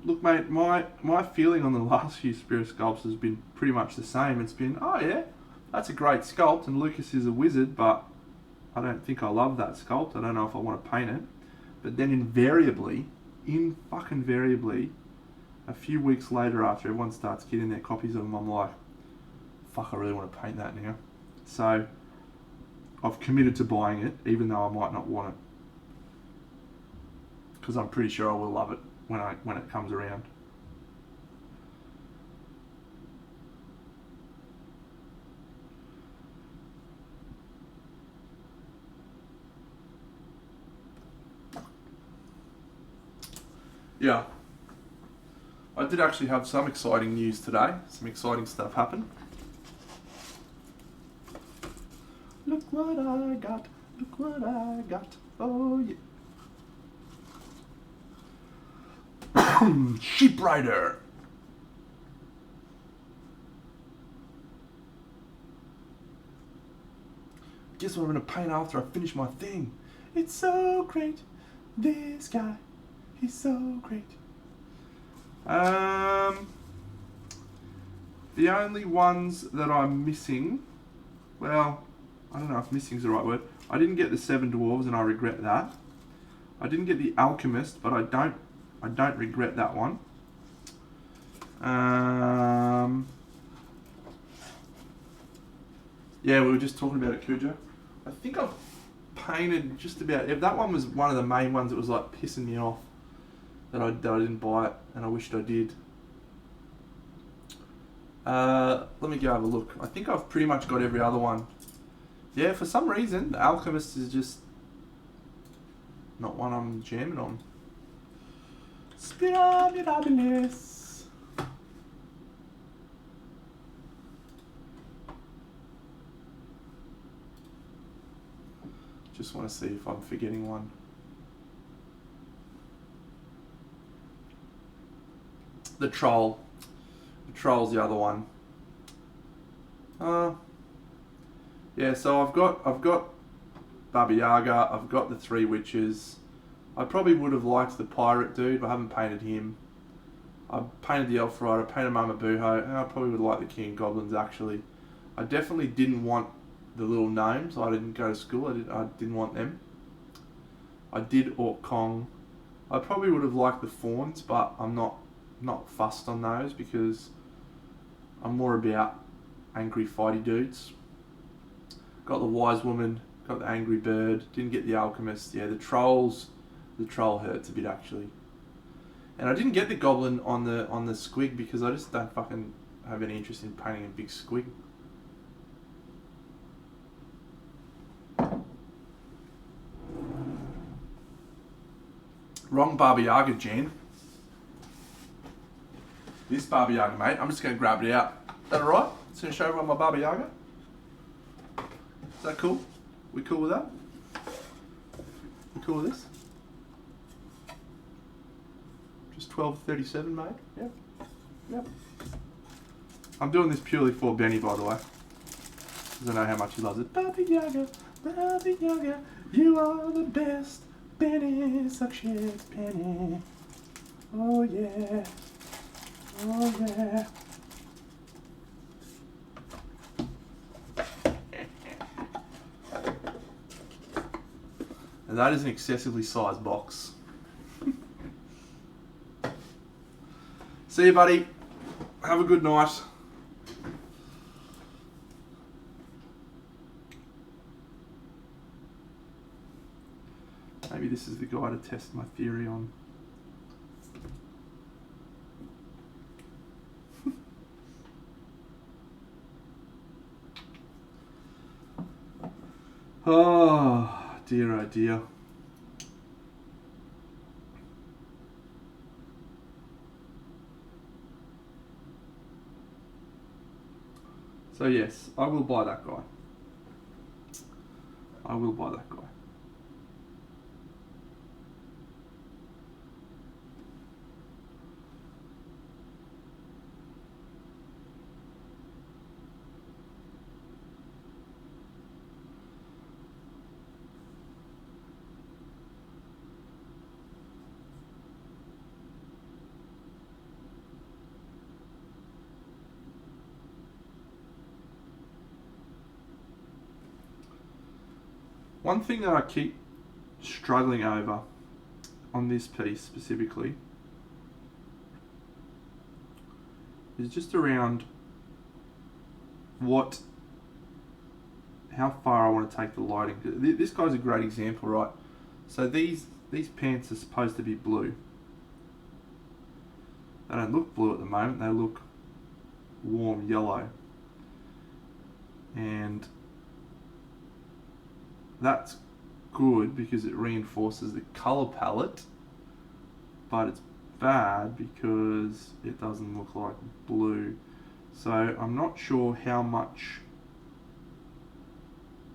Look, mate. My feeling on the last few Spirit sculpts has been pretty much the same. It's been, oh yeah, that's a great sculpt, and Lucas is a wizard, but I don't think I love that sculpt. I don't know if I want to paint it. But then invariably, a few weeks later after everyone starts getting their copies of them, I'm like, fuck, I really want to paint that now. So I've committed to buying it, even though I might not want it, because I'm pretty sure I will love it when it comes around. Yeah, I did actually have some exciting news today. Some exciting stuff happened. Look what I got, look what I got, oh yeah. Sheep Rider. guess what I'm going to paint after I finish my thing? It's so great. This guy, he's so great. The only ones that I'm missing, well, I don't know if missing is the right word. I didn't get the 7 Dwarves and I regret that. I didn't get the Alchemist, but I don't regret that one. Yeah, we were just talking about it, Cujo. I think I've painted just about... If that one was one of the main ones that was like pissing me off that I didn't buy it, and I wished I did. Let me go have a look. I think I've pretty much got every other one. Yeah, for some reason, the Alchemist is just not one I'm jamming on. Spiritualist. Just want to see if I'm forgetting one. The Troll. The Troll's the other one. Yeah, so I've got Baba Yaga, I've got the 3 Witches. I probably would have liked the Pirate dude, but I haven't painted him. I painted the Elf Rider, I painted Mama Booho, and I probably would like the King of Goblins actually. I definitely didn't want the little gnomes. I didn't go to school, I didn't want them. I did Orc Kong. I probably would have liked the Fawns, but I'm not fussed on those because I'm more about angry fighty dudes. Got the Wise Woman, got the Angry Bird, didn't get the Alchemist. Yeah, the Troll hurts a bit actually. And I didn't get the Goblin on the squig because I just don't fucking have any interest in painting a big squig. Wrong Baba Yaga, Jan. This Baba Yaga, mate. I'm just going to grab it out. Is that alright? Just going to show everyone my Baba Yaga. Is that cool? We cool with that? We cool with this? Just 12.37, mate. Yep. Yep. I'm doing this purely for Benny, by the way. Because I know how much he loves it. Baba Yaga, you are the best. Benny, suck shit, Benny. Oh yeah. Oh yeah. And that is an excessively sized box. See you, buddy. Have a good night. Maybe this is the guy to test my theory on. Oh dear, oh dear. So yes, I will buy that guy. I will buy that guy. One thing that I keep struggling over on this piece specifically is just around how far I want to take the lighting. This guy's a great example, right? So these pants are supposed to be blue. They don't look blue at the moment, they look warm yellow. And that's good because it reinforces the color palette, but it's bad because it doesn't look like blue. So I'm not sure how much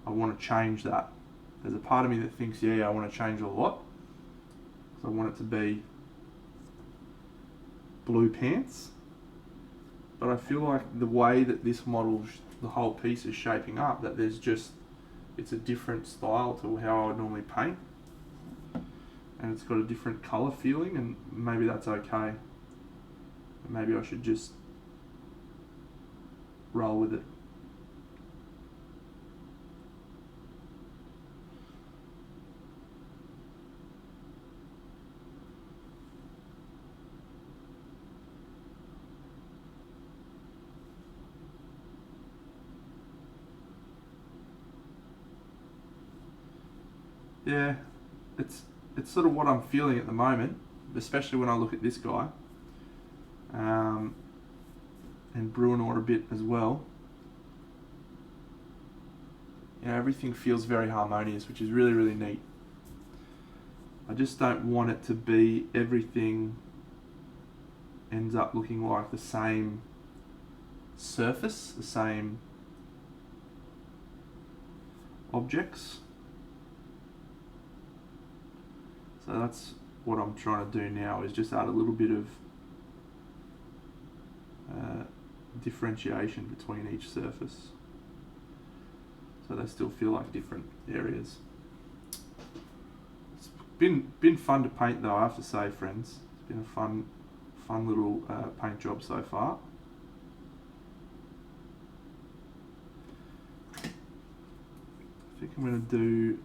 I want to change that. There's a part of me that thinks, yeah, I want to change a lot. So I want it to be blue pants. But I feel like the way that this model, the whole piece is shaping up, that there's just, it's a different style to how I would normally paint, and it's got a different colour feeling, and maybe that's okay. Maybe I should just roll with it. Yeah, it's sort of what I'm feeling at the moment, especially when I look at this guy, and Bruenor a bit as well. You know, everything feels very harmonious, which is really, really neat. I just don't want it to be everything ends up looking like the same surface, the same objects. So that's what I'm trying to do now, is just add a little bit of differentiation between each surface, so they still feel like different areas. It's been fun to paint though, I have to say, friends. It's been a fun little paint job so far. I think I'm going to do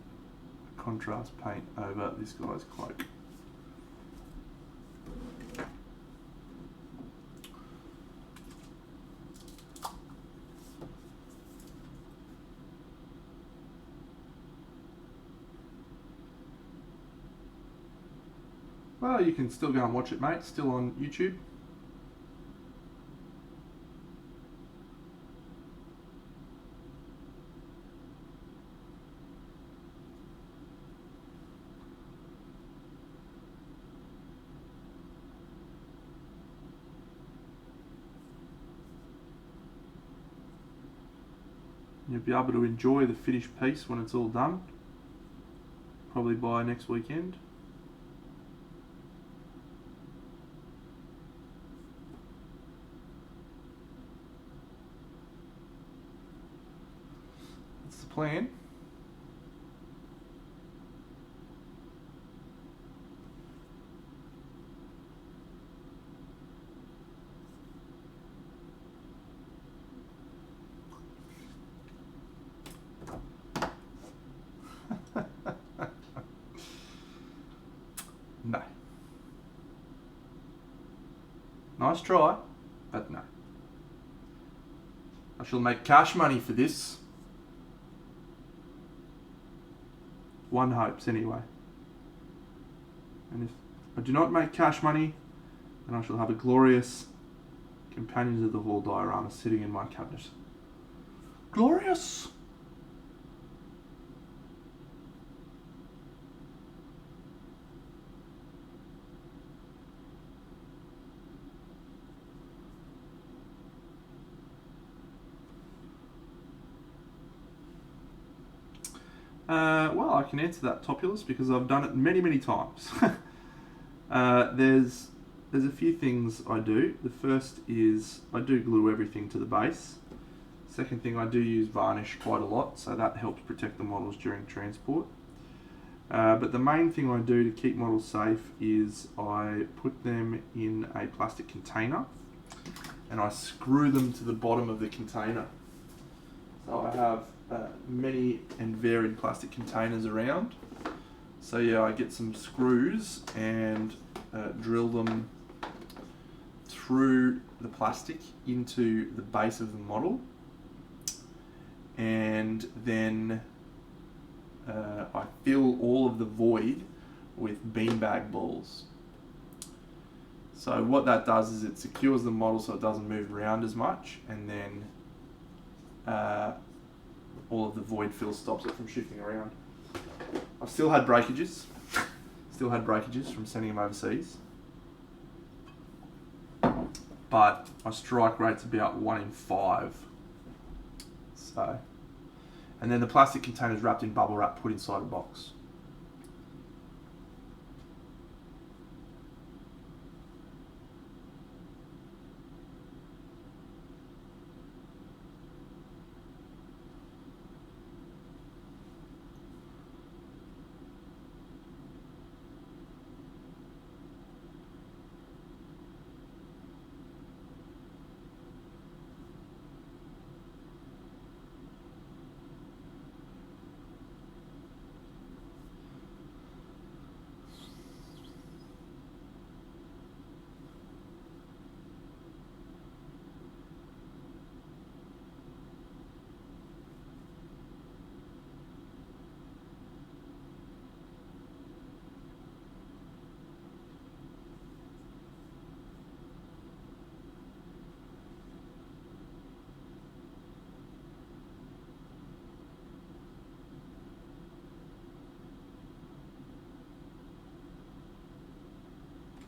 a contrast paint over this guy's cloak. Well, you can still go and watch it, mate. It's still on YouTube. You'll be able to enjoy the finished piece when it's all done, probably by next weekend. That's the plan. No. Nice try, but no. I shall make cash money for this. One hopes, anyway. And if I do not make cash money, then I shall have a glorious Companions of the Hall diorama sitting in my cabinet. Glorious! Well, I can answer that, Topulus, because I've done it many, many times. There's a few things I do. The first is I do glue everything to the base. Second thing, I do use varnish quite a lot, so that helps protect the models during transport. But the main thing I do to keep models safe is I put them in a plastic container and I screw them to the bottom of the container. So I have many and varied plastic containers around. So yeah, I get some screws and drill them through the plastic into the base of the model, and then I fill all of the void with beanbag balls. So what that does is it secures the model so it doesn't move around as much, and then all of the void fill stops it from shifting around. I've still had breakages from sending them overseas, but my strike rate's about 1 in 5. So, and then the plastic container's wrapped in bubble wrap, put inside a box.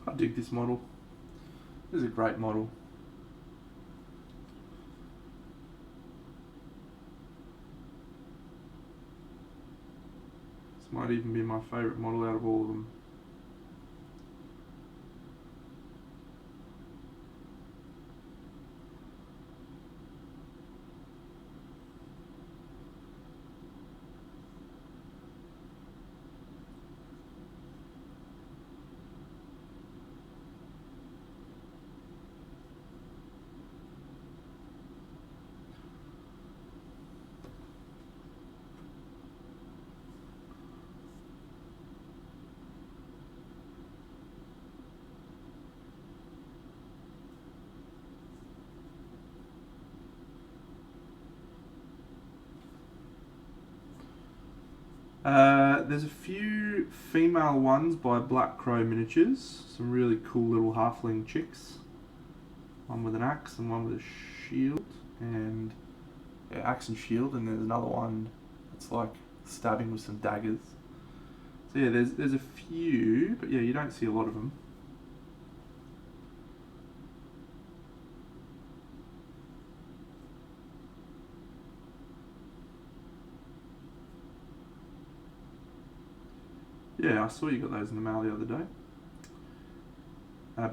I dig this model. This is a great model. This might even be my favourite model out of all of them. There's a few female ones by Black Crow Miniatures. Some really cool little halfling chicks. One with an axe and one with a shield. And yeah, axe and shield. And there's another one that's like stabbing with some daggers. So yeah, there's a few, but yeah, you don't see a lot of them. Yeah, I saw you got those in the mail the other day.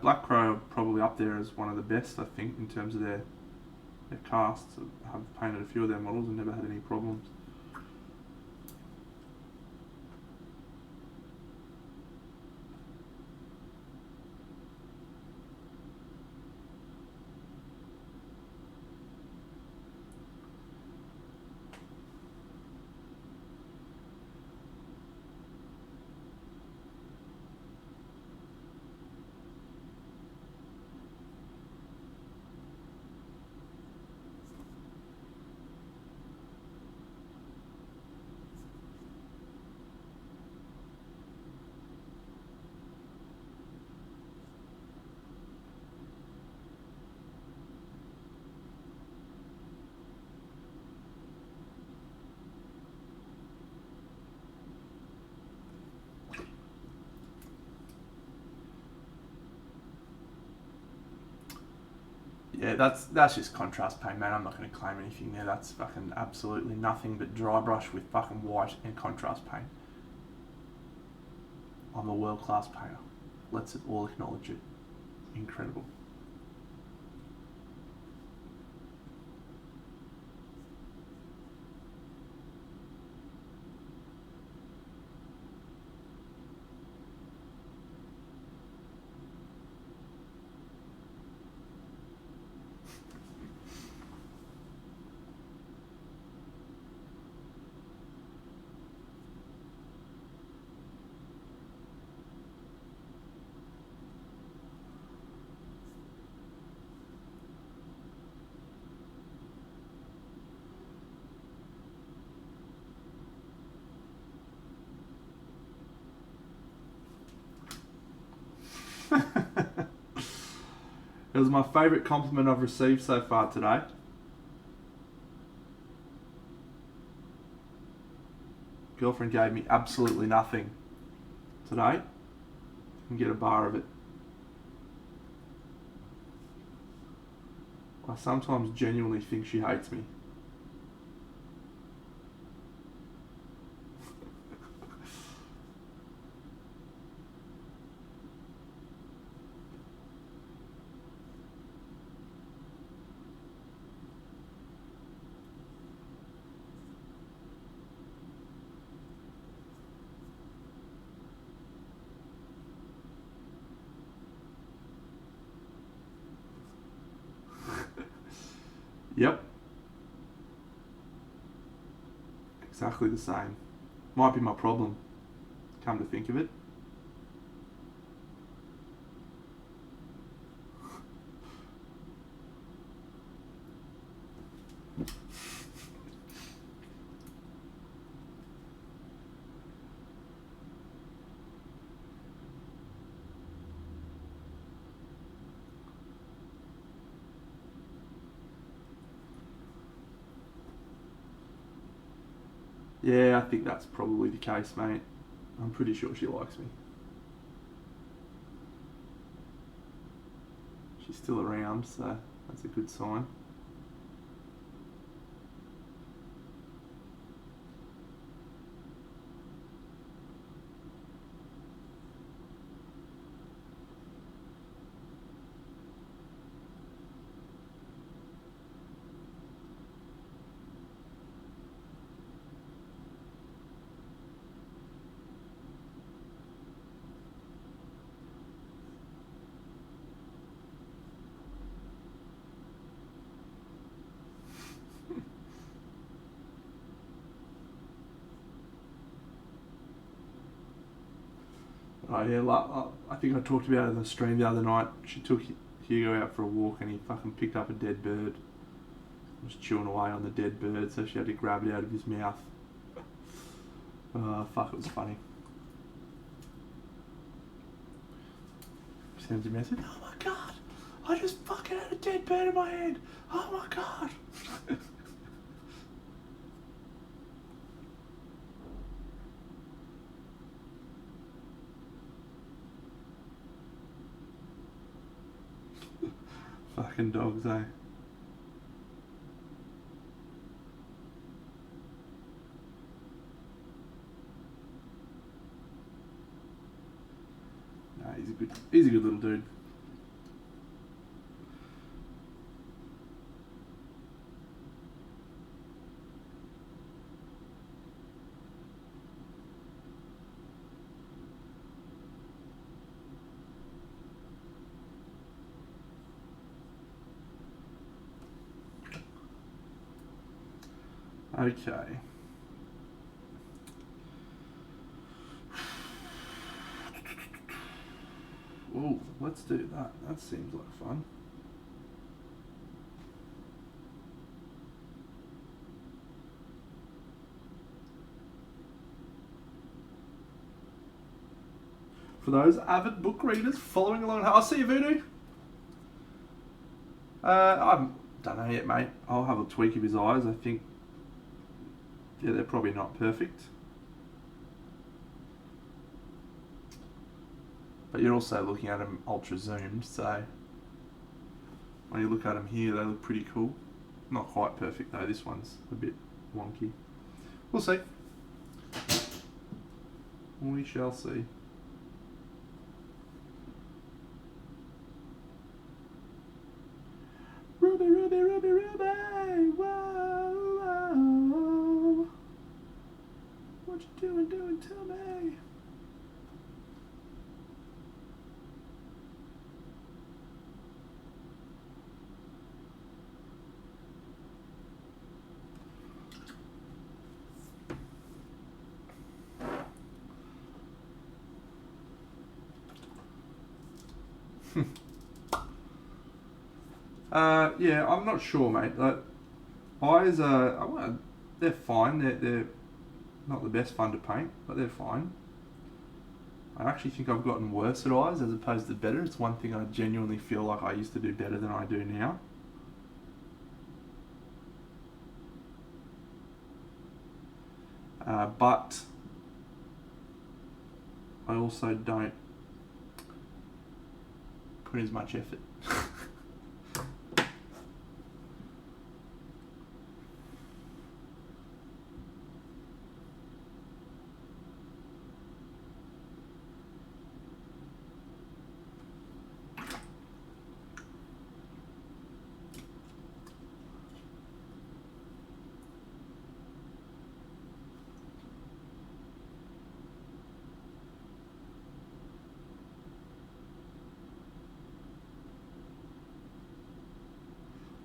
Black Crow are probably up there as one of the best, I think, in terms of their casts. I've painted a few of their models and never had any problems. Yeah, that's just contrast paint, man. I'm not going to claim anything there. That's fucking absolutely nothing but dry brush with fucking white and contrast paint. I'm a world-class painter. Let's all acknowledge it. Incredible. It was my favourite compliment I've received so far today. Girlfriend gave me absolutely nothing today. You can get a bar of it. I sometimes genuinely think she hates me. Yep. Exactly the same. Might be my problem, come to think of it. Yeah, I think that's probably the case, mate. I'm pretty sure she likes me. she's still around, so that's a good sign. Oh yeah, I think I talked about it in the stream the other night. She took Hugo out for a walk and he fucking picked up a dead bird. He was chewing away on the dead bird, so she had to grab it out of his mouth. Fuck, it was funny. She sends a message, oh my god, I just fucking had a dead bird in my hand. Oh my god. Fucking dogs, eh? Nah, he's a good little dude. Okay. Oh, let's do that. That seems like fun. For those avid book readers following along, I'll see you, Voodoo. I don't know yet, mate. I'll have a tweak of his eyes. I think, yeah, they're probably not perfect. But you're also looking at them ultra zoomed, so when you look at them here, they look pretty cool. Not quite perfect though, this one's a bit wonky. We'll see. We shall see. Ruby, Ruby, Ruby, Ruby! Whoa, whoa. What you doing to me? Yeah, I'm not sure, mate. Like, eyes are, they're fine. They're not the best fun to paint, but they're fine. I actually think I've gotten worse at eyes as opposed to better. It's one thing I genuinely feel like I used to do better than I do now. But I also don't put as much effort.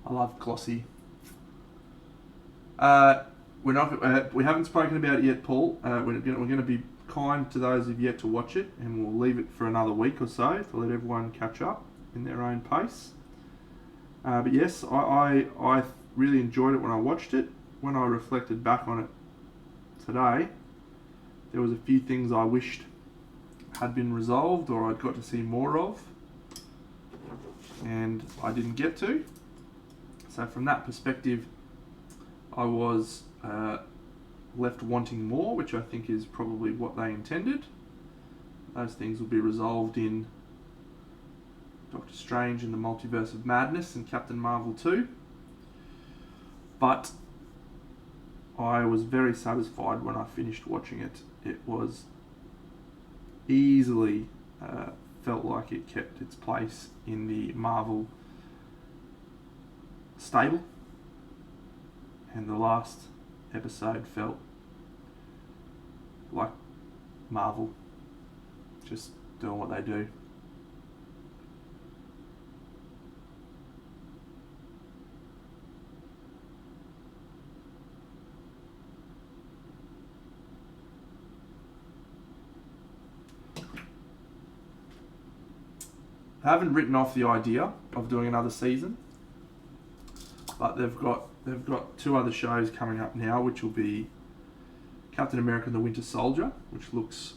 I love glossy. We haven't spoken about it yet, Paul. We're going to be kind to those who've yet to watch it, and we'll leave it for another week or so to let everyone catch up in their own pace. But yes, I really enjoyed it when I watched it. When I reflected back on it today, there was a few things I wished had been resolved or I'd got to see more of, and I didn't get to. So from that perspective, I was left wanting more, which I think is probably what they intended. Those things will be resolved in Doctor Strange and the Multiverse of Madness and Captain Marvel 2. But I was very satisfied when I finished watching it. It was easily felt like it kept its place in the Marvel stable, and the last episode felt like Marvel just doing what they do. I haven't written off the idea of doing another season, but they've got 2 other shows coming up now, which will be Captain America and the Winter Soldier, which looks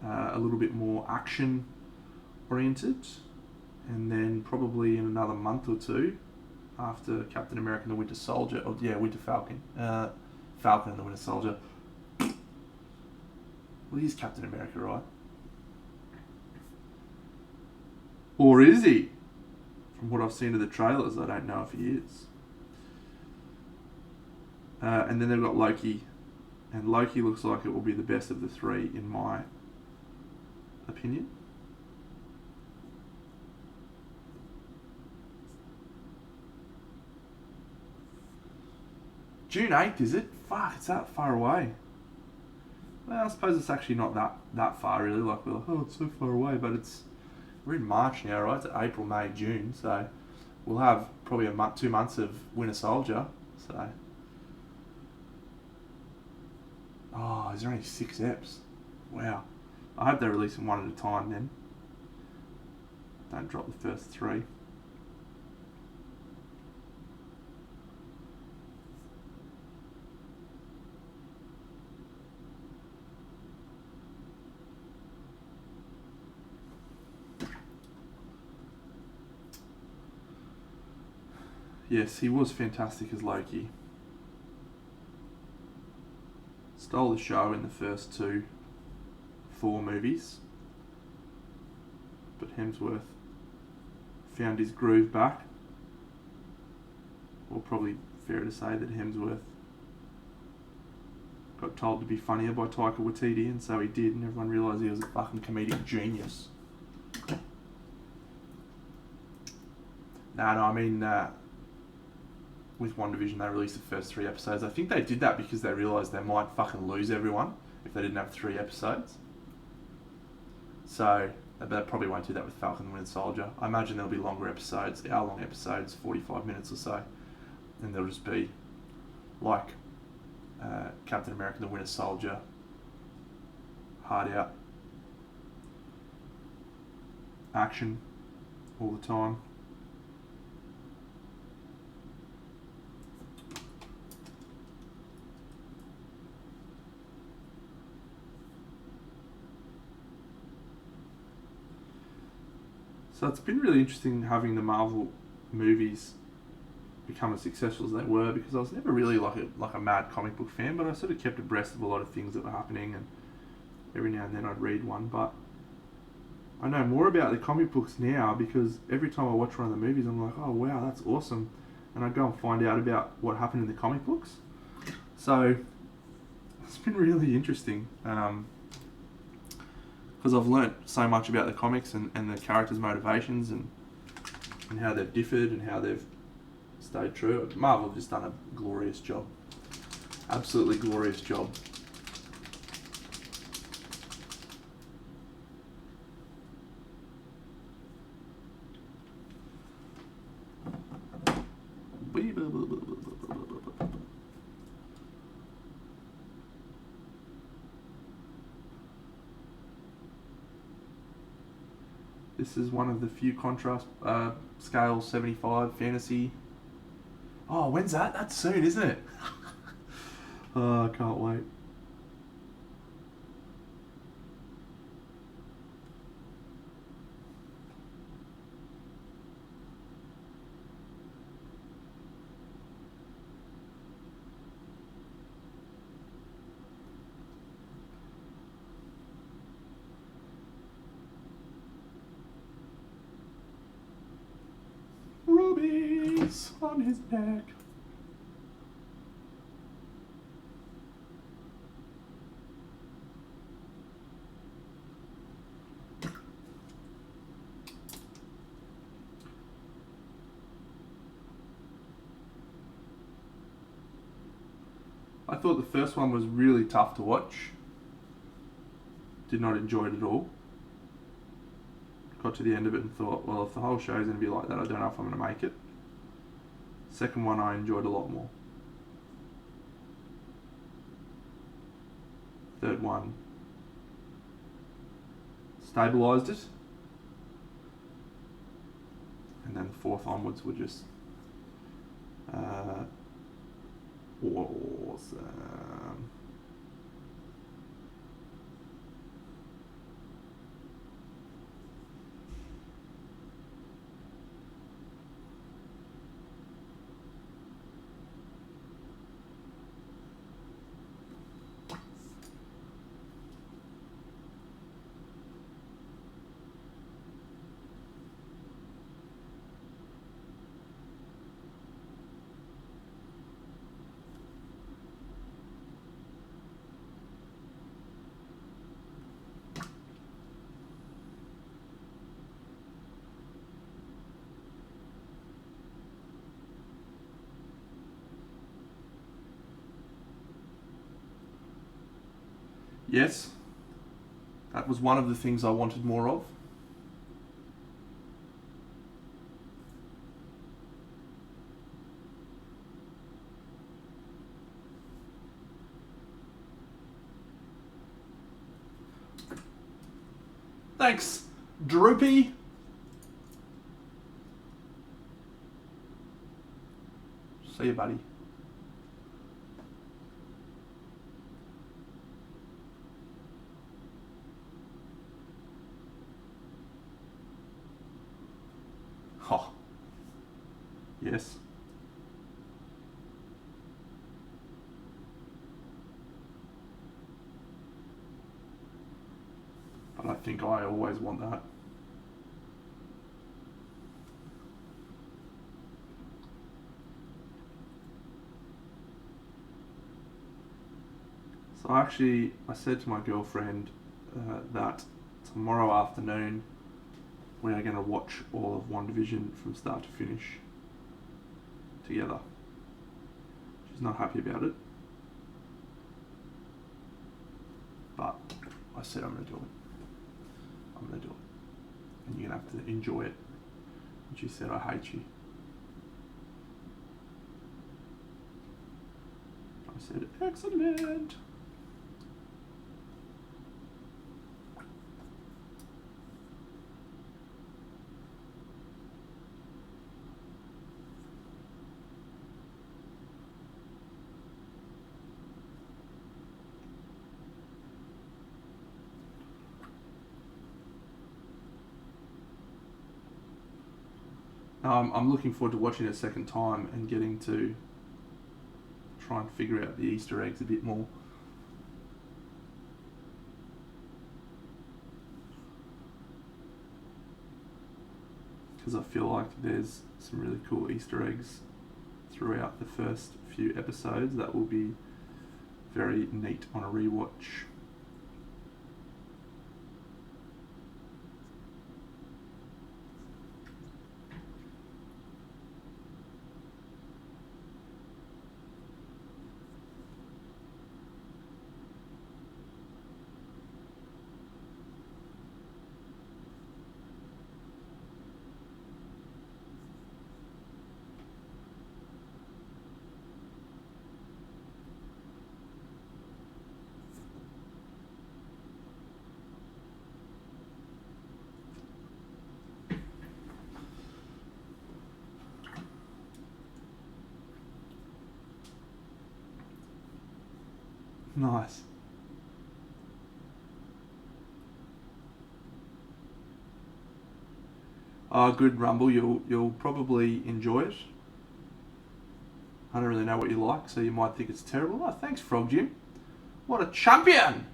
a little bit more action oriented, and then probably in another month or 2 after Captain America and the Winter Soldier, Winter Falcon, Falcon and the Winter Soldier. Well, he's Captain America, right? Or is he? From what I've seen of the trailers, I don't know if he is. And then they've got Loki. And Loki looks like it will be the best of the 3, in my opinion. June 8th, is it? Fuck, it's that far away. Well, I suppose it's actually not that far, really. Like, we're like, oh, it's so far away, but we're in March now, right? It's April, May, June, so we'll have probably 2 months of Winter Soldier. So, is there only 6 eps? Wow. I hope they release them one at a time then. Don't drop the first 3. Yes, he was fantastic as Loki. Stole the show in the first 2 Thor movies, but Hemsworth found his groove back. Or probably fair to say that Hemsworth got told to be funnier by Taika Waititi, and so he did, and everyone realised he was a fucking comedic genius. I mean, with WandaVision, they released the first 3 episodes. I think they did that because they realised they might fucking lose everyone if they didn't have 3 episodes. So, they probably won't do that with Falcon and Winter Soldier. I imagine there'll be longer episodes, hour-long episodes, 45 minutes or so. And they'll just be like Captain America and the Winter Soldier, hard out, action all the time. So it's been really interesting having the Marvel movies become as successful as they were, because I was never really like a mad comic book fan, but I sort of kept abreast of a lot of things that were happening, and every now and then I'd read one. But I know more about the comic books now because every time I watch one of the movies, I'm like, oh wow, that's awesome, and I go and find out about what happened in the comic books. So it's been really interesting. Because I've learnt so much about the comics and the characters' motivations and how they've differed and how they've stayed true. Marvel have just done a glorious job. Absolutely glorious job. This is one of the few contrast scale 75 fantasy. Oh, when's that? That's soon, isn't it? Oh, I can't wait. ice on his neck. I thought the first one was really tough to watch. Did not enjoy it at all. Got to the end of it and thought, well, if the whole show is going to be like that, I don't know if I'm going to make it. Second one I enjoyed a lot more. Third one stabilised it. And then the fourth onwards were just awesome. Yes, that was one of the things I wanted more of. Thanks, Droopy. See you, buddy. Oh, yes. But I think I always want that. So actually, I said to my girlfriend that tomorrow afternoon we are going to watch all of WandaVision from start to finish together. She's not happy about it, but I said I'm going to do it. I'm going to do it. And you're going to have to enjoy it. And she said, I hate you. I said, excellent. I'm looking forward to watching it a second time and getting to try and figure out the Easter eggs a bit more. Because I feel like there's some really cool Easter eggs throughout the first few episodes that will be very neat on a rewatch. Nice. Good Rumble. You'll probably enjoy it. I don't really know what you like, so you might think it's terrible. Oh, thanks, Frog Jim. What a champion!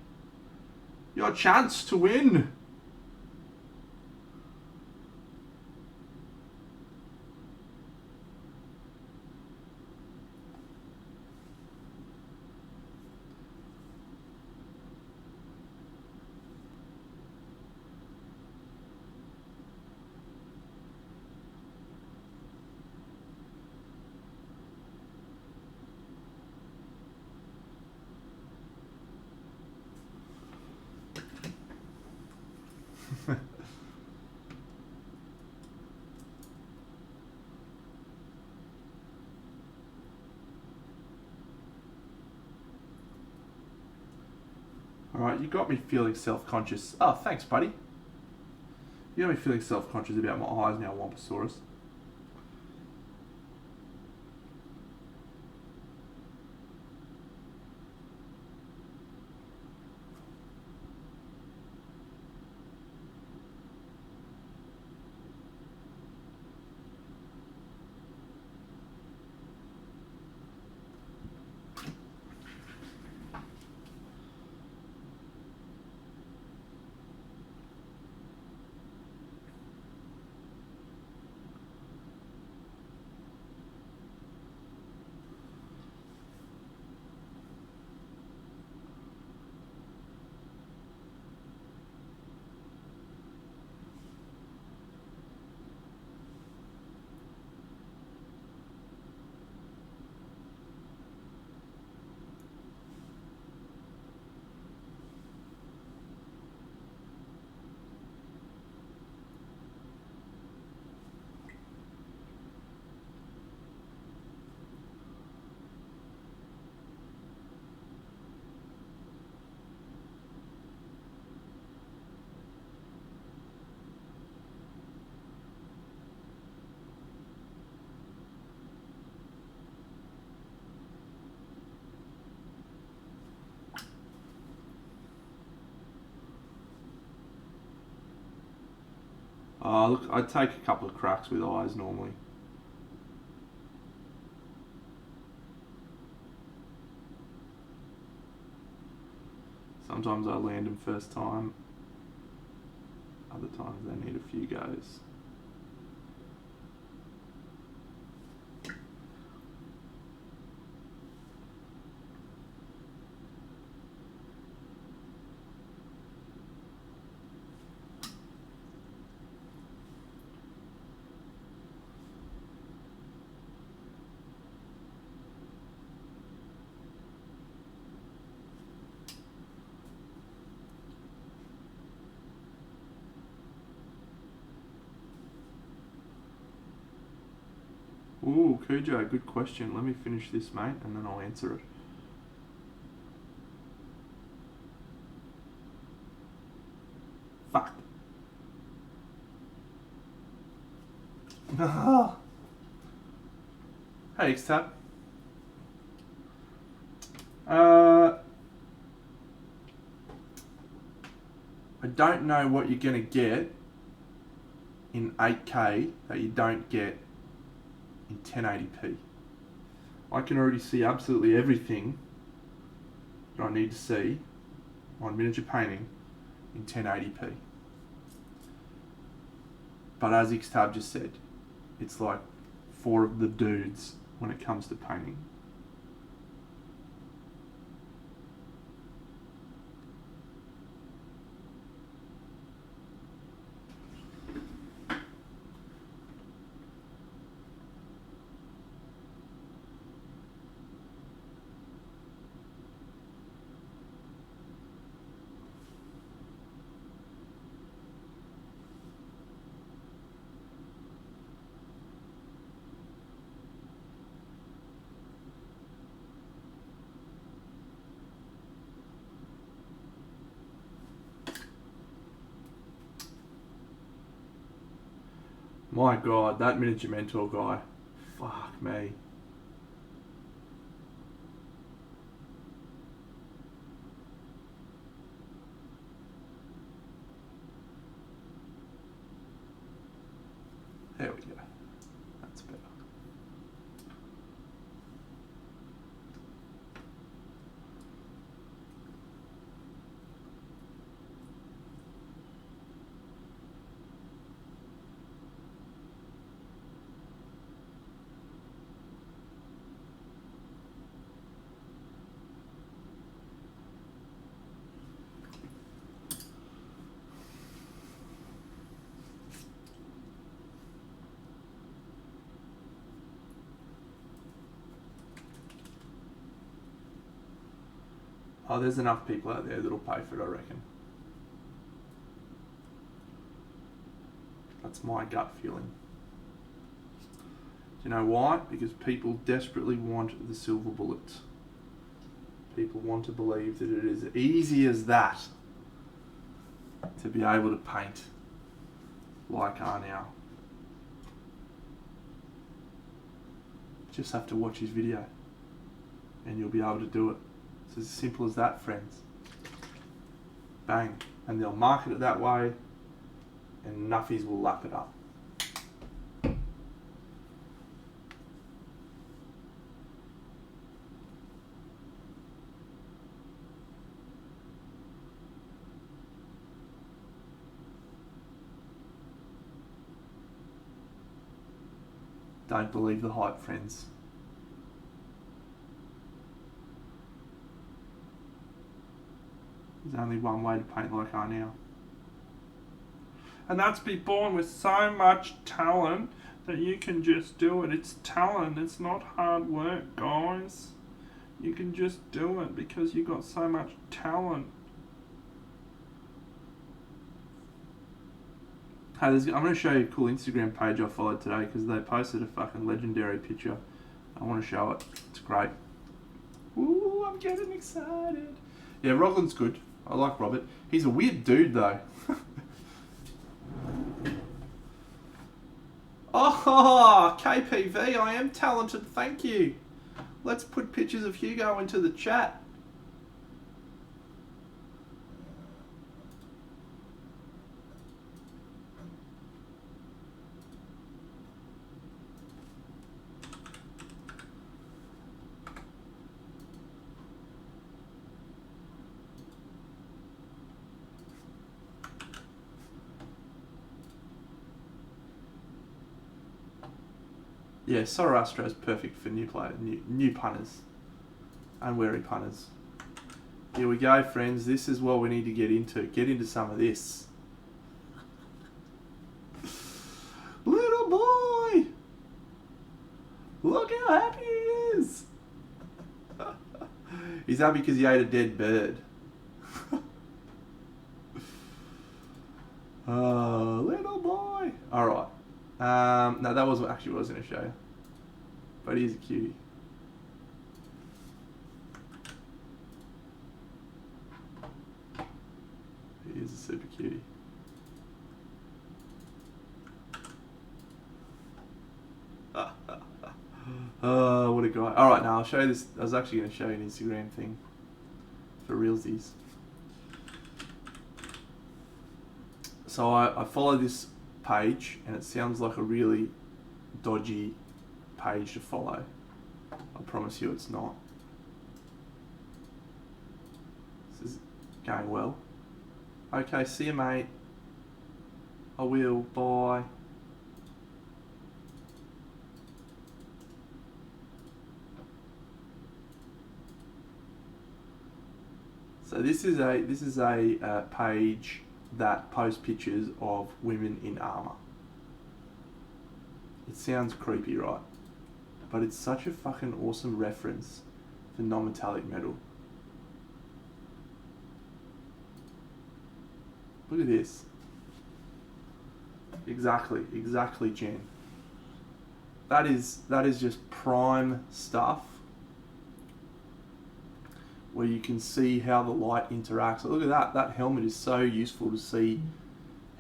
Your chance to win. Alright, you got me feeling self-conscious. Oh, thanks, buddy. You got me feeling self-conscious about my eyes now, Womposaurus. Look, I take a couple of cracks with eyes normally. Sometimes I land them first time. Other times they need a few goes. Ooh, Cujo, good question. Let me finish this, mate, and then I'll answer it. Fuck. Hey, X-Tab. I don't know what you're going to get in 8K that you don't get in 1080p. I can already see absolutely everything that I need to see on miniature painting in 1080p. But as Xtab just said, it's like for the dudes when it comes to painting. My God, that miniature mentor guy. Fuck me. There we go. That's better. Oh, there's enough people out there that'll pay for it, I reckon. That's my gut feeling. Do you know why? Because people desperately want the silver bullet. People want to believe that it is easy as that to be able to paint like Arnau. Just have to watch his video and you'll be able to do it. It's as simple as that, friends. Bang. And they'll market it that way and nuffies will lap it up. Don't believe the hype, friends. There's only one way to paint like Arnau. And that's be born with so much talent that you can just do it. It's talent, it's not hard work, guys. You can just do it because you got so much talent. Hey, I'm going to show you a cool Instagram page I followed today because they posted a fucking legendary picture. I want to show it. It's great. Ooh, I'm getting excited. Yeah, Roglin's good. I like Robert. He's a weird dude though. Oh, KPV, I am talented, thank you. Let's put pictures of Hugo into the chat. Yeah, Sorastro is perfect for new punters, unwary punters. Here we go, friends. This is what we need to get into. Get into some of this. Little boy! Look how happy he is! He's happy because he ate a dead bird. Oh, little boy! Alright. No, that wasn't actually what I was going to show you. But he's a cutie. He is a super cutie. Oh, what a guy. Alright, now I'll show you this. I was actually going to show you an Instagram thing for realsies. So I follow this page and it sounds like a really dodgy page to follow. I promise you it's not. This is going well. Okay, see you mate. I will, bye. So this is a page that posts pictures of women in armor. It sounds creepy, right? But it's such a fucking awesome reference for non-metallic metal. Look at this. Exactly, Jen. That is just prime stuff where you can see how the light interacts. Look at that. That helmet is so useful to see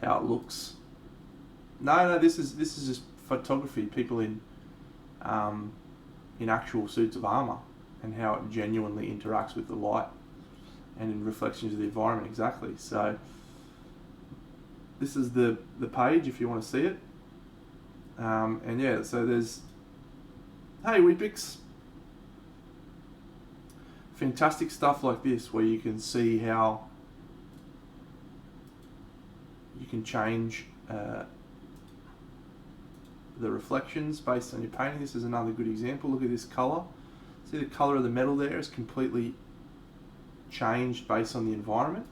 how it looks. No, this is just photography. People in actual suits of armor and how it genuinely interacts with the light and in reflections of the environment. Exactly. So this is the page if you want to see it. And yeah, so there's Weet-Bix. Fantastic stuff like this where you can see how you can change the reflections based on your painting. This is another good example. Look at this colour. See the colour of the metal there is completely changed based on the environment.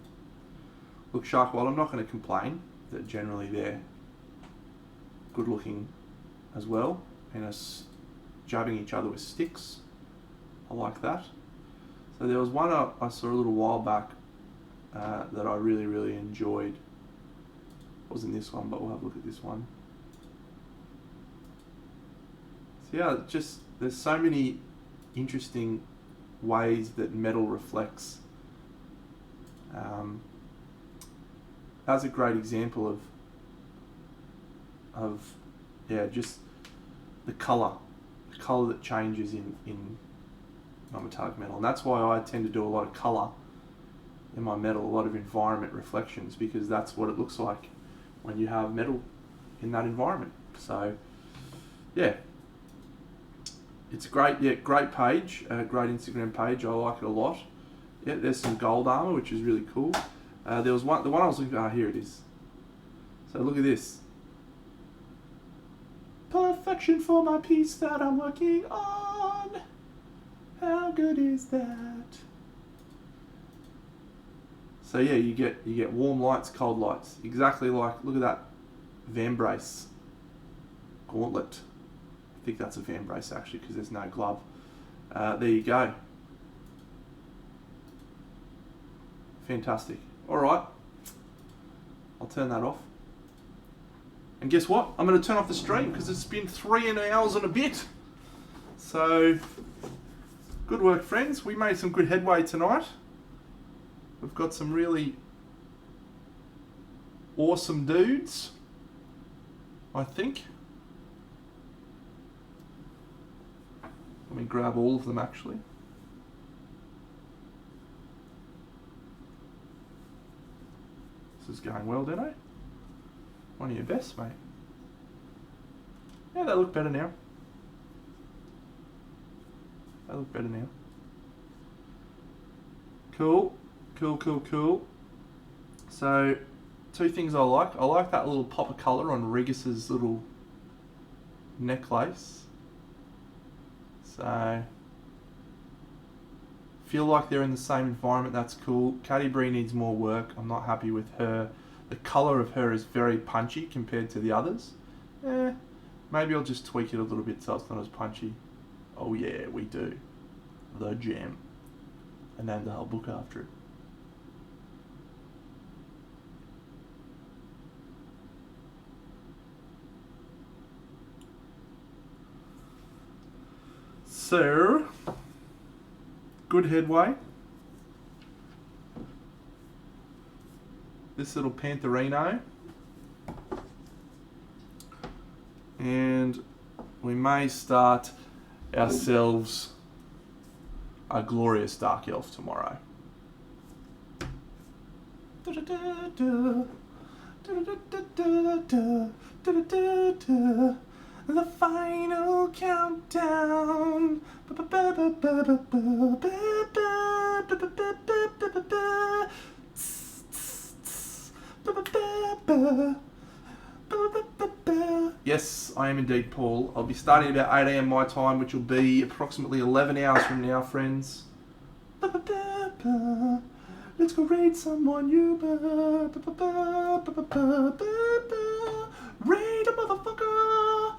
Look, Shark, while I'm not going to complain that generally they're good looking as well and us jabbing each other with sticks, I like that. So there was one I saw a little while back that I really enjoyed. It wasn't this one, but we'll have a look at this one. So yeah, just there's so many interesting ways that metal reflects. That's a great example of just the colour that changes in non-metallic metal, and that's why I tend to do a lot of colour in my metal, a lot of environment reflections, because that's what it looks like when you have metal in that environment. So yeah, it's great. Yeah, great page, great Instagram page. I like it a lot. Yeah, there's some gold armor, which is really cool. There was the one I was looking for. Here it is. So look at this. Perfection for my piece that I'm working on. How good is that? So yeah, you get warm lights, cold lights. Exactly like, look at that vambrace gauntlet. I think that's a vambrace actually, because there's no glove. There you go. Fantastic. Alright, I'll turn that off. And guess what? I'm going to turn off the stream because it's been 3 hours and a bit. So, good work, friends. We made some good headway tonight. We've got some really awesome dudes, I think. Let me grab all of them actually. This is going well, don't I? One of your best, mate. Yeah, they look better now. They look better now. Cool. Cool. So, 2 things I like. I like that little pop of colour on Regis's little necklace. So, feel like they're in the same environment. That's cool. Cattibrie needs more work. I'm not happy with her. The colour of her is very punchy compared to the others. Maybe I'll just tweak it a little bit so it's not as punchy. Oh yeah, we do. The Gem. I named the whole book after it. So, good headway. This little Pantherino. And we may start ourselves a glorious Dark Elf tomorrow. The final countdown. Yes, I am indeed, Paul. I'll be starting about 8 AM my time, which will be approximately 11 hours from now, friends. Let's go raid someone new. Raid a motherfucker.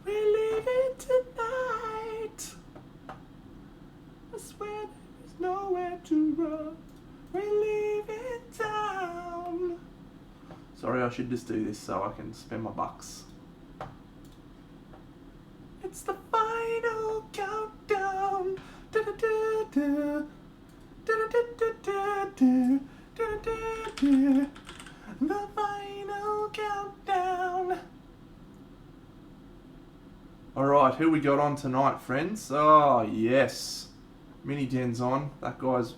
We're leaving tonight. I swear there's nowhere to run. We're leaving town. Sorry, I should just do this so I can spend my bucks. It's the final countdown. The final countdown. Alright, who we got on tonight, friends? Oh, yes. Mini Den's on. That guy's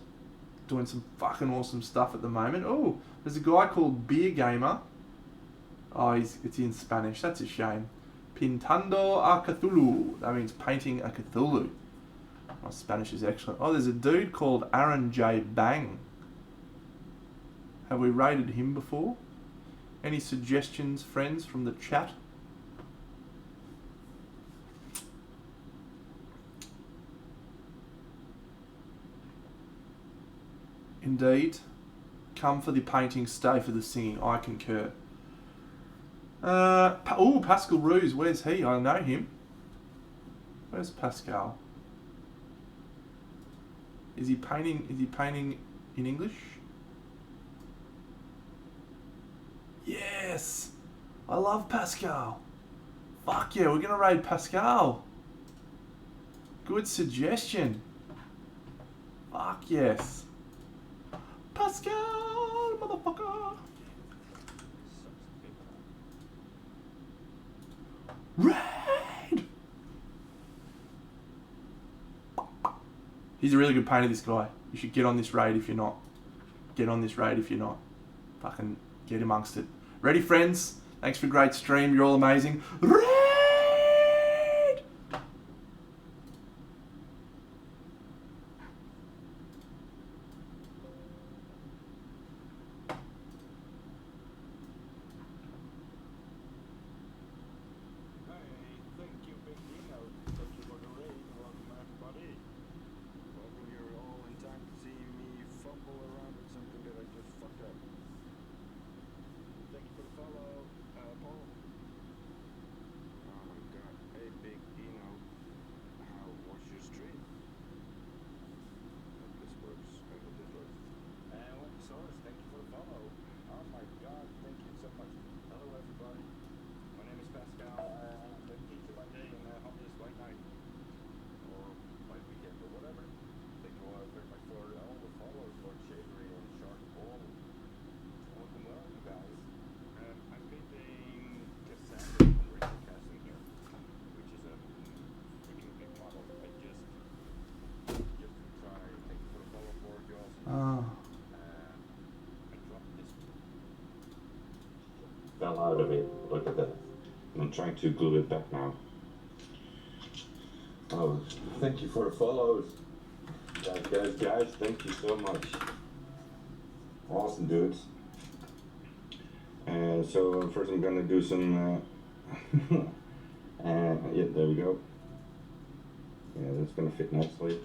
doing some fucking awesome stuff at the moment. Oh, there's a guy called Beer Gamer. Oh, it's in Spanish. That's a shame. Pintando a Cthulhu. That means painting a Cthulhu. My Spanish is excellent. Oh, there's a dude called Aaron J. Bang. Have we rated him before? Any suggestions, friends, from the chat? Indeed. Come for the painting, stay for the singing. I concur. Pascal Ruse. Where's he? I know him. Where's Pascal? Is he painting in English? Yes! I love Pascal. Fuck yeah, we're gonna raid Pascal. Good suggestion. Fuck yes. Pascal, motherfucker. Red! He's a really good painter, this guy. You should get on this raid if you're not. Get on this raid if you're not. Fucking get amongst it. Ready, friends? Thanks for a great stream. You're all amazing. Red! Fell out of it. Look at that. I'm trying to glue it back now. Oh, thank you for the follows. Guys, thank you so much. Awesome dudes. And so first I'm gonna do some yeah, there we go. Yeah, that's gonna fit nicely.